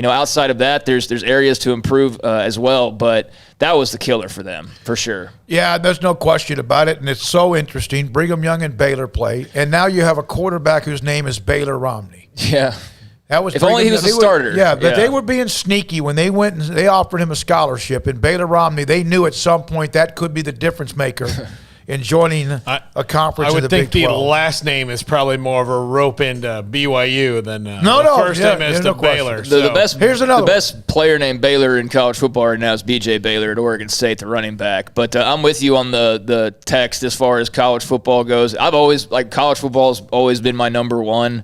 outside of that, there's areas to improve as well. But that was the killer for them, for sure. Yeah, there's no question about it, and it's so interesting. Brigham Young and Baylor play, and now you have a quarterback whose name is Baylor Romney. Yeah. That was if only he was a starter. But they were being sneaky when they went and they offered him a scholarship. And Baylor Romney, they knew at some point that could be the difference maker in joining a conference. I would in the think Big the 12. last name is probably more of a rope into BYU than the first name is to Baylor. Here's another. The best player named Baylor in college football right now is B.J. Baylor at Oregon State, the running back. But I'm with you on the text as far as college football goes. I've always college football has always been my number one.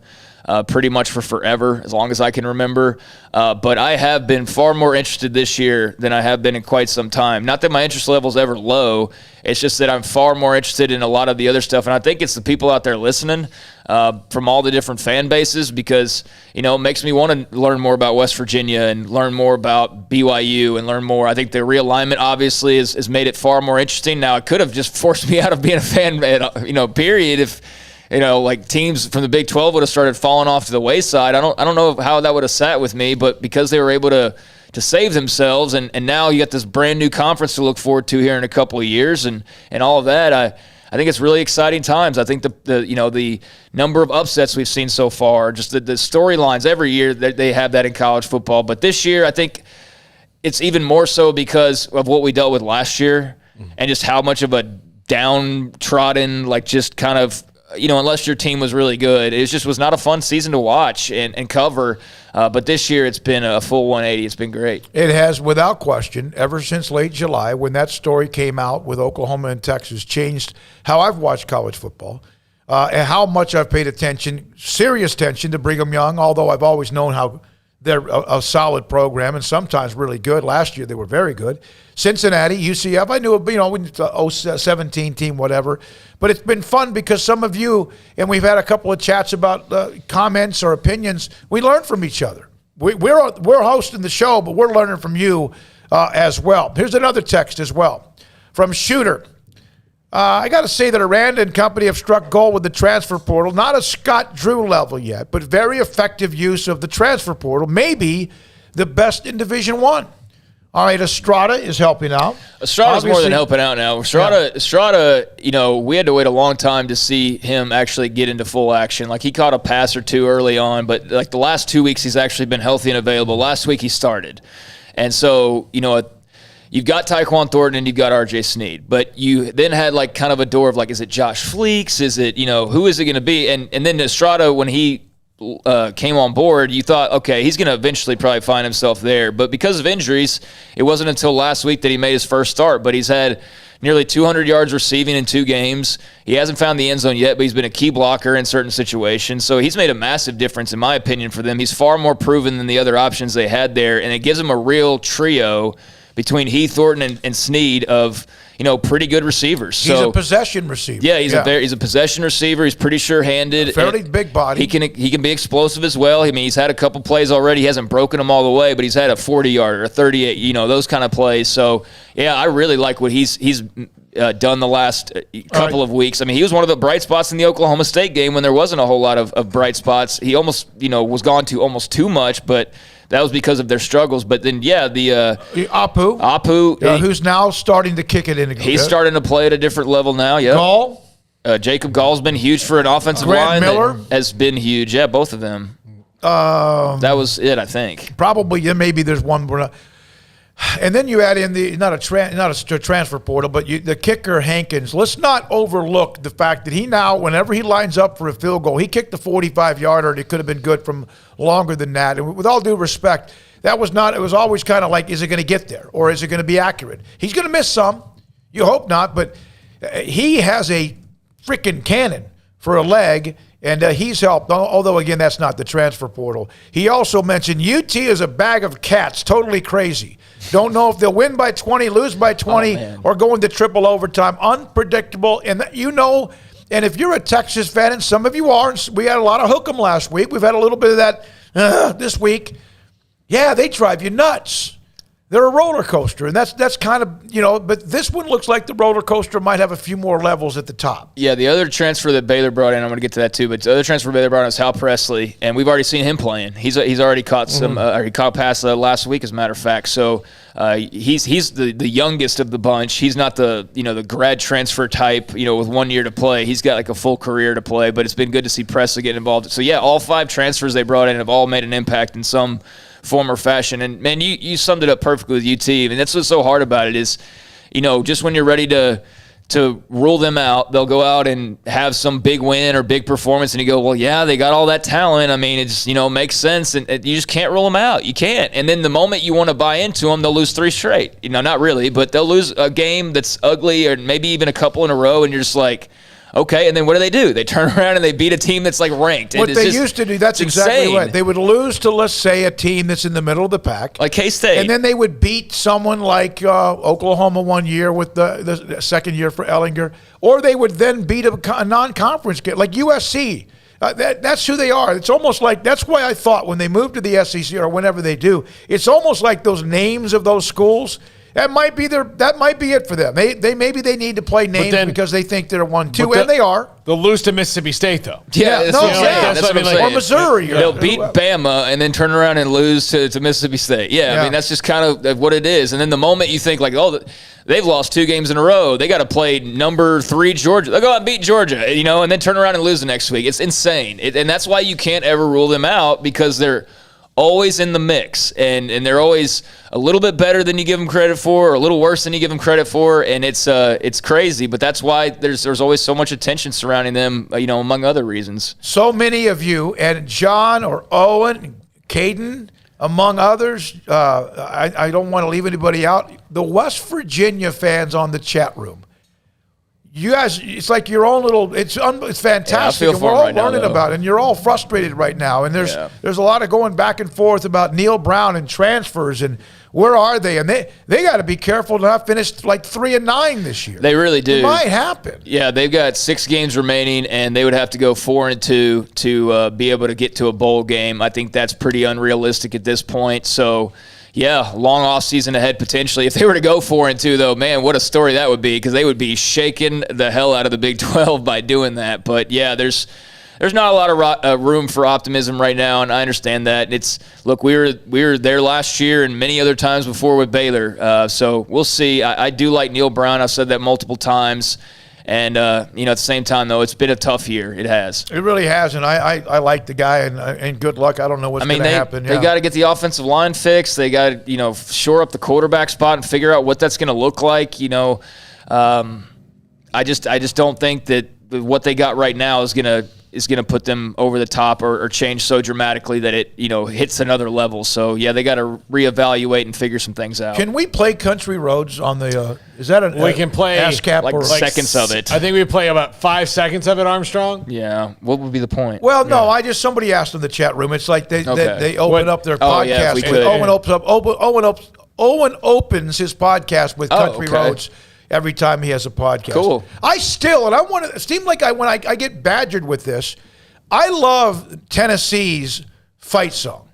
Pretty much for forever, as long as I can remember. But I have been far more interested this year than I have been in quite some time. Not that my interest level is ever low. It's just that I'm far more interested in a lot of the other stuff. And I think it's the people out there listening from all the different fan bases because, it makes me want to learn more about West Virginia and learn more about BYU and learn more. I think the realignment obviously has made it far more interesting. Now, it could have just forced me out of being a fan, period, if teams from the Big 12 would have started falling off to the wayside. I don't know how that would have sat with me, but because they were able to save themselves, and now you got this brand new conference to look forward to here in a couple of years, and all of that. I think it's really exciting times. I think the number of upsets we've seen so far, just the storylines every year that they have that in college football. But this year, I think it's even more so because of what we dealt with last year, and just how much of a downtrodden, just kind of. Unless your team was really good, it just was not a fun season to watch and cover. But this year, it's been a full 180. It's been great. It has, without question, ever since late July, when that story came out with Oklahoma and Texas, changed how I've watched college football and how much I've paid attention, serious attention to Brigham Young, although I've always known how they're a solid program and sometimes really good. Last year, they were very good. Cincinnati, UCF, I knew, the 17 team, whatever. But it's been fun because some of you, and we've had a couple of chats about comments or opinions, we learn from each other. We're hosting the show, but we're learning from you as well. Here's another text as well from Shooter. I got to say that Aranda and company have struck gold with the transfer portal. Not a Scott Drew level yet, but very effective use of the transfer portal. Maybe the best in Division I. All right, Estrada is helping out. Estrada's more than helping out now. Estrada, we had to wait a long time to see him actually get into full action. He caught a pass or two early on, but the last 2 weeks he's actually been healthy and available. Last week he started. And so, you've got Tyquan Thornton and you've got R.J. Sneed. But you then had kind of a door of is it Josh Fleeks? Is it, who is it going to be? And then Estrada, when he came on board, you thought, okay, he's going to eventually probably find himself there. But because of injuries, it wasn't until last week that he made his first start. But he's had nearly 200 yards receiving in 2 games. He hasn't found the end zone yet, but he's been a key blocker in certain situations. So he's made a massive difference, in my opinion, for them. He's far more proven than the other options they had there, and it gives them a real trio between he, Thornton, and Sneed of pretty good receivers. He's a possession receiver. Yeah, he's a possession receiver. He's pretty sure-handed. Fairly big body. He can be explosive as well. I mean, he's had a couple plays already. He hasn't broken them all the way, but he's had a 40-yarder, a 38, those kind of plays. So, yeah, I really like what he's done the last couple of weeks. I mean, he was one of the bright spots in the Oklahoma State game when there wasn't a whole lot of bright spots. He almost, was gone to almost too much, but that was because of their struggles. But then, the Apu, who's now starting to kick it in. He's starting to play at a different level now. Yeah, Gall, Jacob Gall's been huge for an offensive line. Miller has been huge. Yeah, both of them. That was it, I think. Probably. Maybe there's one more. And then you add in not a transfer portal, but the kicker Hankins. Let's not overlook the fact that he now, whenever he lines up for a field goal, he kicked the 45-yarder, and it could have been good from longer than that. And with all due respect, that was not. It was always kind of like, is it going to get there or is it going to be accurate? He's going to miss some. You hope not, but he has a freaking cannon for a leg. And he's helped, although, again, that's not the transfer portal. He also mentioned UT is a bag of cats, totally crazy. Don't know if they'll win by 20, lose by 20, or go into triple overtime. Unpredictable. And and if you're a Texas fan, and some of you are, and we had a lot of hook'em last week. We've had a little bit of that this week. Yeah, they drive you nuts. they're a roller coaster, and that's kind of, but this one looks like the roller coaster might have a few more levels at the top. Yeah, the other transfer that Baylor brought in, I'm going to get to that too, but the other transfer Baylor brought in is Hal Presley, and we've already seen him playing. He's already caught some, he caught pass last week, as a matter of fact. So he's the youngest of the bunch. He's not the grad transfer type, with 1 year to play. He's got like a full career to play, but it's been good to see Presley get involved. So yeah, all 5 transfers they brought in have all made an impact in some form or fashion. And man, you summed it up perfectly with UT. And that's what's so hard about it is, just when you're ready to rule them out, they'll go out and have some big win or big performance, and you go, well, yeah, they got all that talent. I mean, it's makes sense, and you just can't rule them out. You can't. And then the moment you want to buy into them, they'll lose 3 straight. Not really, but they'll lose a game that's ugly, or maybe even a couple in a row, and you're just like, okay, and then what do? They turn around and they beat a team that's like ranked. What they used to do, that's exactly right. They would lose to, let's say, a team that's in the middle of the pack. Like K-State. And then they would beat someone like Oklahoma 1 year with the second year for Ellinger. Or they would then beat a non-conference game, like USC. That's who they are. It's almost like, that's why I thought when they moved to the SEC or whenever they do, it's almost like those names of those schools. That might be it for them. Maybe they need to play names because they think they're 1-2, and they are. They'll lose to Mississippi State, though. That's what I'm saying. Or Missouri. They'll beat Bama and then turn around and lose to Mississippi State. Yeah, I mean, that's just kind of what it is. And then the moment you think, like, oh, they've lost 2 games in a row, they got to play number 3 Georgia. They'll go out and beat Georgia, and then turn around and lose the next week. It's insane. And that's why you can't ever rule them out, because they're always in the mix, and they're always a little bit better than you give them credit for, or a little worse than you give them credit for, and it's crazy. But that's why there's always so much attention surrounding them, among other reasons. So many of you, and John or Owen, Caden, among others, I don't want to leave anybody out, the West Virginia fans on the chat room. You guys, it's like your own little. It's fantastic, and we're all learning about it. And you're all frustrated right now. And there's a lot of going back and forth about Neil Brown and transfers and where are they? And they got to be careful to not finish like 3-9 this year. They really do. It might happen. Yeah, they've got 6 games remaining, and they would have to go 4-2 to be able to get to a bowl game. I think that's pretty unrealistic at this point. So. Yeah, long off season ahead potentially. If they were to go 4-2, though, man, what a story that would be, because they would be shaking the hell out of the Big 12 by doing that. But yeah, there's not a lot of room for optimism right now, and I understand that. Look, we were there last year and many other times before with Baylor, so we'll see. I do like Neil Brown. I've said that multiple times. And, at the same time, though, it's been a tough year. It has. It really has, and I like the guy, and good luck. I don't know what's going to happen. They got to get the offensive line fixed. They got to, shore up the quarterback spot and figure out what that's going to look like. I just don't think that what they got right now is going to put them over the top or change so dramatically that it, hits another level. So, yeah, they got to reevaluate and figure some things out. Can we play Country Roads on the is that we can play ASCAP like seconds of it? I think we play about 5 seconds of it, Armstrong. Yeah. What would be the point? Well, no, somebody asked in the chat room. It's like they open up their podcast. Owen opens his podcast with Country Roads every time he has a podcast. Cool. It seems like when I get badgered with this, I love Tennessee's fight song.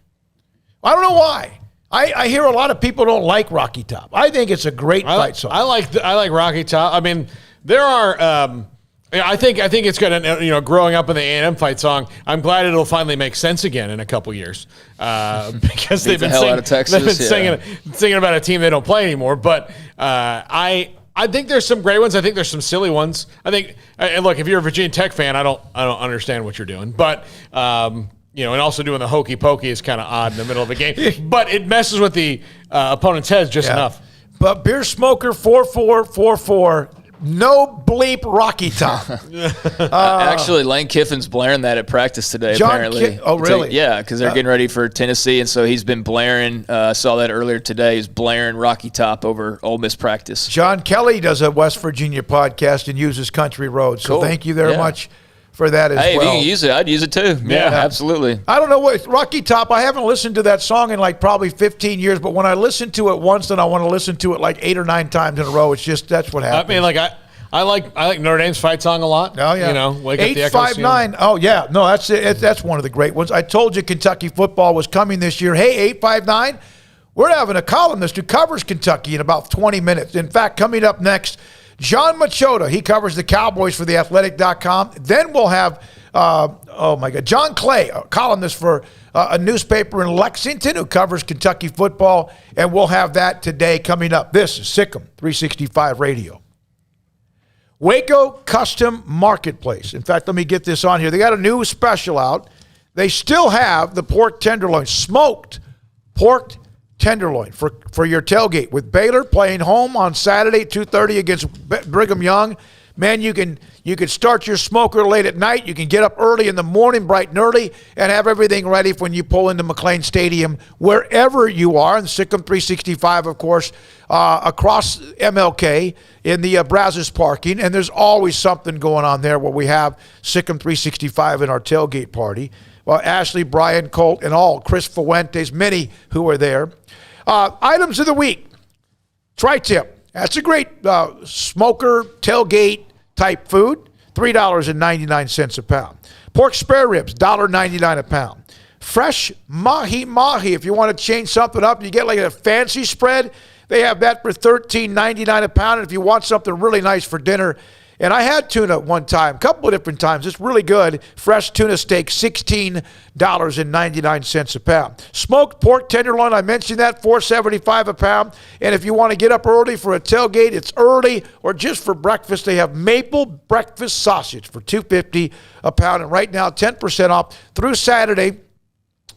I don't know why. I hear a lot of people don't like Rocky Top. I think it's a great fight song. I like Rocky Top. I mean, there are. I think it's going to, growing up in the A&M fight song, I'm glad it'll finally make sense again in a couple years because they've been singing about a team they don't play anymore. But I think there's some great ones. I think there's some silly ones. I think, and look, if you're a Virginia Tech fan, I don't understand what you're doing, but. And also doing the hokey pokey is kind of odd in the middle of the game. But it messes with the opponent's heads just enough. But Beer Smoker 4444, no bleep Rocky Top. Actually, Lane Kiffin's blaring that at practice today, apparently. Oh, really? Yeah, because they're getting ready for Tennessee, and so he's been blaring. Saw that earlier today. He's blaring Rocky Top over Ole Miss practice. John Kelly does a West Virginia podcast and uses Country Roads. So thank you very much for that as well. Hey, if you can use it, I'd use it too. Yeah, absolutely. I don't know what Rocky Top. I haven't listened to that song in like probably 15 years, but when I listen to it once, then I want to listen to it like 8 or 9 times in a row. It's just that's what happens. I mean, like I like Notre Dame's fight song a lot. Oh yeah, Wake Up the Echoes. 859. Oh yeah, no, that's it. That's one of the great ones. I told you Kentucky football was coming this year. Hey, 859. We're having a columnist who covers Kentucky in about 20 minutes. In fact, coming up next, John Machota. He covers the Cowboys for theathletic.com. Then we'll have, John Clay, a columnist for a newspaper in Lexington who covers Kentucky football. And we'll have that today coming up. This is Sikkim 365 Radio. Waco Custom Marketplace. In fact, let me get this on here. They got a new special out. They still have the pork tenderloin, smoked pork tenderloin for your tailgate. With Baylor playing home on Saturday, 2:30 against Brigham Young. Man, you can start your smoker late at night. You can get up early in the morning, bright and early, and have everything ready for when you pull into McLean Stadium, wherever you are. And Sikkim 365, of course, across MLK in the Brazos parking. And there's always something going on there where we have Sikkim 365 in our tailgate party. Well, Ashley, Brian, Colt, and all, Chris Fuentes, many who are there. Items of the week. Tri-tip. That's a great smoker, tailgate type food. $3.99 a pound. Pork spare ribs, $1.99 a pound. Fresh mahi-mahi. If you want to change something up, you get like a fancy spread. They have that for $13.99 a pound. And if you want something really nice for dinner, and I had tuna one time, a couple of different times. It's really good. Fresh tuna steak, $16.99 a pound. Smoked pork tenderloin, I mentioned that, $4.75 a pound. And if you want to get up early for a tailgate, it's early, or just for breakfast, they have maple breakfast sausage for $2.50 a pound. And right now, 10% off through Saturday,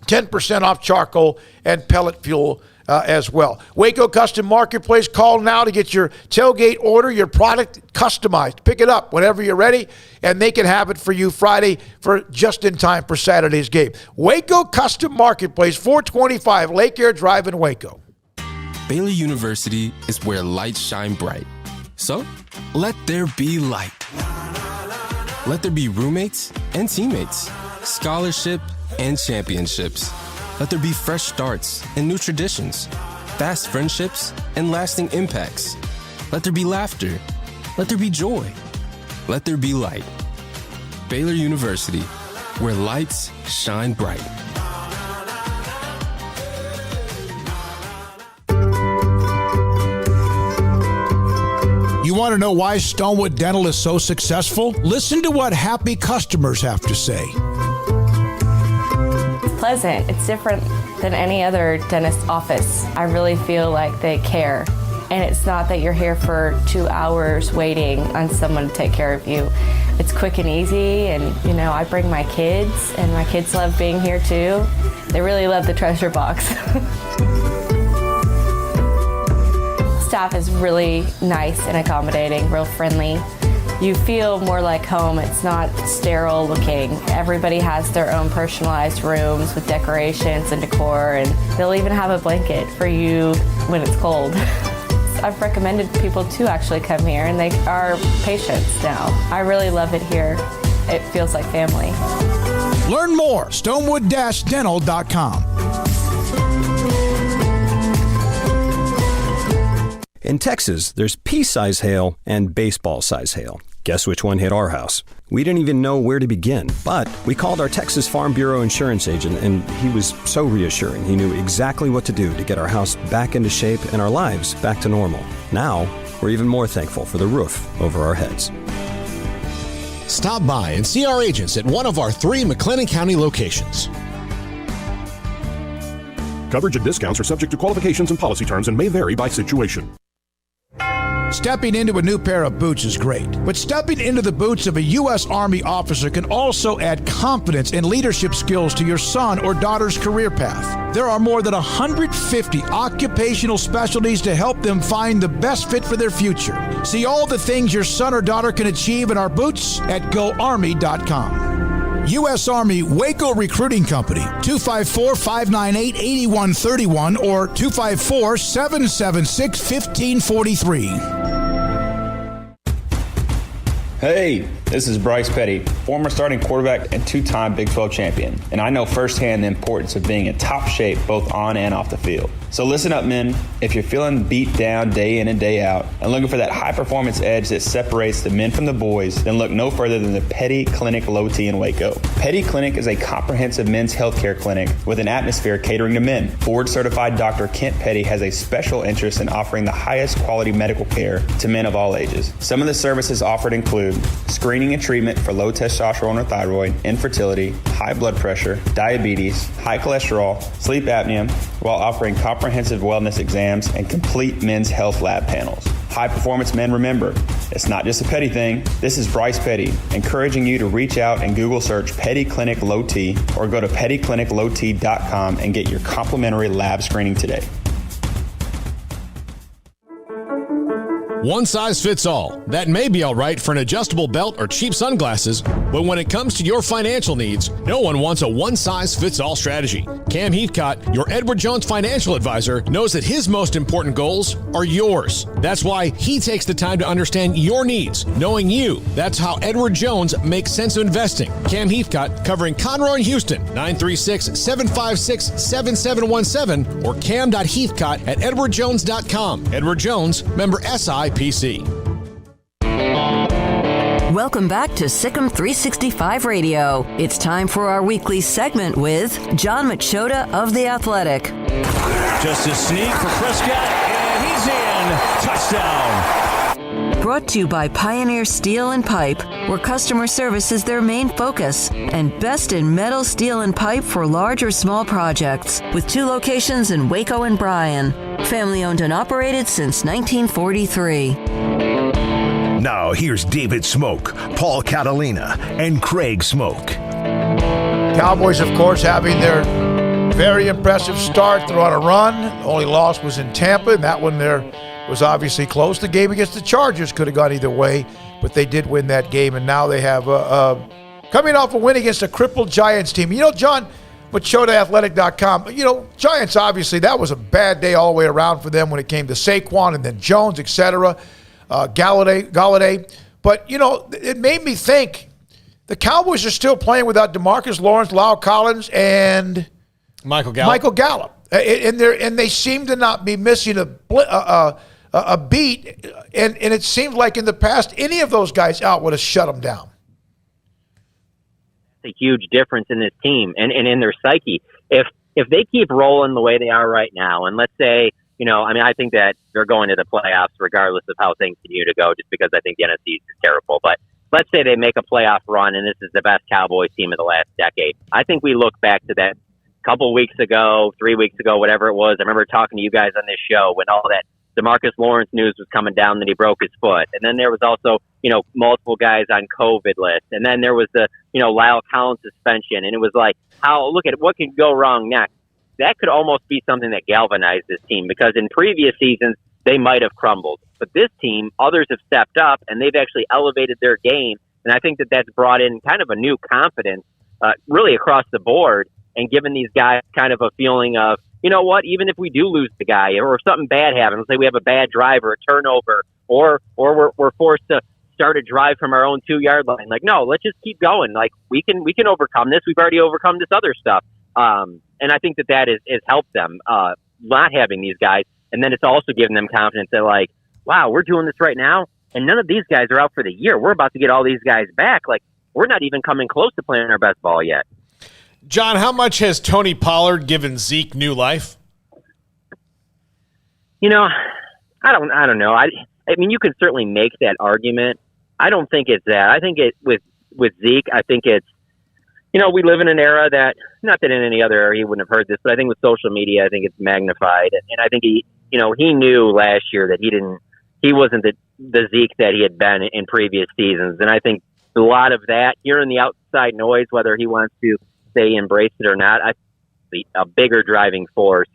10% off charcoal and pellet fuel as well. Waco Custom Marketplace. Call now to get your tailgate order, your product customized. Pick it up whenever you're ready, and they can have it for you Friday for just in time for Saturday's game. Waco Custom Marketplace, 425 Lake Air Drive in Waco. Baylor University is where lights shine bright. So, let there be light. Let there be roommates and teammates, scholarship and championships. Let there be fresh starts and new traditions, fast friendships and lasting impacts. Let there be laughter. Let there be joy. Let there be light. Baylor University, where lights shine bright. You want to know why Stonewood Dental is so successful? Listen to what happy customers have to say. Pleasant. It's different than any other dentist office. I really feel like they care. And it's not that you're here for 2 hours waiting on someone to take care of you. It's quick and easy, and I bring my kids, and my kids love being here too. They really love the treasure box. Staff is really nice and accommodating, real friendly. You feel more like home. It's not sterile looking. Everybody has their own personalized rooms with decorations and decor, and they'll even have a blanket for you when it's cold. I've recommended people to actually come here, and they are patients now. I really love it here. It feels like family. Learn more, stonewood-dental.com. In Texas, there's pea-size hail and baseball-size hail. Guess which one hit our house? We didn't even know where to begin, but we called our Texas Farm Bureau insurance agent, and he was so reassuring. He knew exactly what to do to get our house back into shape and our lives back to normal. Now, we're even more thankful for the roof over our heads. Stop by and see our agents at one of our 3 McLennan County locations. Coverage and discounts are subject to qualifications and policy terms and may vary by situation. Stepping into a new pair of boots is great, but stepping into the boots of a U.S. Army officer can also add confidence and leadership skills to your son or daughter's career path. There are more than 150 occupational specialties to help them find the best fit for their future. See all the things your son or daughter can achieve in our boots at GoArmy.com. U.S. Army Waco Recruiting Company, 254-598-8131 or 254-776-1543. Hey, This is Bryce Petty, former starting quarterback and two-time Big 12 champion, and I know firsthand the importance of being in top shape both on and off the field. So listen up, men. If you're feeling beat down day in and day out and looking for that high-performance edge that separates the men from the boys, then look no further than the Petty Clinic Low T in Waco. Petty Clinic is a comprehensive men's healthcare clinic with an atmosphere catering to men. Board-certified Dr. Kent Petty has a special interest in offering the highest quality medical care to men of all ages. Some of the services offered include screening and treatment for low testosterone or thyroid, infertility, high blood pressure, diabetes, high cholesterol, sleep apnea, while offering comprehensive wellness exams and complete men's health lab panels. High performance men, remember, it's not just a Petty thing. This is Bryce Petty, encouraging you to reach out and Google search Petty Clinic Low T or go to pettycliniclowt.com and get your complimentary lab screening today. One size fits all. That may be all right for an adjustable belt or cheap sunglasses, but when it comes to your financial needs, no one wants a one-size-fits-all strategy. Cam Heathcott, your Edward Jones financial advisor, knows that his most important goals are yours. That's why he takes the time to understand your needs, knowing you. That's how Edward Jones makes sense of investing. Cam Heathcott, covering Conroe and Houston, 936-756-7717 or cam.heathcott@edwardjones.com. Edward Jones, member SIPC. Welcome back to Sikkim 365 Radio. It's time for our weekly segment with John Machota of The Athletic. Just a sneak for Prescott, and he's in. Touchdown. Brought to you by Pioneer Steel and Pipe, where customer service is their main focus, and best in metal, steel, and pipe for large or small projects, with 2 locations in Waco and Bryan. Family owned and operated since 1943. Now here's David Smoak, Paul Catalina, and Craig Smoak. Cowboys, of course, having their very impressive start. They're on a run. The only loss was in Tampa, and that one there was obviously close. The game against the Chargers could have gone either way, but they did win that game, and now they have coming off a win against a crippled Giants team. You know, John Machota.athletic.com, you know, Giants, obviously, that was a bad day all the way around for them when it came to Saquon and then Jones, etc., Galladay. But, you know, it made me think the Cowboys are still playing without DeMarcus Lawrence, La'el Collins, and Michael Gallup. And they seem to not be missing a beat. And it seems like in the past, any of those guys out would have shut them down. A huge difference in this team and in their psyche. If they keep rolling the way they are right now, and let's say, you know, I mean, I think that they're going to the playoffs regardless of how things continue to go, just because I think the NFC is terrible. But let's say they make a playoff run and this is the best Cowboys team of the last decade. I think we look back to that couple weeks ago, 3 weeks ago, whatever it was. I remember talking to you guys on this show when all that DeMarcus Lawrence news was coming down that he broke his foot. And then there was also, you know, multiple guys on COVID list. And then there was the, you know, La'el Collins suspension. And it was like, look at what could go wrong next. That could almost be something that galvanized this team, because in previous seasons, they might have crumbled. But this team, others have stepped up and they've actually elevated their game. And I think that that's brought in kind of a new confidence, really across the board, and given these guys kind of a feeling of, you know what, even if we do lose the guy or if something bad happens, let's say we have a bad drive or a turnover, or we're forced to start a drive from our own 2-yard line. Like, no, let's just keep going. Like, we can overcome this. We've already overcome this other stuff. And I think that has helped them, not having these guys. And then it's also given them confidence that, like, wow, we're doing this right now, and none of these guys are out for the year. We're about to get all these guys back. Like, we're not even coming close to playing our best ball yet. John, how much has Tony Pollard given Zeke new life? You know, I don't know. I mean, you can certainly make that argument. I don't think it's that. I think it with Zeke, I think it's, you know, we live in an era that, not that in any other era he wouldn't have heard this, but I think with social media, I think it's magnified. And I think he knew last year that he wasn't the Zeke that he had been in previous seasons. And I think a lot of that, hearing the outside noise, whether he wants to say embrace it or not, I think a bigger driving force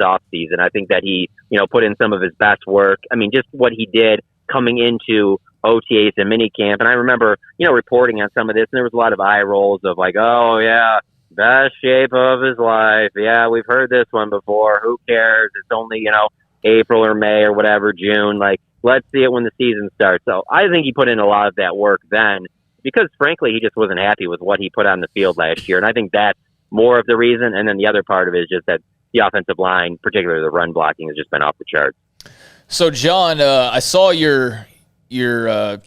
off season. I think that he, you know, put in some of his best work. I mean, just what he did coming into OTAs and minicamp. And I remember, you know, reporting on some of this, and there was a lot of eye rolls of like, oh yeah, best shape of his life. Yeah, we've heard this one before. Who cares? It's only, you know, April or May or whatever, June. Like, Let's see it when the season starts. So I think he put in a lot of that work then because, frankly, he just wasn't happy with what he put on the field last year. And I think that's more of the reason. And then the other part of it is just that the offensive line, particularly the run blocking, has just been off the charts. So, John, I saw your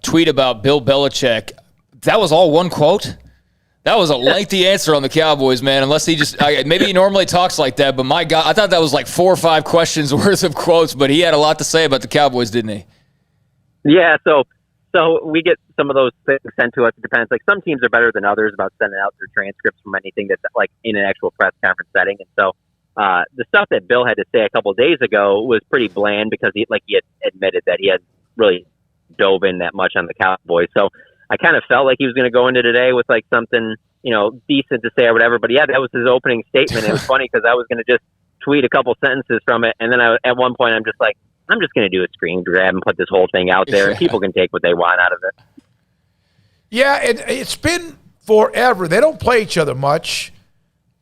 tweet about Bill Belichick. That was all one quote? That was a lengthy answer on the Cowboys, man, unless he just maybe he normally talks like that, but my God, I thought that was like 4 or 5 questions worth of quotes, but he had a lot to say about the Cowboys, didn't he? Yeah, so we get some of those things sent to us. It depends. Like some teams are better than others about sending out their transcripts from anything that's like in an actual press conference setting. And so the stuff that Bill had to say a couple of days ago was pretty bland because he had admitted that he hadn't really dove in that much on the Cowboys. So I kind of felt like he was going to go into today with like something, decent to say or whatever. But yeah, that was his opening statement. It was funny because I was going to just tweet a couple sentences from it. And then at one point, I'm just like, I'm just going to do a screen grab and put this whole thing out there and people can take what they want out of it. Yeah, it's been forever. They don't play each other much.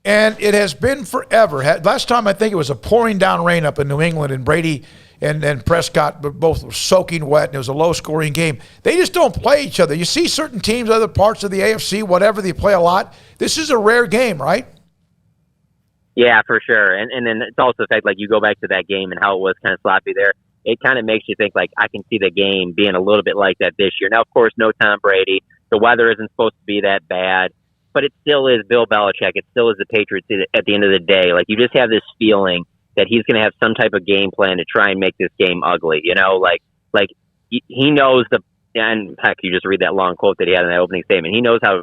And it has been forever. Last time I think it was a pouring down rain up in New England and Brady and Prescott both were soaking wet, and it was a low-scoring game. They just don't play each other. You see certain teams, other parts of the AFC, whatever, they play a lot. This is a rare game, right? Yeah, for sure. And then it's also the fact, like, you go back to that game and how it was kind of sloppy there. It kind of makes you think, like, I can see the game being a little bit like that this year. Now, of course, no Tom Brady. The weather isn't supposed to be that bad. But it still is Bill Belichick. It still is the Patriots at the end of the day. Like, you just have this feeling that he's going to have some type of game plan to try and make this game ugly. Like he knows and heck, you just read that long quote that he had in that opening statement. He knows how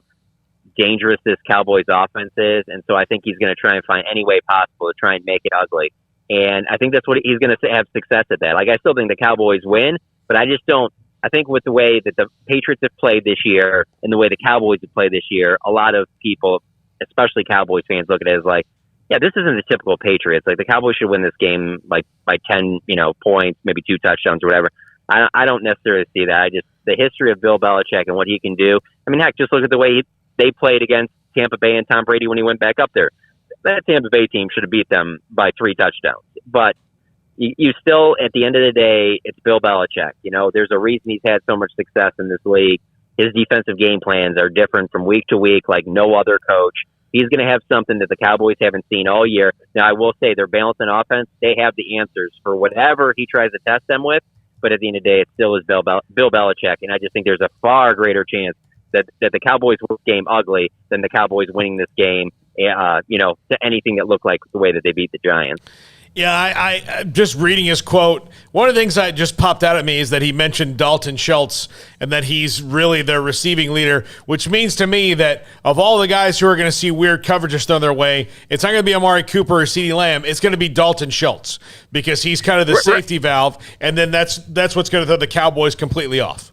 dangerous this Cowboys offense is. And so I think he's going to try and find any way possible to try and make it ugly. And I think that's what he's going to have success at that. Like, I still think the Cowboys win, but I just don't. I think with the way that the Patriots have played this year and the way the Cowboys have played this year, a lot of people, especially Cowboys fans, look at it as like, yeah, this isn't the typical Patriots. Like, the Cowboys should win this game like by 10, points, maybe 2 touchdowns or whatever. I don't necessarily see that. The history of Bill Belichick and what he can do. I mean, heck, just look at the way they played against Tampa Bay and Tom Brady when he went back up there. That Tampa Bay team should have beat them by 3 touchdowns. But you still, at the end of the day, it's Bill Belichick. There's a reason he's had so much success in this league. His defensive game plans are different from week to week like no other coach. He's going to have something that the Cowboys haven't seen all year. Now, I will say their balance in offense, they have the answers for whatever he tries to test them with. But at the end of the day, it still is Bill Belichick. And I just think there's a far greater chance that the Cowboys win this game ugly than the Cowboys winning this game, to anything that looked like the way that they beat the Giants. Yeah, I just reading his quote, one of the things that just popped out at me is that he mentioned Dalton Schultz and that he's really their receiving leader, which means to me that of all the guys who are going to see weird coverages thrown their way, it's not going to be Amari Cooper or CeeDee Lamb. It's going to be Dalton Schultz because he's kind of the safety valve, and then that's what's going to throw the Cowboys completely off.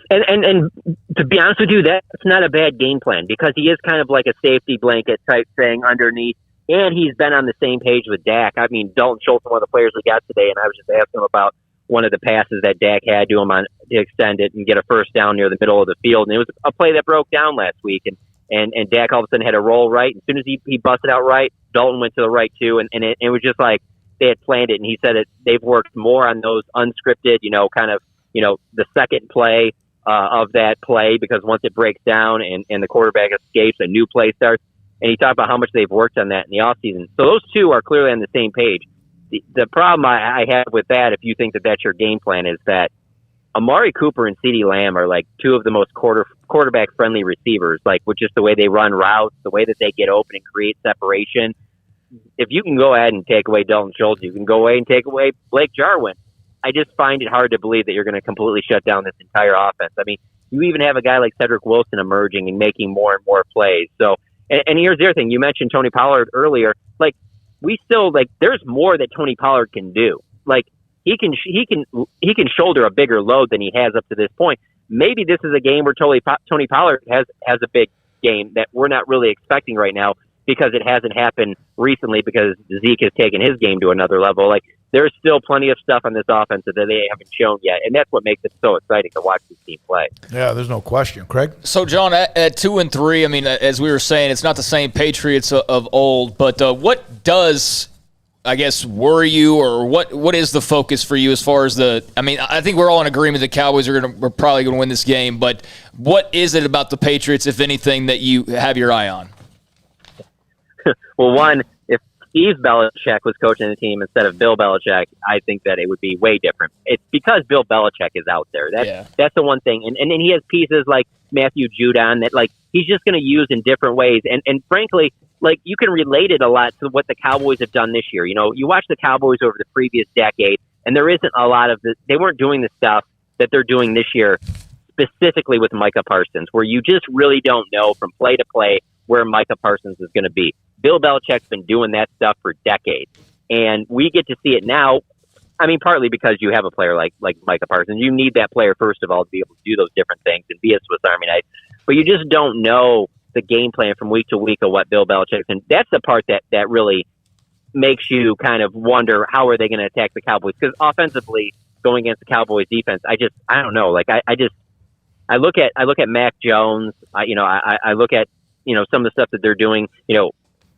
And to be honest with you, that's not a bad game plan because he is kind of like a safety blanket type thing underneath. And he's been on the same page with Dak. I mean, Dalton Schultz, one of the players we got today, and I was just asking him about one of the passes that Dak had to him to extend it and get a first down near the middle of the field. And it was a play that broke down last week. And Dak all of a sudden had a roll right. As soon as he busted out right, Dalton went to the right too. And it was just like they had planned it. And he said they've worked more on those unscripted, the second play of that play because once it breaks down and the quarterback escapes, a new play starts. And he talked about how much they've worked on that in the offseason. So those two are clearly on the same page. The problem I have with that, if you think that that's your game plan, is that Amari Cooper and CeeDee Lamb are like two of the most quarterback-friendly receivers, like with just the way they run routes, the way that they get open and create separation. If you can go ahead and take away Dalton Schultz, you can go away and take away Blake Jarwin. I just find it hard to believe that you're going to completely shut down this entire offense. I mean, you even have a guy like Cedric Wilson emerging and making more and more plays. So, and here's the other thing. You mentioned Tony Pollard earlier. Like, we still, like, there's more that Tony Pollard can do. Like, he can shoulder a bigger load than he has up to this point. Maybe this is a game where Tony Pollard has a big game that we're not really expecting right now because it hasn't happened recently because Zeke has taken his game to another level. Like, there's still plenty of stuff on this offense that they haven't shown yet, and that's what makes it so exciting to watch this team play. Yeah, there's no question. Craig? So, John, at 2-3, I mean, as we were saying, it's not the same Patriots of old, but what does I guess, worry you, or what is the focus for you as far as I think we're all in agreement that Cowboys are probably going to win this game, but what is it about the Patriots, if anything, that you have your eye on? Well, one, if Steve Belichick was coaching the team instead of Bill Belichick, I think that it would be way different. It's because Bill Belichick is out there. That's the one thing. And he has pieces like Matthew Judon that, like, he's just going to use in different ways. And frankly, like, you can relate it a lot to what the Cowboys have done this year. You know, you watch the Cowboys over the previous decade, and there isn't a lot of they weren't doing the stuff that they're doing this year, specifically with Micah Parsons, where you just really don't know from play to play where Micah Parsons is going to be. Bill Belichick's been doing that stuff for decades, and we get to see it now. I mean, partly because you have a player like Micah Parsons. You need that player, first of all, to be able to do those different things and be a Swiss Army knife. But you just don't know the game plan from week to week of what Bill Belichick, and that's the part that really makes you kind of wonder, how are they going to attack the Cowboys? Because offensively, going against the Cowboys defense, I don't know. Like, I look at Mac Jones. I look at, some of the stuff that they're doing.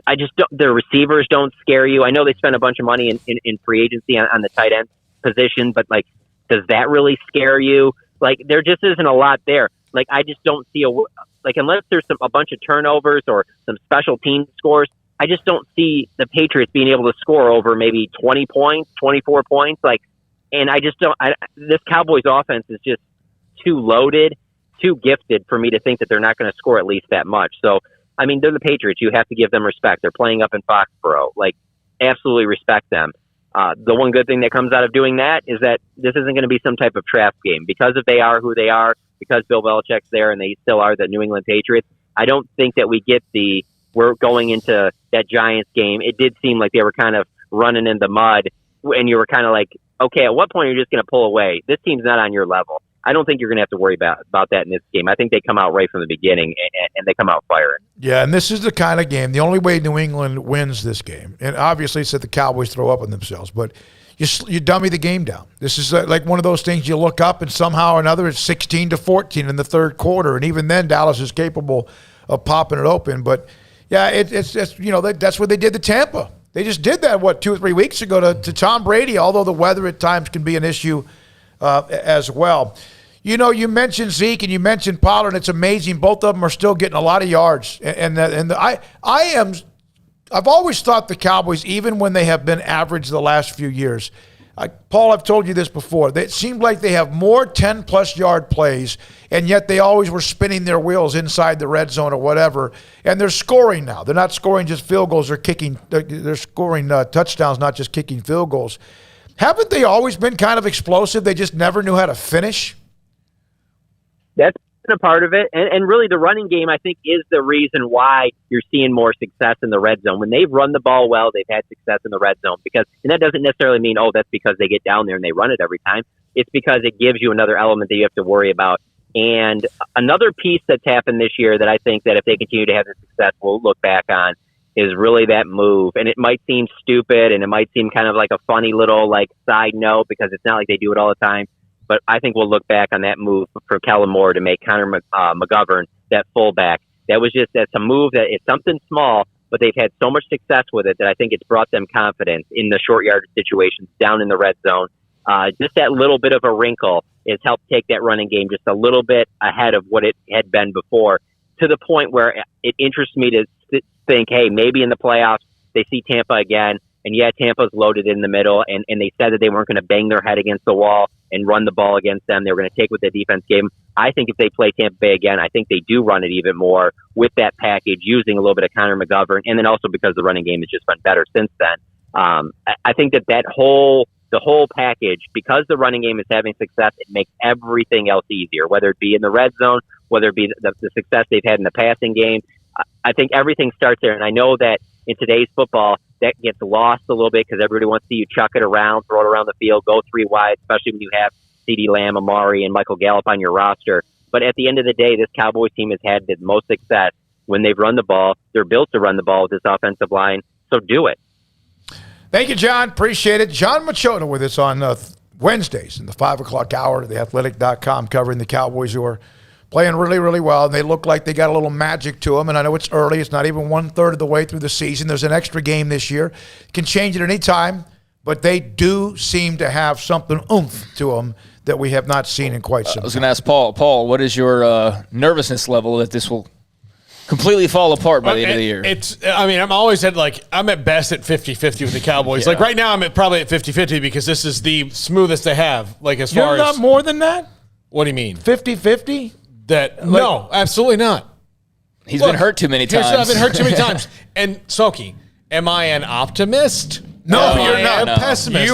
I just don't, their receivers don't scare you. I know they spent a bunch of money in free agency on the tight end position, but, like, does that really scare you? Like, there just isn't a lot there. Like, I just don't see unless there's a bunch of turnovers or some special team scores, I just don't see the Patriots being able to score over maybe 20 points, 24 points. Like, and I just don't. This Cowboys offense is just too loaded, too gifted for me to think that they're not going to score at least that much. So, I mean, they're the Patriots. You have to give them respect. They're playing up in Foxborough. Like, absolutely respect them. The one good thing that comes out of doing that is that this isn't going to be some type of trap game. Because if they are who they are, because Bill Belichick's there and they still are the New England Patriots, I don't think that we get we're going into that Giants game. It did seem like they were kind of running in the mud, and you were kind of like, okay, at what point are you just going to pull away? This team's not on your level. I don't think you're going to have to worry about that in this game. I think they come out right from the beginning, and they come out firing. Yeah, and this is the kind of game, the only way New England wins this game, and obviously it's that the Cowboys throw up on themselves, but you dummy the game down. This is like one of those things you look up and somehow or another it's 16-14 in the third quarter, and even then Dallas is capable of popping it open. But yeah, it's that's what they did to Tampa. They just did that 2 or 3 weeks ago to Tom Brady. Although the weather at times can be an issue as well. You mentioned Zeke and you mentioned Pollard, and it's amazing. Both of them are still getting a lot of yards, I've always thought the Cowboys, even when they have been average the last few years, Paul, I've told you this before, it seemed like they have more 10-plus yard plays, and yet they always were spinning their wheels inside the red zone or whatever, and they're scoring now. They're not scoring just field goals. They're scoring touchdowns, not just kicking field goals. Haven't they always been kind of explosive? They just never knew how to finish? That's a part of it. And really the running game, I think, is the reason why you're seeing more success in the red zone. When they've run the ball well, they've had success in the red zone. And that doesn't necessarily mean, that's because they get down there and they run it every time. It's because it gives you another element that you have to worry about. And another piece that's happened this year that I think that if they continue to have the success, we'll look back on is really that move. And it might seem stupid and it might seem kind of like a funny little side note because it's not like they do it all the time. But I think we'll look back on that move for Kellen Moore to make Connor McGovern that fullback. That's a move that it's something small, but they've had so much success with it that I think it's brought them confidence in the short yardage situations down in the red zone. Just that little bit of a wrinkle has helped take that running game just a little bit ahead of what it had been before, to the point where it interests me to think, hey, maybe in the playoffs they see Tampa again. And yeah, Tampa's loaded in the middle, and they said that they weren't going to bang their head against the wall and run the ball against them. They were going to take what the defense gave them. I think if they play Tampa Bay again, I think they do run it even more with that package, using a little bit of Connor McGovern, and then also because the running game has just been better since then. I think the whole package, because the running game is having success, it makes everything else easier, whether it be in the red zone, whether it be the success they've had in the passing game. I think everything starts there, and I know that in today's football, that gets lost a little bit because everybody wants to see you chuck it around, throw it around the field, go 3 wide, especially when you have CeeDee Lamb, Amari, and Michael Gallup on your roster. But at the end of the day, this Cowboys team has had the most success when they've run the ball. They're built to run the ball with this offensive line, so do it. Thank you, John. Appreciate it. John Machota with us on Wednesdays in the 5 o'clock hour to theathletic.com, covering the Cowboys, who are playing really, really well, and they look like they got a little magic to them. And I know it's early. It's not even 1/3 of the way through the season. There's an extra game this year. Can change at any time, but they do seem to have something oomph to them that we have not seen in quite some time. I was going to ask Paul, what is your nervousness level that this will completely fall apart by the end of the year? I'm at best at 50-50 with the Cowboys. Yeah. Like right now I'm probably at 50-50 because this is the smoothest they have. Like as You're far not as more than that? What do you mean? 50-50? No, absolutely not. He's been hurt too many times. I've been hurt too many times. And Smoky, am I an optimist? No, you're not. A pessimist.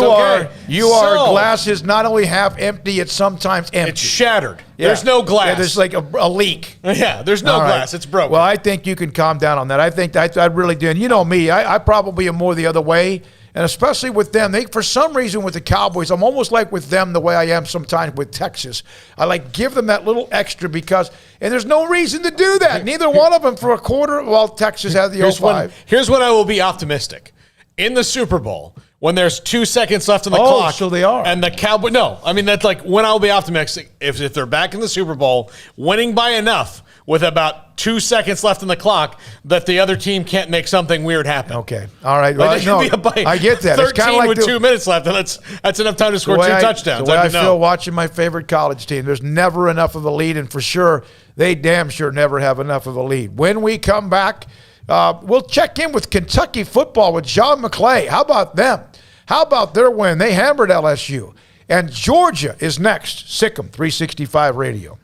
You are glasses not only half empty, it's sometimes empty. It's shattered. Yeah. There's no glass. Yeah, there's like a leak. Yeah, there's no All right. glass. It's broken. Well, I think you can calm down on that. I think I really do. And you know me, I probably am more the other way. And especially with them, for some reason with the Cowboys, I'm almost like with them the way I am sometimes with Texas. I like give them that little extra and there's no reason to do that. Neither one of them for a quarter. Well, Texas has the 0-5. Here's when I will be optimistic. In the Super Bowl, when there's 2 seconds left on the clock. So they are. And the Cowboys, that's like when I'll be optimistic. If they're back in the Super Bowl, winning by enough with about 2 seconds left on the clock that the other team can't make something weird happen. Okay. All right. Well, I get that. 13 It's kind of like with 2 minutes left, and that's enough time to score 2 touchdowns. The way I feel watching my favorite college team, there's never enough of a lead, and for sure, they damn sure never have enough of a lead. When we come back, we'll check in with Kentucky football with John McClay. How about them? How about their win? They hammered LSU. And Georgia is next. Sikkim 365 Radio.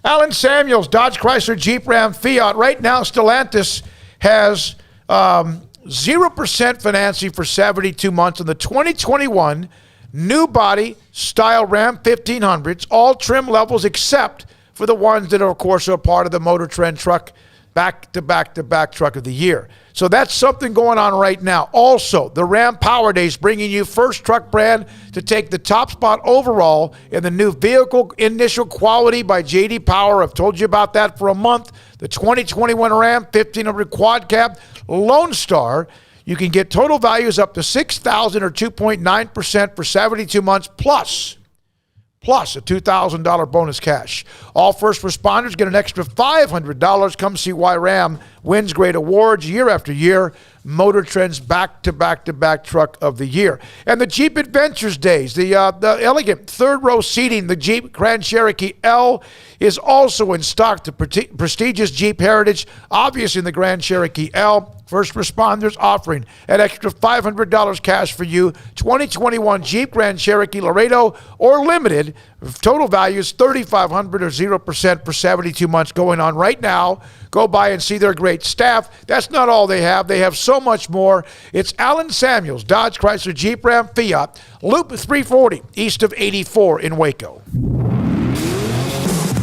Alan Samuels, Dodge Chrysler Jeep Ram Fiat. Right now, Stellantis has 0% financing for 72 months on the 2021 new body style Ram 1500s, all trim levels except for the ones that are, of course, are part of the Motor Trend truck back-to-back truck of the year. So that's something going on right now. Also, the Ram Power Days bringing you first truck brand to take the top spot overall in the new vehicle initial quality by J.D. Power. I've told you about that for a month. The 2021 Ram 1500 Quad Cab Lone Star. You can get total values up to $6,000 or 2.9% for 72 months plus a $2,000 bonus cash. All first responders get an extra $500. Come see why Ram wins great awards year after year. Motor Trend's back-to-back truck of the year. And the Jeep Adventures Days, the elegant third-row seating, the Jeep Grand Cherokee L is also in stock. The prestigious Jeep Heritage, obviously in the Grand Cherokee L. First responders offering an extra $500 cash for you. 2021 Jeep Grand Cherokee Laredo or limited. Total value is $3,500 or 0% for 72 months going on right now. Go by and see their great staff. That's not all they have. They have so much more. It's Alan Samuels, Dodge Chrysler Jeep Ram Fiat, Loop 340 east of 84 in Waco.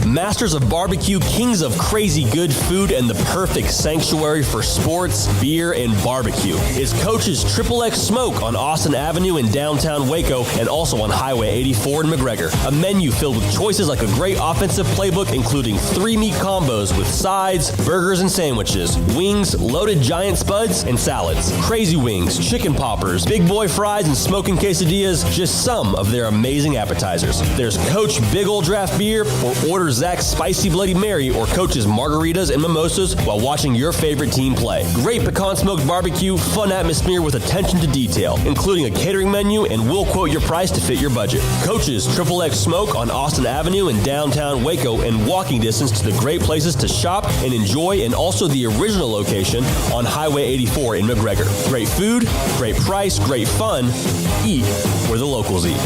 Masters of barbecue, kings of crazy good food, and the perfect sanctuary for sports, beer, and barbecue is Coach's XXX Smoke on Austin Avenue in downtown Waco and also on Highway 84 in McGregor. A menu filled with choices like a great offensive playbook, including 3 meat combos with sides, burgers, and sandwiches, wings, loaded giant spuds, and salads, crazy wings, chicken poppers, big boy fries, and smoking quesadillas, just some of their amazing appetizers. There's Coach Big Ol' Draft Beer, or order Zach's Spicy Bloody Mary or Coach's margaritas and mimosas while watching your favorite team play. Great pecan smoked barbecue, fun atmosphere with attention to detail, including a catering menu, and we'll quote your price to fit your budget. Coach's XXX Smoke on Austin Avenue in downtown Waco and walking distance to the great places to shop and enjoy, and also the original location on Highway 84 in McGregor. Great food, great price, great fun. Eat where the locals eat.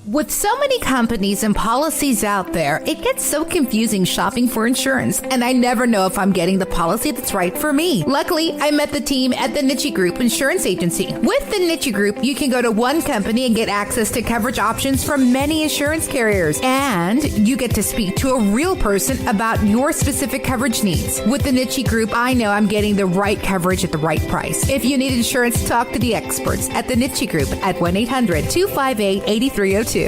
With so many companies and policies out there, it gets so confusing shopping for insurance, and I never know if I'm getting the policy that's right for me. Luckily, I met the team at the Nitsche Group Insurance Agency. With the Nitsche Group, you can go to one company and get access to coverage options from many insurance carriers, and you get to speak to a real person about your specific coverage needs. With the Nitsche Group, I know I'm getting the right coverage at the right price. If you need insurance, talk to the experts at the Nitsche Group at 1-800-258-8302.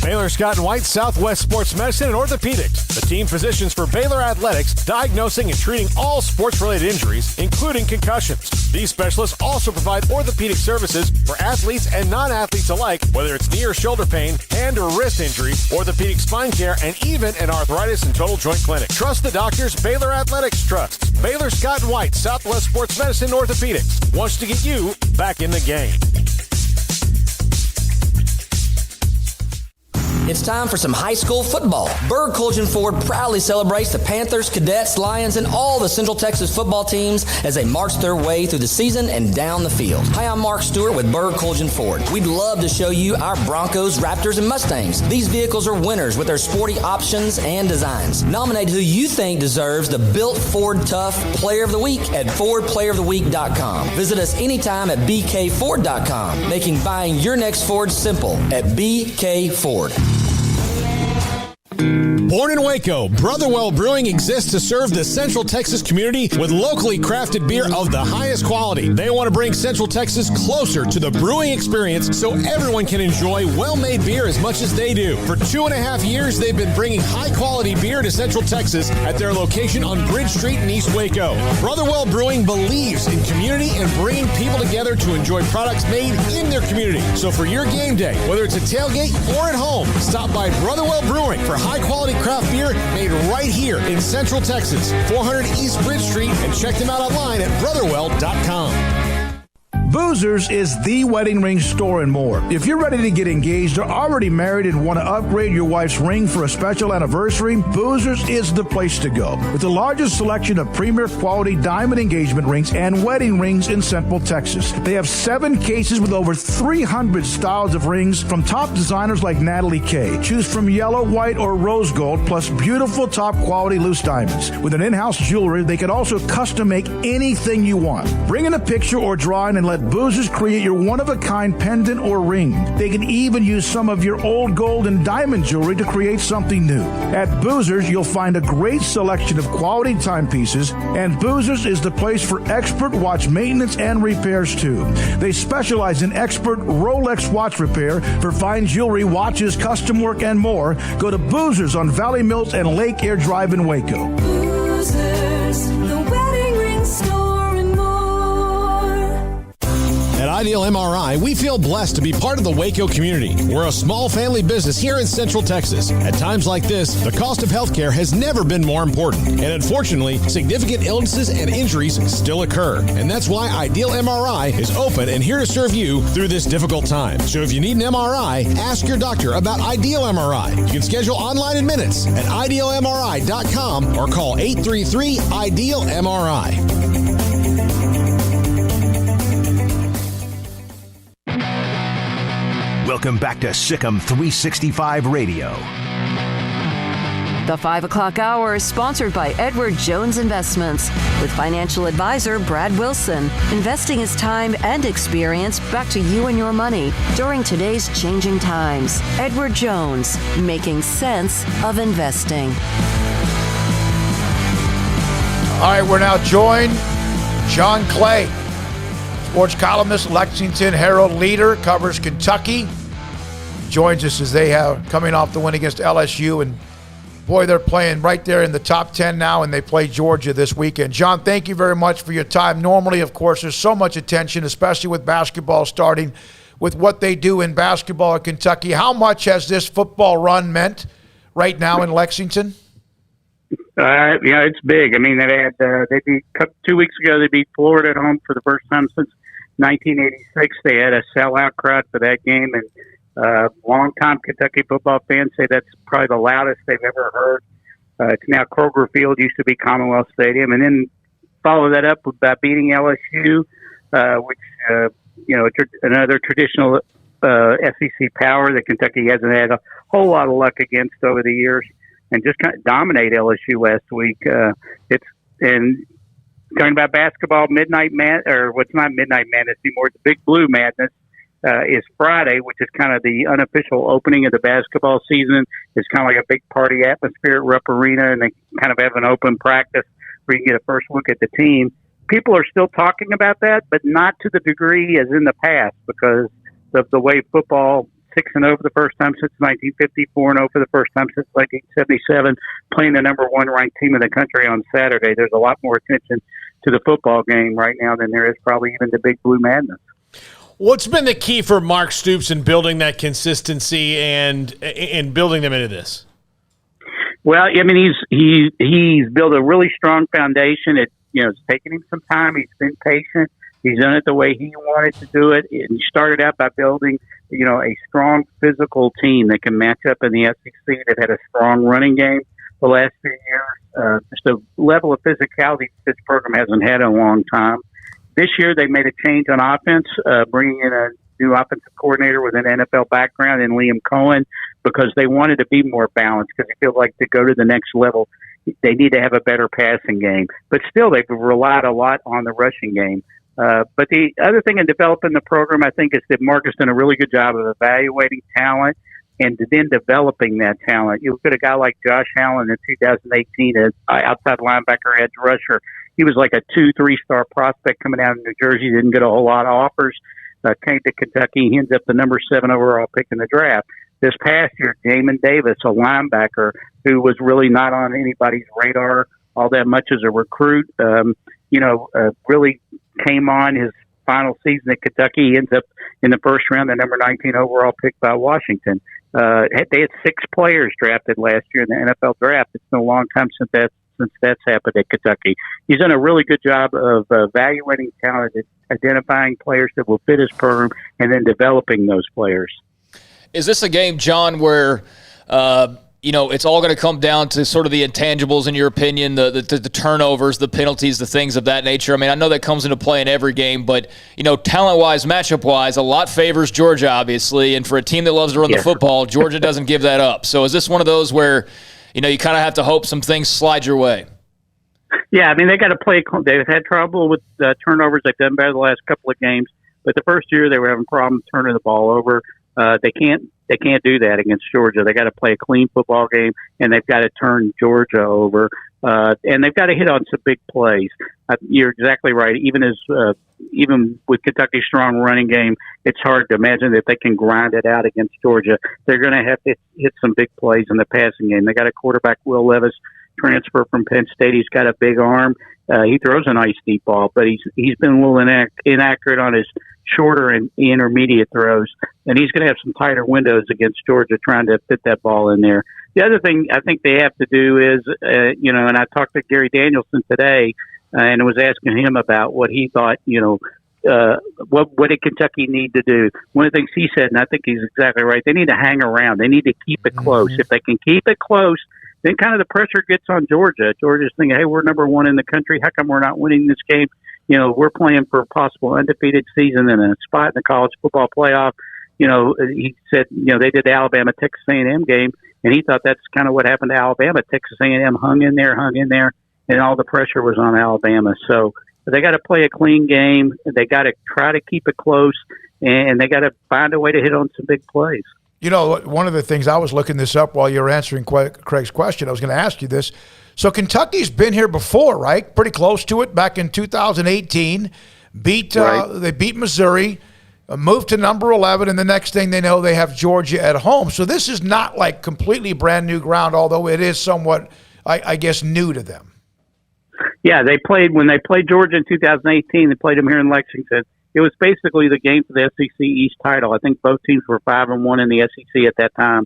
Baylor Scott and White, Southwest Sports Medicine and Orthopedics, the team physicians for Baylor Athletics, diagnosing and treating all sports-related injuries, including concussions. These specialists also provide orthopedic services for athletes and non-athletes alike, whether it's knee or shoulder pain, hand or wrist injury, orthopedic spine care, and even an arthritis and total joint clinic. Trust the doctors Baylor Athletics trusts. Baylor Scott and White, Southwest Sports Medicine and Orthopedics, wants to get you back in the game. It's time for some high school football. Berg Colgan Ford proudly celebrates the Panthers, Cadets, Lions, and all the Central Texas football teams as they march their way through the season and down the field. Hi, I'm Mark Stewart with Berg Colgan Ford. We'd love to show you our Broncos, Raptors, and Mustangs. These vehicles are winners with their sporty options and designs. Nominate who you think deserves the Built Ford Tough Player of the Week at FordPlayerOfTheWeek.com. Visit us anytime at BKFord.com, making buying your next Ford simple at BK Ford. Born in Waco, Brotherwell Brewing exists to serve the Central Texas community with locally crafted beer of the highest quality. They want to bring Central Texas closer to the brewing experience so everyone can enjoy well-made beer as much as they do. For 2.5 years, they've been bringing high-quality beer to Central Texas at their location on Bridge Street in East Waco. Brotherwell Brewing believes in community and bringing people together to enjoy products made in their community. So for your game day, whether it's a tailgate or at home, stop by Brotherwell Brewing for high-quality craft beer made right here in Central Texas, 400 East Bridge Street, and check them out online at brotherwell.com. Boozers is the wedding ring store and more. If you're ready to get engaged or already married and want to upgrade your wife's ring for a special anniversary, Boozers is the place to go. With the largest selection of premier quality diamond engagement rings and wedding rings in Central Texas. They have 7 cases with over 300 styles of rings from top designers like Natalie Kay. Choose from yellow, white, or rose gold, plus beautiful top quality loose diamonds. With an in-house jewelry, they can also custom make anything you want. Bring in a picture or drawing and let Boozers create your one-of-a-kind pendant or ring. They can even use some of your old gold and diamond jewelry to create something new. At Boozers, you'll find a great selection of quality timepieces, and Boozers is the place for expert watch maintenance and repairs, too. They specialize in expert Rolex watch repair for fine jewelry, watches, custom work, and more. Go to Boozers on Valley Mills and Lake Air Drive in Waco. Boozers, the wedding ring store. At Ideal MRI, we feel blessed to be part of the Waco community. We're a small family business here in Central Texas. At times like this, the cost of healthcare has never been more important. And unfortunately, significant illnesses and injuries still occur. And that's why Ideal MRI is open and here to serve you through this difficult time. So if you need an MRI, ask your doctor about Ideal MRI. You can schedule online in minutes at idealmri.com or call 833-IDEAL-MRI. Welcome back to Sikkim 365 Radio. The 5 o'clock hour is sponsored by Edward Jones Investments with financial advisor Brad Wilson. Investing his time and experience back to you and your money during today's changing times. Edward Jones, making sense of investing. All right, we're now joined. John Clay, sports columnist, Lexington Herald leader, covers Kentucky. Joins us as they have coming off the win against LSU, and boy, they're playing right there in the top 10 now, and they play Georgia this weekend. John, thank you very much for your time. Normally, of course, there's so much attention, especially with basketball starting, with what they do in basketball at Kentucky. How much has this football run meant right now in Lexington? Yeah, it's big. I mean, they beat 2 weeks ago. They beat Florida at home for the first time since 1986. They had a sellout crowd for that game, and longtime Kentucky football fans say that's probably the loudest they've ever heard. It's now Kroger Field, used to be Commonwealth Stadium, and then follow that up with beating LSU, which another traditional SEC power that Kentucky hasn't had a whole lot of luck against over the years, and just kind of dominate LSU last week. And talking about basketball, Midnight Madness, or what's not Midnight Madness anymore, it's Big Blue Madness, is Friday, which is kind of the unofficial opening of the basketball season. It's kind of like a big party atmosphere at Rupp Arena, and they kind of have an open practice where you can get a first look at the team. People are still talking about that, but not to the degree as in the past because of the way football 6-0 for the first time since 1950, 4-0 for the first time since 1977, playing the number one ranked team in the country on Saturday. There's a lot more attention to the football game right now than there is probably even the Big Blue Madness. What's been the key for Mark Stoops in building that consistency and in building them into this? Well, I mean, he's built a really strong foundation. It's taken him some time. He's been patient. He's done it the way he wanted to do it. And he started out by building, a strong physical team that can match up in the SEC, that had a strong running game the last few years. Just a level of physicality this program hasn't had in a long time. This year they made a change on offense, bringing in a new offensive coordinator with an NFL background in Liam Cohen, because they wanted to be more balanced, because they feel like to go to the next level, they need to have a better passing game. But still, they've relied a lot on the rushing game. But the other thing in developing the program, I think, is that Mark has done a really good job of evaluating talent and then developing that talent. You look at a guy like Josh Allen in 2018 as outside linebacker, edge rusher. He was like a 2-3 star prospect coming out of New Jersey. Didn't get a whole lot of offers. Came to Kentucky. He ends up the number 7 overall pick in the draft. This past year, Jamin Davis, a linebacker who was really not on anybody's radar all that much as a recruit, really came on his final season at Kentucky. He ends up in the first round, the number 19 overall pick by Washington. They had 6 players drafted last year in the NFL draft. It's been a long time since that's happened at Kentucky. He's done a really good job of evaluating talent, identifying players that will fit his program, and then developing those players. Is this a game, John, where it's all going to come down to sort of the intangibles, in your opinion, the turnovers, the penalties, the things of that nature? I mean, I know that comes into play in every game, but, talent-wise, matchup-wise, a lot favors Georgia, obviously, and for a team that loves to run the football, Georgia doesn't give that up. So is this one of those where, you kind of have to hope some things slide your way? Yeah, I mean, they got to play. They've had trouble with turnovers. They've done better the last couple of games, but the first year they were having problems turning the ball over. They can't do that against Georgia. They got to play a clean football game, and they've got to turn Georgia over, and they've got to hit on some big plays. You're exactly right. Even with Kentucky's strong running game, it's hard to imagine that they can grind it out against Georgia. They're going to have to hit some big plays in the passing game. They got a quarterback, Will Levis, transfer from Penn State. He's got a big arm. He throws a nice deep ball, but he's been a little inaccurate on his shorter and intermediate throws, and he's going to have some tighter windows against Georgia trying to fit that ball in there. The other thing I think they have to do is, and I talked to Gary Danielson today, and was asking him about what he thought, what did Kentucky need to do? One of the things he said, and I think he's exactly right, they need to hang around. They need to keep it close. If they can keep it close, then kind of the pressure gets on Georgia. Georgia's thinking, hey, we're number 1 in the country. How come we're not winning this game? We're playing for a possible undefeated season and a spot in the college football playoff. He said, they did the Alabama-Texas A&M game, and he thought that's kind of what happened to Alabama. Texas A&M hung in there, and all the pressure was on Alabama. So they got to play a clean game. They got to try to keep it close, and they got to find a way to hit on some big plays. One of the things, I was looking this up while you were answering Craig's question. I was going to ask you this. So Kentucky's been here before, right? Pretty close to it back in 2018. They beat Missouri, moved to number 11, and the next thing they know, they have Georgia at home. So this is not like completely brand new ground, although it is somewhat, I guess, new to them. Yeah, when they played Georgia in 2018, they played them here in Lexington. It was basically the game for the SEC East title. I think both teams were 5-1 in the SEC at that time.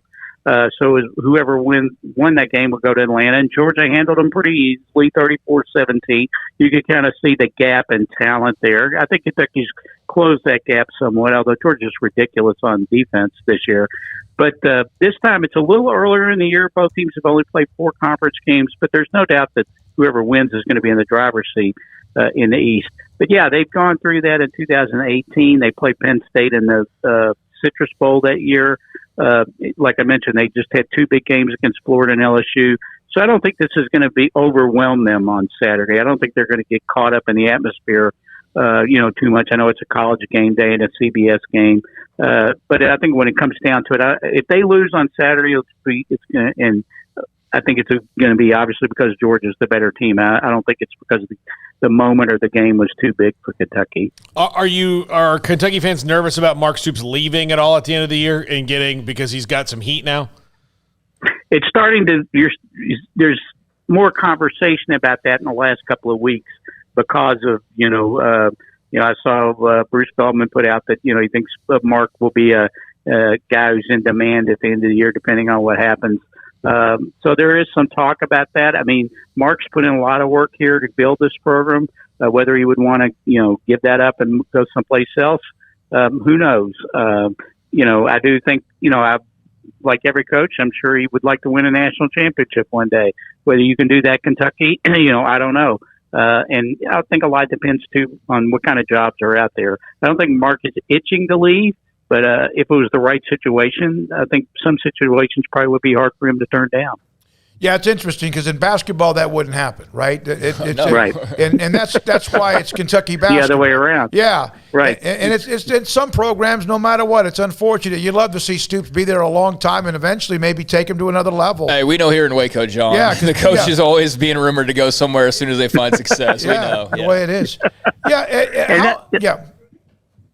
So whoever won that game would go to Atlanta, and Georgia handled them pretty easily, 34-17. You could kind of see the gap in talent there. I think Kentucky's closed that gap somewhat, although Georgia's ridiculous on defense this year. But this time it's a little earlier in the year. Both teams have only played 4 conference games, but there's no doubt that whoever wins is going to be in the driver's seat in the East. But, yeah, they've gone through that in 2018. They played Penn State in the Citrus Bowl that year. Like I mentioned, they just had 2 big games against Florida and LSU. So I don't think this is going to overwhelm them on Saturday. I don't think they're going to get caught up in the atmosphere, too much. I know it's a college game day and a CBS game. But I think when it comes down to it, if they lose on Saturday, I think it's going to be obviously because Georgia's the better team. I don't think it's because the moment or the game was too big for Kentucky. Are Kentucky fans nervous about Mark Stoops leaving at all at the end of the year and because he's got some heat now? It's starting to. There's more conversation about that in the last couple of weeks because of I saw Bruce Feldman put out that he thinks Mark will be a guy who's in demand at the end of the year, depending on what happens. So there is some talk about that. I mean, Mark's put in a lot of work here to build this program. Whether he would want to, give that up and go someplace else, who knows? I do think, like every coach, I'm sure he would like to win a national championship one day. Whether you can do that, Kentucky, I don't know. And I think a lot depends too on what kind of jobs are out there. I don't think Mark is itching to leave. But if it was the right situation, I think some situations probably would be hard for him to turn down. Yeah, it's interesting because in basketball that wouldn't happen, right? Right. And that's why it's Kentucky basketball. The other way around. Yeah, right. And it's in some programs, no matter what, it's unfortunate. You'd love to see Stoops be there a long time and eventually maybe take him to another level. Hey, we know here in Waco, John. Yeah, the coach is always being rumored to go somewhere as soon as they find success. We know. The way it is. Yeah.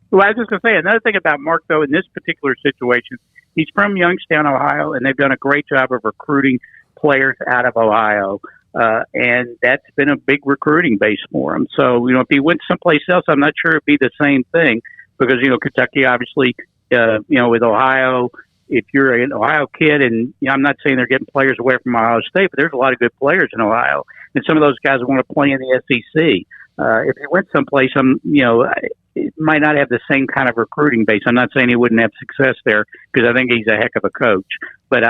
Well, I was just going to say, another thing about Mark, though, in this particular situation, he's from Youngstown, Ohio, and they've done a great job of recruiting players out of Ohio. And that's been a big recruiting base for him. So, if he went someplace else, I'm not sure it'd be the same thing because, Kentucky, obviously, with Ohio, if you're an Ohio kid, and I'm not saying they're getting players away from Ohio State, but there's a lot of good players in Ohio. And some of those guys want to play in the SEC. If he went someplace, it might not have the same kind of recruiting base. I'm not saying he wouldn't have success there because I think he's a heck of a coach. But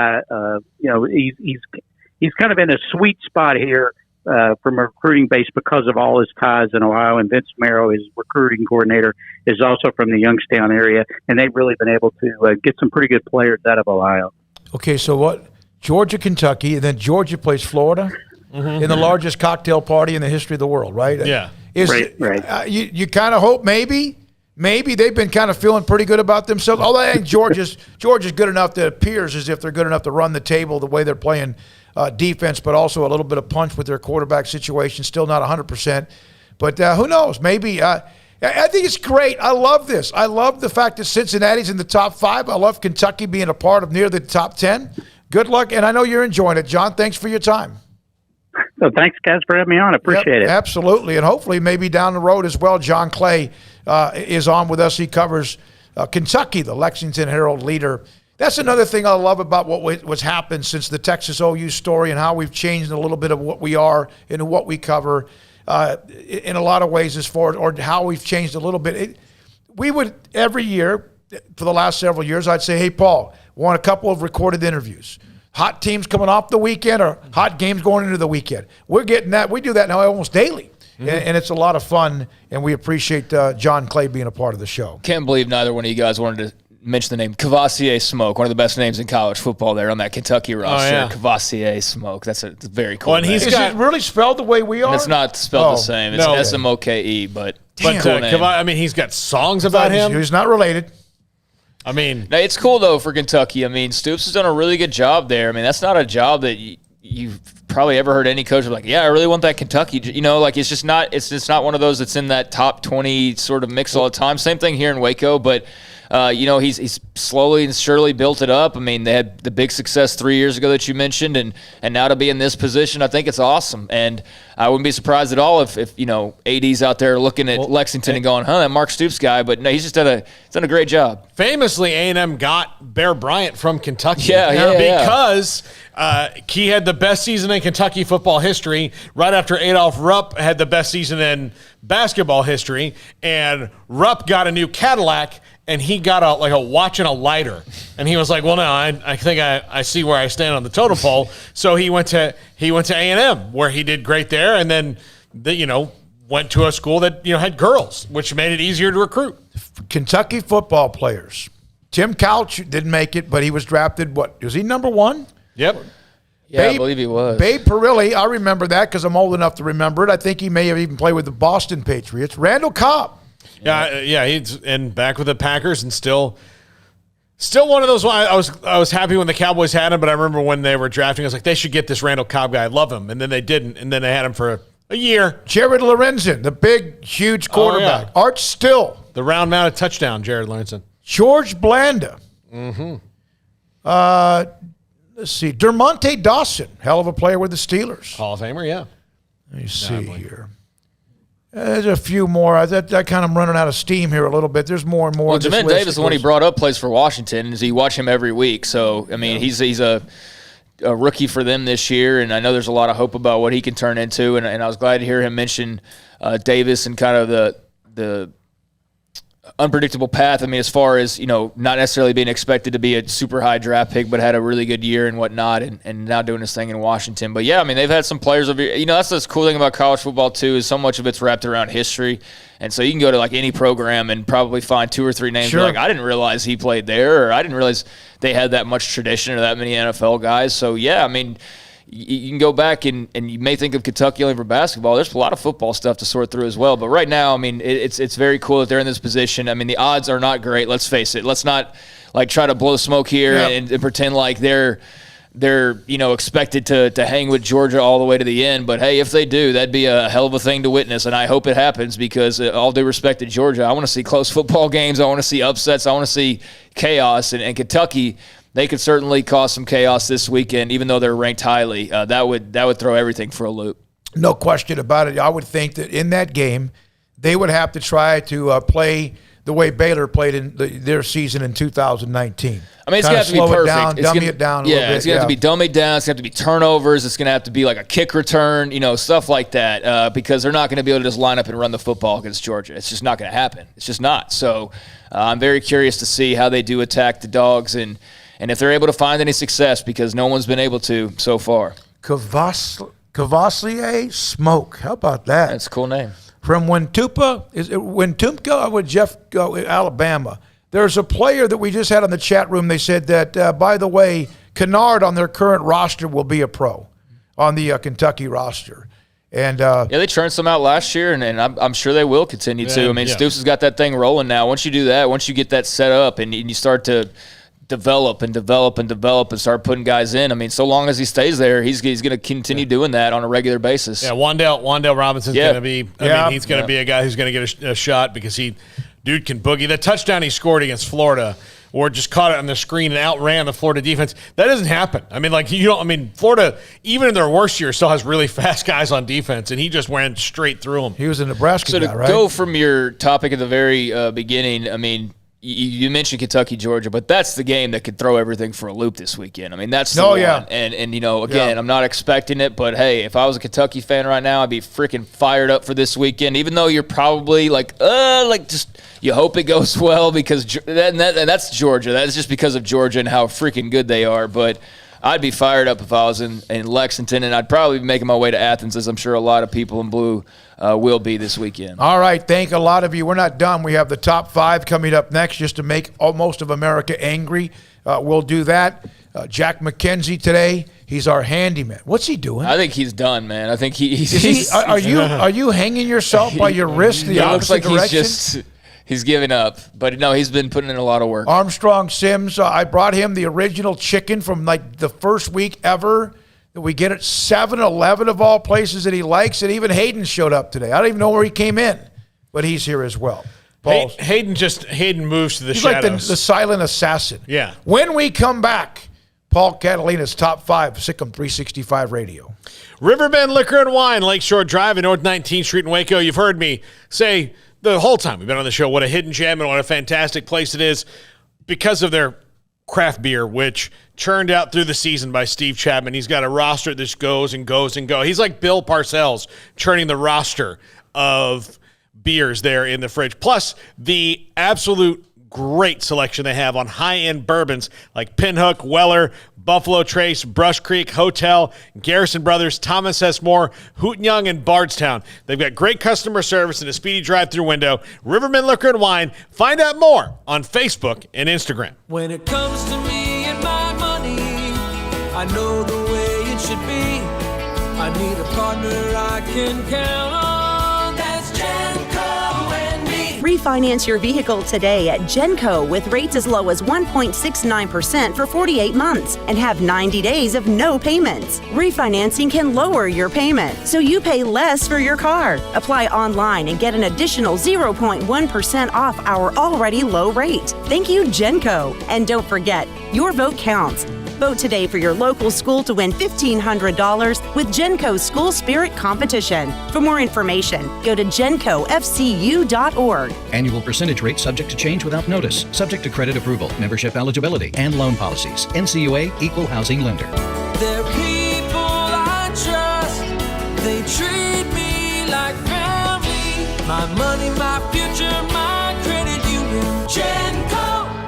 he's kind of in a sweet spot here from a recruiting base because of all his ties in Ohio. And Vince Marrow, his recruiting coordinator, is also from the Youngstown area, and they've really been able to get some pretty good players out of Ohio. Okay, so what? Georgia, Kentucky, and then Georgia plays Florida in the largest cocktail party in the history of the world, right? Yeah. Right. You kind of hope maybe they've been kind of feeling pretty good about themselves. Although I think Georgia's good enough that it appears as if they're good enough to run the table the way they're playing defense, but also a little bit of punch with their quarterback situation. Still not 100%, but who knows? Maybe. I think it's great. I love this. I love the fact that Cincinnati's in the top 5. I love Kentucky being a part of near the top 10. Good luck, and I know you're enjoying it, John. Thanks for your time. So thanks, guys, for having me on. I appreciate it. Absolutely. And hopefully maybe down the road as well, John Clay is on with us. He covers Kentucky, the Lexington Herald leader. That's another thing I love about what's happened since the Texas OU story and how we've changed a little bit of what we are and what we cover in a lot of ways as far as or how we've changed a little bit. We would every year for the last several years, I'd say, hey, Paul, want a couple of recorded interviews. Hot teams coming off the weekend or hot games going into the weekend. We're getting that. We do that now almost daily. And it's a lot of fun, and we appreciate John Clay being a part of the show. Can't believe neither one of you guys wanted to mention the name Cavassier Smoak, one of the best names in college football there on that Kentucky roster. Oh, yeah. Cavassier Smoak. That's a very cool name. Is it really spelled the way we are? And it's not spelled the same. It's Smoke, but cool name. He's got songs about him. He's not related. I mean, now, it's cool though for Kentucky. I mean, Stoops has done a really good job there. I mean, that's not a job that you've probably ever heard any coach like, yeah, I really want that Kentucky. It's just not. It's not one of those that's in that top 20 sort of mix all the time. Same thing here in Waco, but he's slowly and surely built it up. I mean, they had the big success 3 years ago that you mentioned, and now to be in this position, I think it's awesome. And I wouldn't be surprised at all if AD's out there looking at Lexington and going, that Mark Stoops guy. But no, he's just done a great job. Famously, A&M got Bear Bryant from Kentucky. Because he had the best season in Kentucky football history right after Adolph Rupp had the best season in basketball history, and Rupp got a new Cadillac. And he got a watch and a lighter, and he was like, "Well, no, I think I see where I stand on the totem pole." So he went to A&M, where he did great there, and then went to a school that had girls, which made it easier to recruit. Kentucky football players. Tim Couch didn't make it, but he was drafted. What was he, number 1? Yep. Yeah, I believe he was. Babe Perilli, I remember that because I'm old enough to remember it. I think he may have even played with the Boston Patriots. Randall Cobb. Yeah, he's back with the Packers and still Still one of those. I was happy when the Cowboys had him, but I remember when they were drafting, I was like, they should get this Randall Cobb guy. I love him, and then they didn't, and then they had him for a year. Jared Lorenzen, the big, huge quarterback. Oh, yeah. Art Still, the round-mounted touchdown. Jared Lorenzen. George Blanda. Mm-hmm. Let's see, Dermonte Dawson, hell of a player with the Steelers. Hall of Famer, yeah. Let me see here. There's a few more. That kind of running out of steam here a little bit. There's more and more. Well, Jamin Davis, the one he brought up, plays for Washington, and you watch him every week. So, I mean, he's a rookie for them this year, and I know there's a lot of hope about what he can turn into. And I was glad to hear him mention Davis and kind of the unpredictable path. I mean, as far as, not necessarily being expected to be a super high draft pick, but had a really good year and whatnot, and now doing his thing in Washington. But yeah, I mean, they've had some players over here. That's the cool thing about college football too, is so much of it's wrapped around history. And so you can go to like any program and probably find 2 or 3 names. Sure. Like, I didn't realize he played there, or I didn't realize they had that much tradition or that many NFL guys. So yeah, I mean, you can go back and you may think of Kentucky only for basketball. There's a lot of football stuff to sort through as well. But right now, I mean, it's very cool that they're in this position. I mean, the odds are not great. Let's face it. Let's not like try to blow smoke here and pretend like they're expected to hang with Georgia all the way to the end. But hey, if they do, that'd be a hell of a thing to witness, and I hope it happens because all due respect to Georgia, I want to see close football games. I want to see upsets. I want to see chaos, and Kentucky, they could certainly cause some chaos this weekend, even though they're ranked highly. That would throw everything for a loop. No question about it. I would think that in that game, they would have to try to play the way Baylor played in their season in 2019. I mean, it's going to have to be perfect. Dummy it down a little bit. It's going to have to be dummied down. It's going to have to be turnovers. It's going to have to be like a kick return, stuff like that, because they're not going to be able to just line up and run the football against Georgia. It's just not going to happen. It's just not. So I'm very curious to see how they do attack the Dogs and if they're able to find any success, because no one's been able to so far. Cavalier Smoak. How about that? That's a cool name. From Wintumka with Jeff, Alabama. There's a player that we just had on the chat room. They said that, by the way, Kennard on their current roster will be a pro on the Kentucky roster. And they churned some out last year, and I'm sure they will continue to. I mean, Stoops has got that thing rolling now. Once you do that, once you get that set up and you start to develop and start putting guys in. I mean, so long as he stays there, he's going to continue doing that on a regular basis. Yeah, Wandale Robinson's going to be. I mean, he's going to be a guy who's going to get a shot because dude can boogie. The touchdown he scored against Florida, or just caught it on the screen and outran the Florida defense. That doesn't happen. I mean, Florida, even in their worst year, still has really fast guys on defense, and he just went straight through them. He was a Nebraska guy, right? So to go from your topic at the very beginning, I mean, you mentioned Kentucky, Georgia, but that's the game that could throw everything for a loop this weekend. I mean, that's the one. Yeah. And again, I'm not expecting it, but hey, if I was a Kentucky fan right now, I'd be freaking fired up for this weekend, even though you're probably just you hope it goes well because that's Georgia. That's just because of Georgia and how freaking good they are. But I'd be fired up if I was in Lexington, and I'd probably be making my way to Athens, as I'm sure a lot of people in blue will be this weekend. All right, thank a lot of you. We're not done. We have the top 5 coming up next just to make most of America angry. We'll do that. Jack McKenzie today, he's our handyman. What's he doing? I think he's done, man. I think are you hanging yourself by your wrist the opposite direction? He's giving up. But, no, he's been putting in a lot of work. Armstrong Sims, I brought him the original chicken from, the first week ever that we get at 7-Eleven of all places that he likes, and even Hayden showed up today. I don't even know where he came in, but he's here as well. Hayden moves to the shadows. He's like the silent assassin. Yeah. When we come back, Paul Catalina's Top 5, Sikkim 365 Radio. Riverbend Liquor and Wine, Lakeshore Drive and North 19th Street in Waco. You've heard me say the whole time we've been on the show what a hidden gem and what a fantastic place it is because of their craft beer, which churned out through the season by Steve Chapman. He's got a roster that just goes and goes and goes. He's like Bill Parcells churning the roster of beers there in the fridge. Plus, the absolute great selection they have on high-end bourbons like Pinhook, Weller, Buffalo Trace, Brush Creek, Hotel, Garrison Brothers, Thomas S. Moore, Hooten Young, and Bardstown. They've got great customer service and a speedy drive-through window. Riverman Liquor and Wine. Find out more on Facebook and Instagram. When it comes to me and my money, I know the way it should be. I need a partner I can count on. That's Janko and me. Refinance your vehicle today at Genco with rates as low as 1.69% for 48 months and have 90 days of no payments. Refinancing can lower your payment, so you pay less for your car. Apply online and get an additional 0.1% off our already low rate. Thank you, Genco. And don't forget, your vote counts. Vote today for your local school to win $1,500 with Genco's School Spirit Competition. For more information, go to gencofcu.org. Annual percentage rate subject to change without notice, subject to credit approval, membership eligibility, and loan policies. NCUA Equal Housing Lender. They're people I trust. They treat me like family. My money, my future, my credit union. Genco.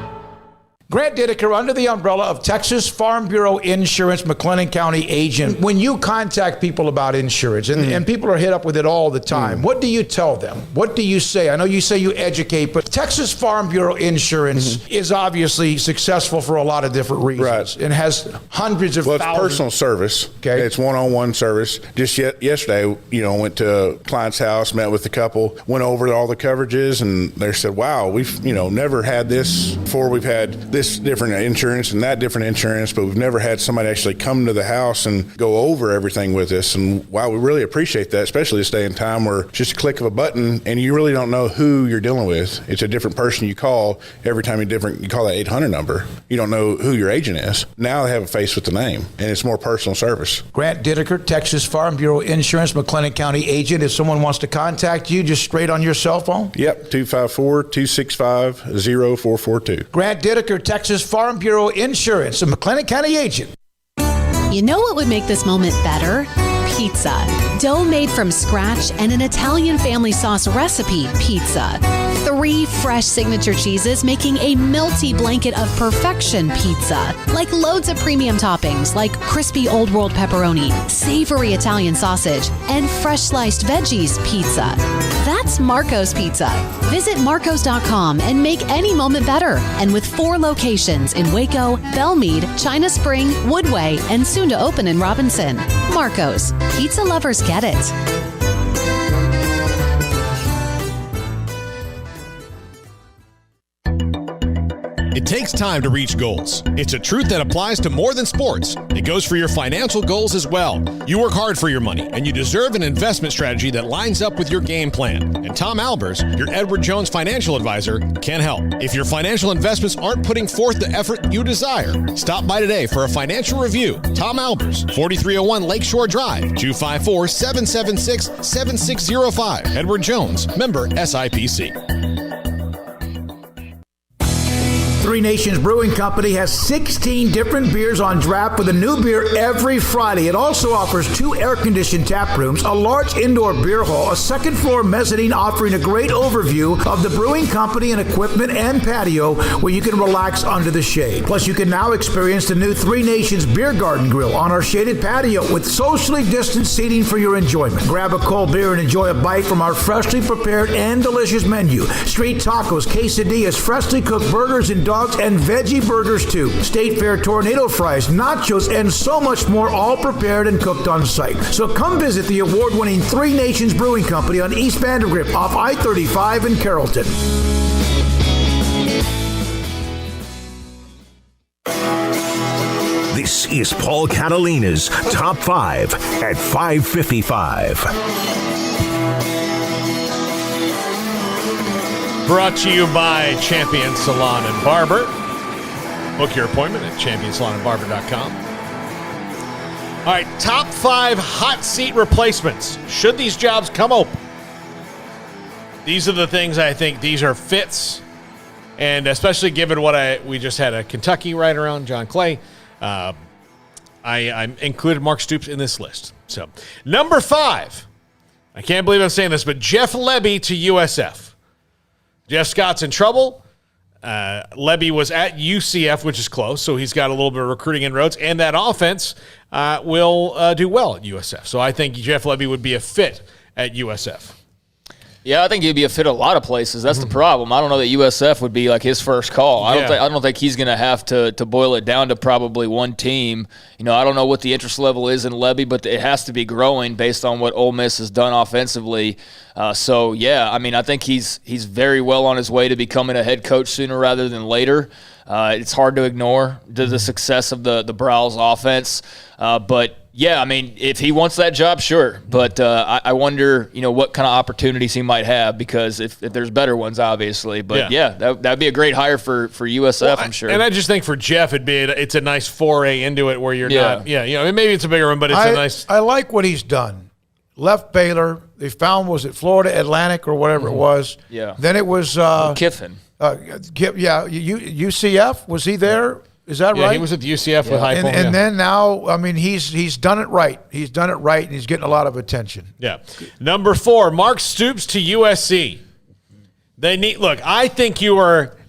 Grant Dideker, under the umbrella of Texas Farm Bureau Insurance, McLennan County agent. When you contact people about insurance, and people are hit up with it all the time, what do you tell them? What do you say? I know you say you educate, but Texas Farm Bureau Insurance is obviously successful for a lot of different reasons. And has hundreds of thousands. It's personal service. Okay. It's one-on-one service. Just yesterday, went to a client's house, met with the couple, went over all the coverages, and they said, wow, we've, never had this before. We've had this different insurance and that different insurance, but we've never had somebody actually come to the house and go over everything with us. And wow, we really appreciate that, especially this day and time where just a click of a button and you really don't know who you're dealing with. It's a different person you call every time you call that 800 number. You don't know who your agent is. Now they have a face with the name, and it's more personal service. Grant Dideker, Texas Farm Bureau Insurance, McLennan County agent. If someone wants to contact you, just straight on your cell phone? Yep, 254-265-0442. Grant Dideker, Texas Farm Bureau Insurance, a McLennan County agent. You know what would make this moment better? Pizza. Dough made from scratch and an Italian family sauce recipe pizza. 3 fresh signature cheeses making a melty blanket of perfection pizza. Like loads of premium toppings like crispy Old World pepperoni, savory Italian sausage, and fresh sliced veggies pizza. That's Marco's Pizza. Visit marcos.com and make any moment better. And with 4 locations in Waco, Belmead, China Spring, Woodway, and soon to open in Robinson. Marco's. Pizza lovers get it. It takes time to reach goals. It's a truth that applies to more than sports. It goes for your financial goals as well. You work hard for your money, and you deserve an investment strategy that lines up with your game plan. And Tom Albers, your Edward Jones financial advisor, can help. If your financial investments aren't putting forth the effort you desire, stop by today for a financial review. Tom Albers, 4301 Lakeshore Drive, 254-776-7605. Edward Jones, member SIPC. Three Nations Brewing Company has 16 different beers on draft with a new beer every Friday. It also offers 2 air-conditioned tap rooms, a large indoor beer hall, a second-floor mezzanine offering a great overview of the brewing company and equipment and patio where you can relax under the shade. Plus, you can now experience the new Three Nations Beer Garden Grill on our shaded patio with socially distanced seating for your enjoyment. Grab a cold beer and enjoy a bite from our freshly prepared and delicious menu. Street tacos, quesadillas, freshly cooked burgers and dogs and veggie burgers too. State Fair tornado fries, nachos, and so much more, all prepared and cooked on site. So come visit the award-winning Three Nations Brewing Company on East Vandergrift off I-35 in Carrollton. This is Paul Catalina's Top 5 at 5:55. Brought to you by Champion Salon and Barber. Book your appointment at championsalonandbarber.com. All right, top 5 hot seat replacements. Should these jobs come open? These are the things I think these are fits, and especially given what we just had a Kentucky right around John Clay, I included Mark Stoops in this list. So, number 5, I can't believe I'm saying this, but Jeff Lebby to USF. Jeff Scott's in trouble. Lebby was at UCF, which is close, so he's got a little bit of recruiting inroads, and that offense will do well at USF. So I think Jeff Lebby would be a fit at USF. Yeah, I think he'd be a fit a lot of places. That's the problem. I don't know that USF would be like his first call. I don't think he's going to have to boil it down to probably one team. You know, I don't know what the interest level is in Levy, but it has to be growing based on what Ole Miss has done offensively. So yeah, I mean, I think he's very well on his way to becoming a head coach sooner rather than later. It's hard to ignore the success of the Browns offense, but. Yeah, I mean, if he wants that job, sure. But I wonder, you know, what kind of opportunities he might have, because if there's better ones, obviously. But that'd be a great hire for USF, I'm sure. And I just think for Jeff, it's a nice foray into it where you're not. Yeah, you know, maybe it's a bigger one, but it's a nice. I like what he's done. Left Baylor. They found, was it Florida Atlantic or whatever it was? Yeah. Then it was Kiffin. UCF. Was he there? Is that right? He was at the UCF with Heupel. And then now, I mean, he's done it right. He's done it right, and he's getting a lot of attention. Yeah. Number 4, Mark Stoops to USC. I think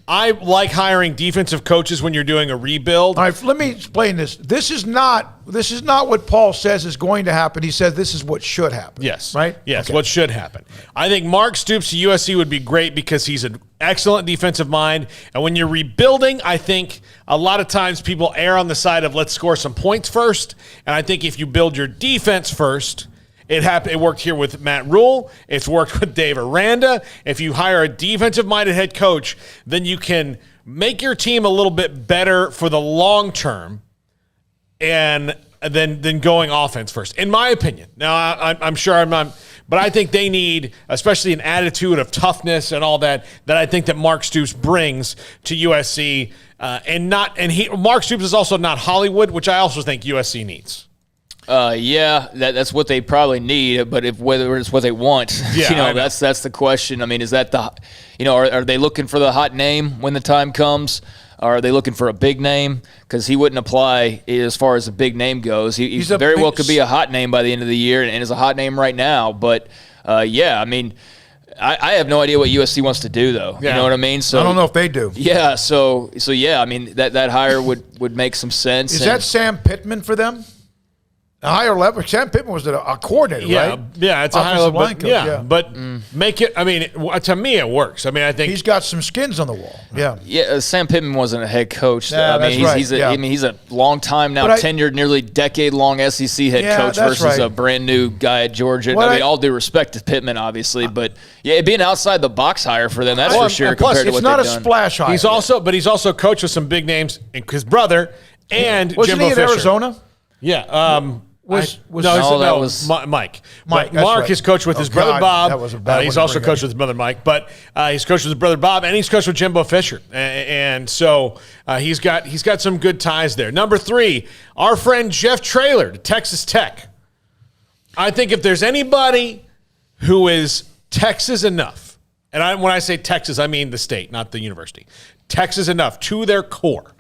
I like hiring defensive coaches when you're doing a rebuild. All right, let me explain this. This is not what Paul says is going to happen. He says this is what should happen. Yes. Right? Yes, Okay. what should happen. I think Mark Stoops to USC would be great because he's an excellent defensive mind. And when you're rebuilding, I think a lot of times people err on the side of let's score some points first. And I think if you build your defense first, it worked here with Matt Rule. It's worked with Dave Aranda. If you hire a defensive-minded head coach, then you can make your team a little bit better for the long term, and then going offense first, in my opinion. Now, I'm sure I'm not, but I think they need, especially an attitude of toughness and all that I think that Mark Stoops brings to USC, Mark Stoops is also not Hollywood, which I also think USC needs. That's what they probably need, but whether it's what they want, that's the question. I mean, is that are they looking for the hot name when the time comes? Or are they looking for a big name? Because he wouldn't apply as far as a big name goes. He very well could be a hot name by the end of the year, and is a hot name right now. But I mean, I have no idea what USC wants to do, though. Yeah. You know what I mean? So I don't know if they do. Yeah. So yeah. I mean, that hire would make some sense. Is that Sam Pittman for them? A higher level. Sam Pittman was a coordinator, right? Yeah, it's a higher level. But make it. I mean, to me, it works. I mean, I think he's got some skins on the wall. Yeah. Sam Pittman wasn't a head coach. Yeah, I mean, he's a long time now, tenured, nearly decade-long SEC head coach versus a brand new guy at Georgia. All due respect to Pittman, obviously, but it'd be an outside the box hire for them. That's for sure. Plus, compared to it's what not a they've done. splash hire. He's also coached with some big names, his brother and wasn't Jimbo he in Fisher. Arizona? Yeah. Was Mike. Mark right. is coached with his brother Bob. That was a bad he's one also coached with his brother Mike, but he's coached with his brother Bob, and he's coached with Jimbo Fisher, and so he's got some good ties there. Number 3, our friend Jeff Traylor to Texas Tech. I think if there's anybody who is Texas enough, and when I say Texas, I mean the state, not the university. Texas enough to their core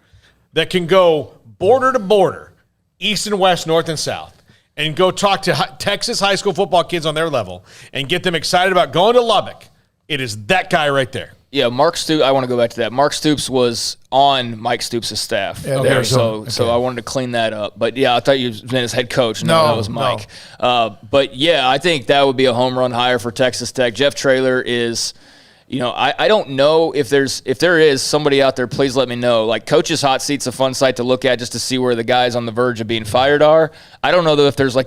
that can go border to border, east and west, north and south, and go talk to Texas high school football kids on their level and get them excited about going to Lubbock. It is that guy right there. Yeah, Mark Stoops. I want to go back to that. Mark Stoops was on Mike Stoops' staff. Yeah, so I wanted to clean that up. But yeah, I thought you meant his head coach. No, that was Mike. No. But yeah, I think that would be a home run hire for Texas Tech. Jeff Traylor is. I don't know if there is somebody out there, please let me know. Like, Coach's Hot Seat's a fun site to look at just to see where the guys on the verge of being fired are. I don't know though if there's I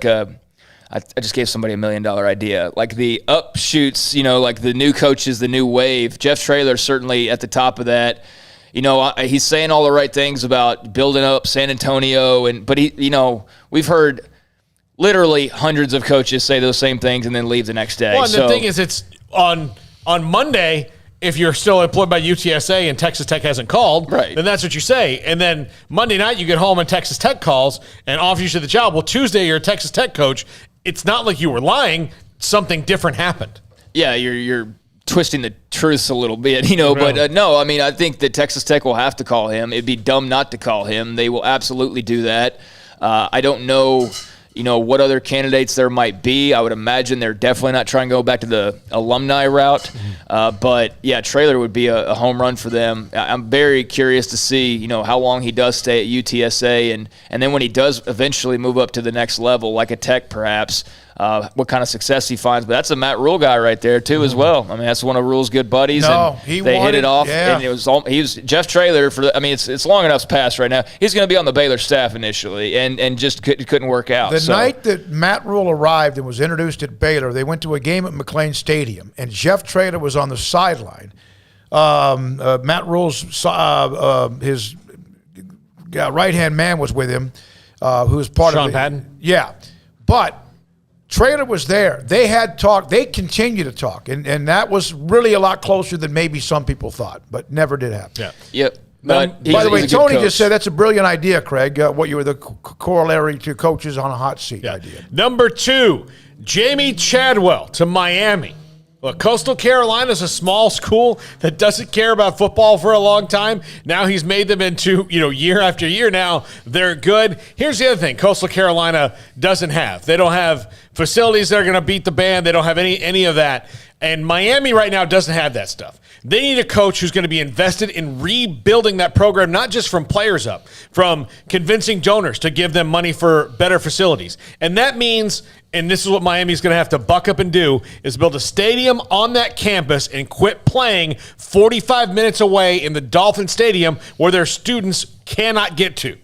just gave somebody $1 million idea. Like the upshoots, like the new coaches, the new wave. Jeff Traylor certainly at the top of that. He's saying all the right things about building up San Antonio, but we've heard literally hundreds of coaches say those same things and then leave the next day. Well, and the thing is, it's on Monday, if you're still employed by UTSA and Texas Tech hasn't called, then that's what you say. And then Monday night you get home and Texas Tech calls and offers you to the job. Well, Tuesday you're a Texas Tech coach. It's not like you were lying. Something different happened. Yeah, you're twisting the truths a little bit, But no, I mean, I think that Texas Tech will have to call him. It'd be dumb not to call him. They will absolutely do that. I don't know. what other candidates there might be. I would imagine they're definitely not trying to go back to the alumni route. But, yeah, Traylor would be a home run for them. I'm very curious to see, how long he does stay at UTSA. And then when he does eventually move up to the next level, like a Tech perhaps, what kind of success he finds. But that's a Matt Rule guy right there, too, as well. I mean, that's one of Rule's good buddies. They hit it off. Yeah. And he was Jeff Traylor. It's long enough past right now. He's going to be on the Baylor staff initially and just couldn't work out. The night that Matt Rule arrived and was introduced at Baylor, they went to a game at McLean Stadium, and Jeff Traylor was on the sideline. Matt Rule's his right-hand man was with him, who was part of Sean Patton? Yeah. But Traylor was there. They had talk. They continue to talk, and that was really a lot closer than maybe some people thought, but never did happen. Yeah. Yep. By the way, Tony just said that's a brilliant idea, Craig. What you were the corollary to coaches on a hot seat idea. Number 2, Jamie Chadwell to Miami. Look, Coastal Carolina is a small school that doesn't care about football for a long time. Now he's made them into, year after year now, they're good. Here's the other thing Coastal Carolina doesn't have. They don't have facilities that are going to beat the band. They don't have any of that. And Miami right now doesn't have that stuff. They need a coach who's going to be invested in rebuilding that program, not just from players up, from convincing donors to give them money for better facilities. And that means, and this is what Miami's going to have to buck up and do, is build a stadium on that campus and quit playing 45 minutes away in the Dolphin Stadium where their students cannot get to.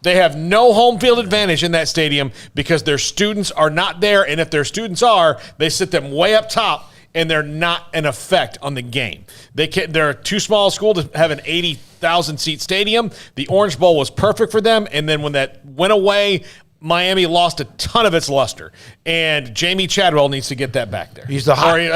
They have no home field advantage in that stadium because their students are not there. And if their students are, they sit them way up top, and they're not an effect on the game. They're too small a school to have an 80,000-seat stadium. The Orange Bowl was perfect for them, and then when that went away, Miami lost a ton of its luster, and Jamie Chadwell needs to get that back there. He's the hot. He's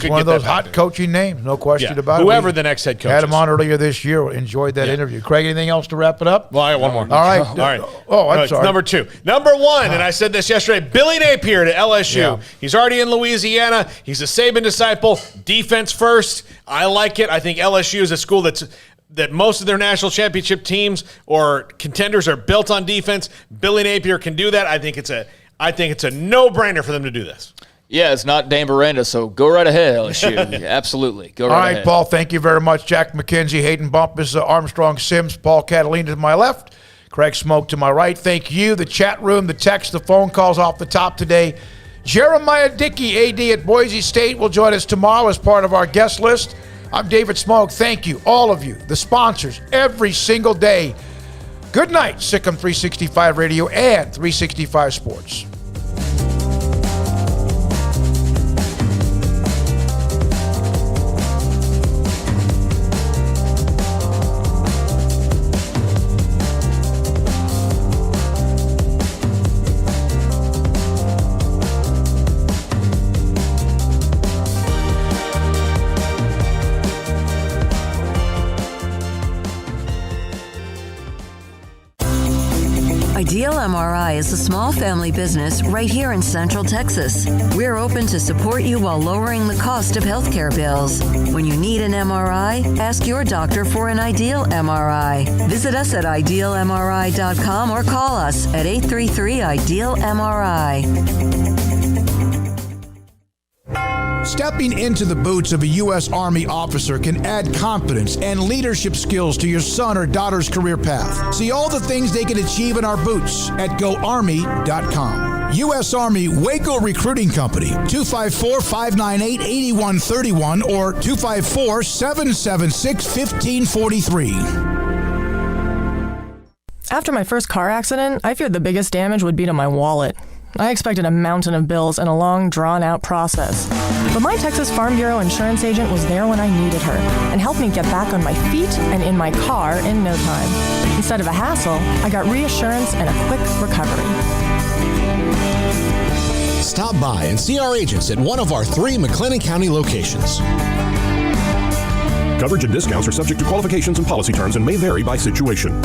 one of those hot coaching names, no question about it. Whoever the next head coach had him on earlier this year. Enjoyed that interview. Craig, anything else to wrap it up? Well, I got one more. All right. All right. Oh, I'm sorry. Number 2. Number 1, and I said this yesterday, Billy Napier to LSU. Yeah. He's already in Louisiana. He's a Saban disciple. Defense first. I like it. I think LSU is a school that most of their national championship teams or contenders are built on defense. Billy Napier can do that. I think it's a no-brainer for them to do this. Yeah, it's not Dan Miranda, so go right ahead, LSU. Absolutely. Go right ahead. All right, Paul, thank you very much. Jack McKenzie, Hayden Bumpus, Armstrong Sims, Paul Catalina to my left, Craig Smoak to my right. Thank you. The chat room, the text, the phone calls off the top today. Jeremiah Dickey, AD at Boise State, will join us tomorrow as part of our guest list. I'm David Smoak. Thank you, all of you, the sponsors, every single day. Good night, Sikkim 365 Radio and 365 Sports. Ideal MRI is a small family business right here in Central Texas. We're open to support you while lowering the cost of healthcare bills. When you need an MRI, ask your doctor for an Ideal MRI. Visit us at idealmri.com or call us at 833-IDEAL-MRI. Stepping into the boots of a U.S. Army officer can add confidence and leadership skills to your son or daughter's career path. See all the things they can achieve in our boots at GoArmy.com. U.S. Army Waco Recruiting Company, 254-598-8131 or 254-776-1543. After my first car accident, I feared the biggest damage would be to my wallet. I expected a mountain of bills and a long, drawn-out process. But my Texas Farm Bureau insurance agent was there when I needed her and helped me get back on my feet and in my car in no time. Instead of a hassle, I got reassurance and a quick recovery. Stop by and see our agents at one of our 3 McLennan County locations. Coverage and discounts are subject to qualifications and policy terms and may vary by situation.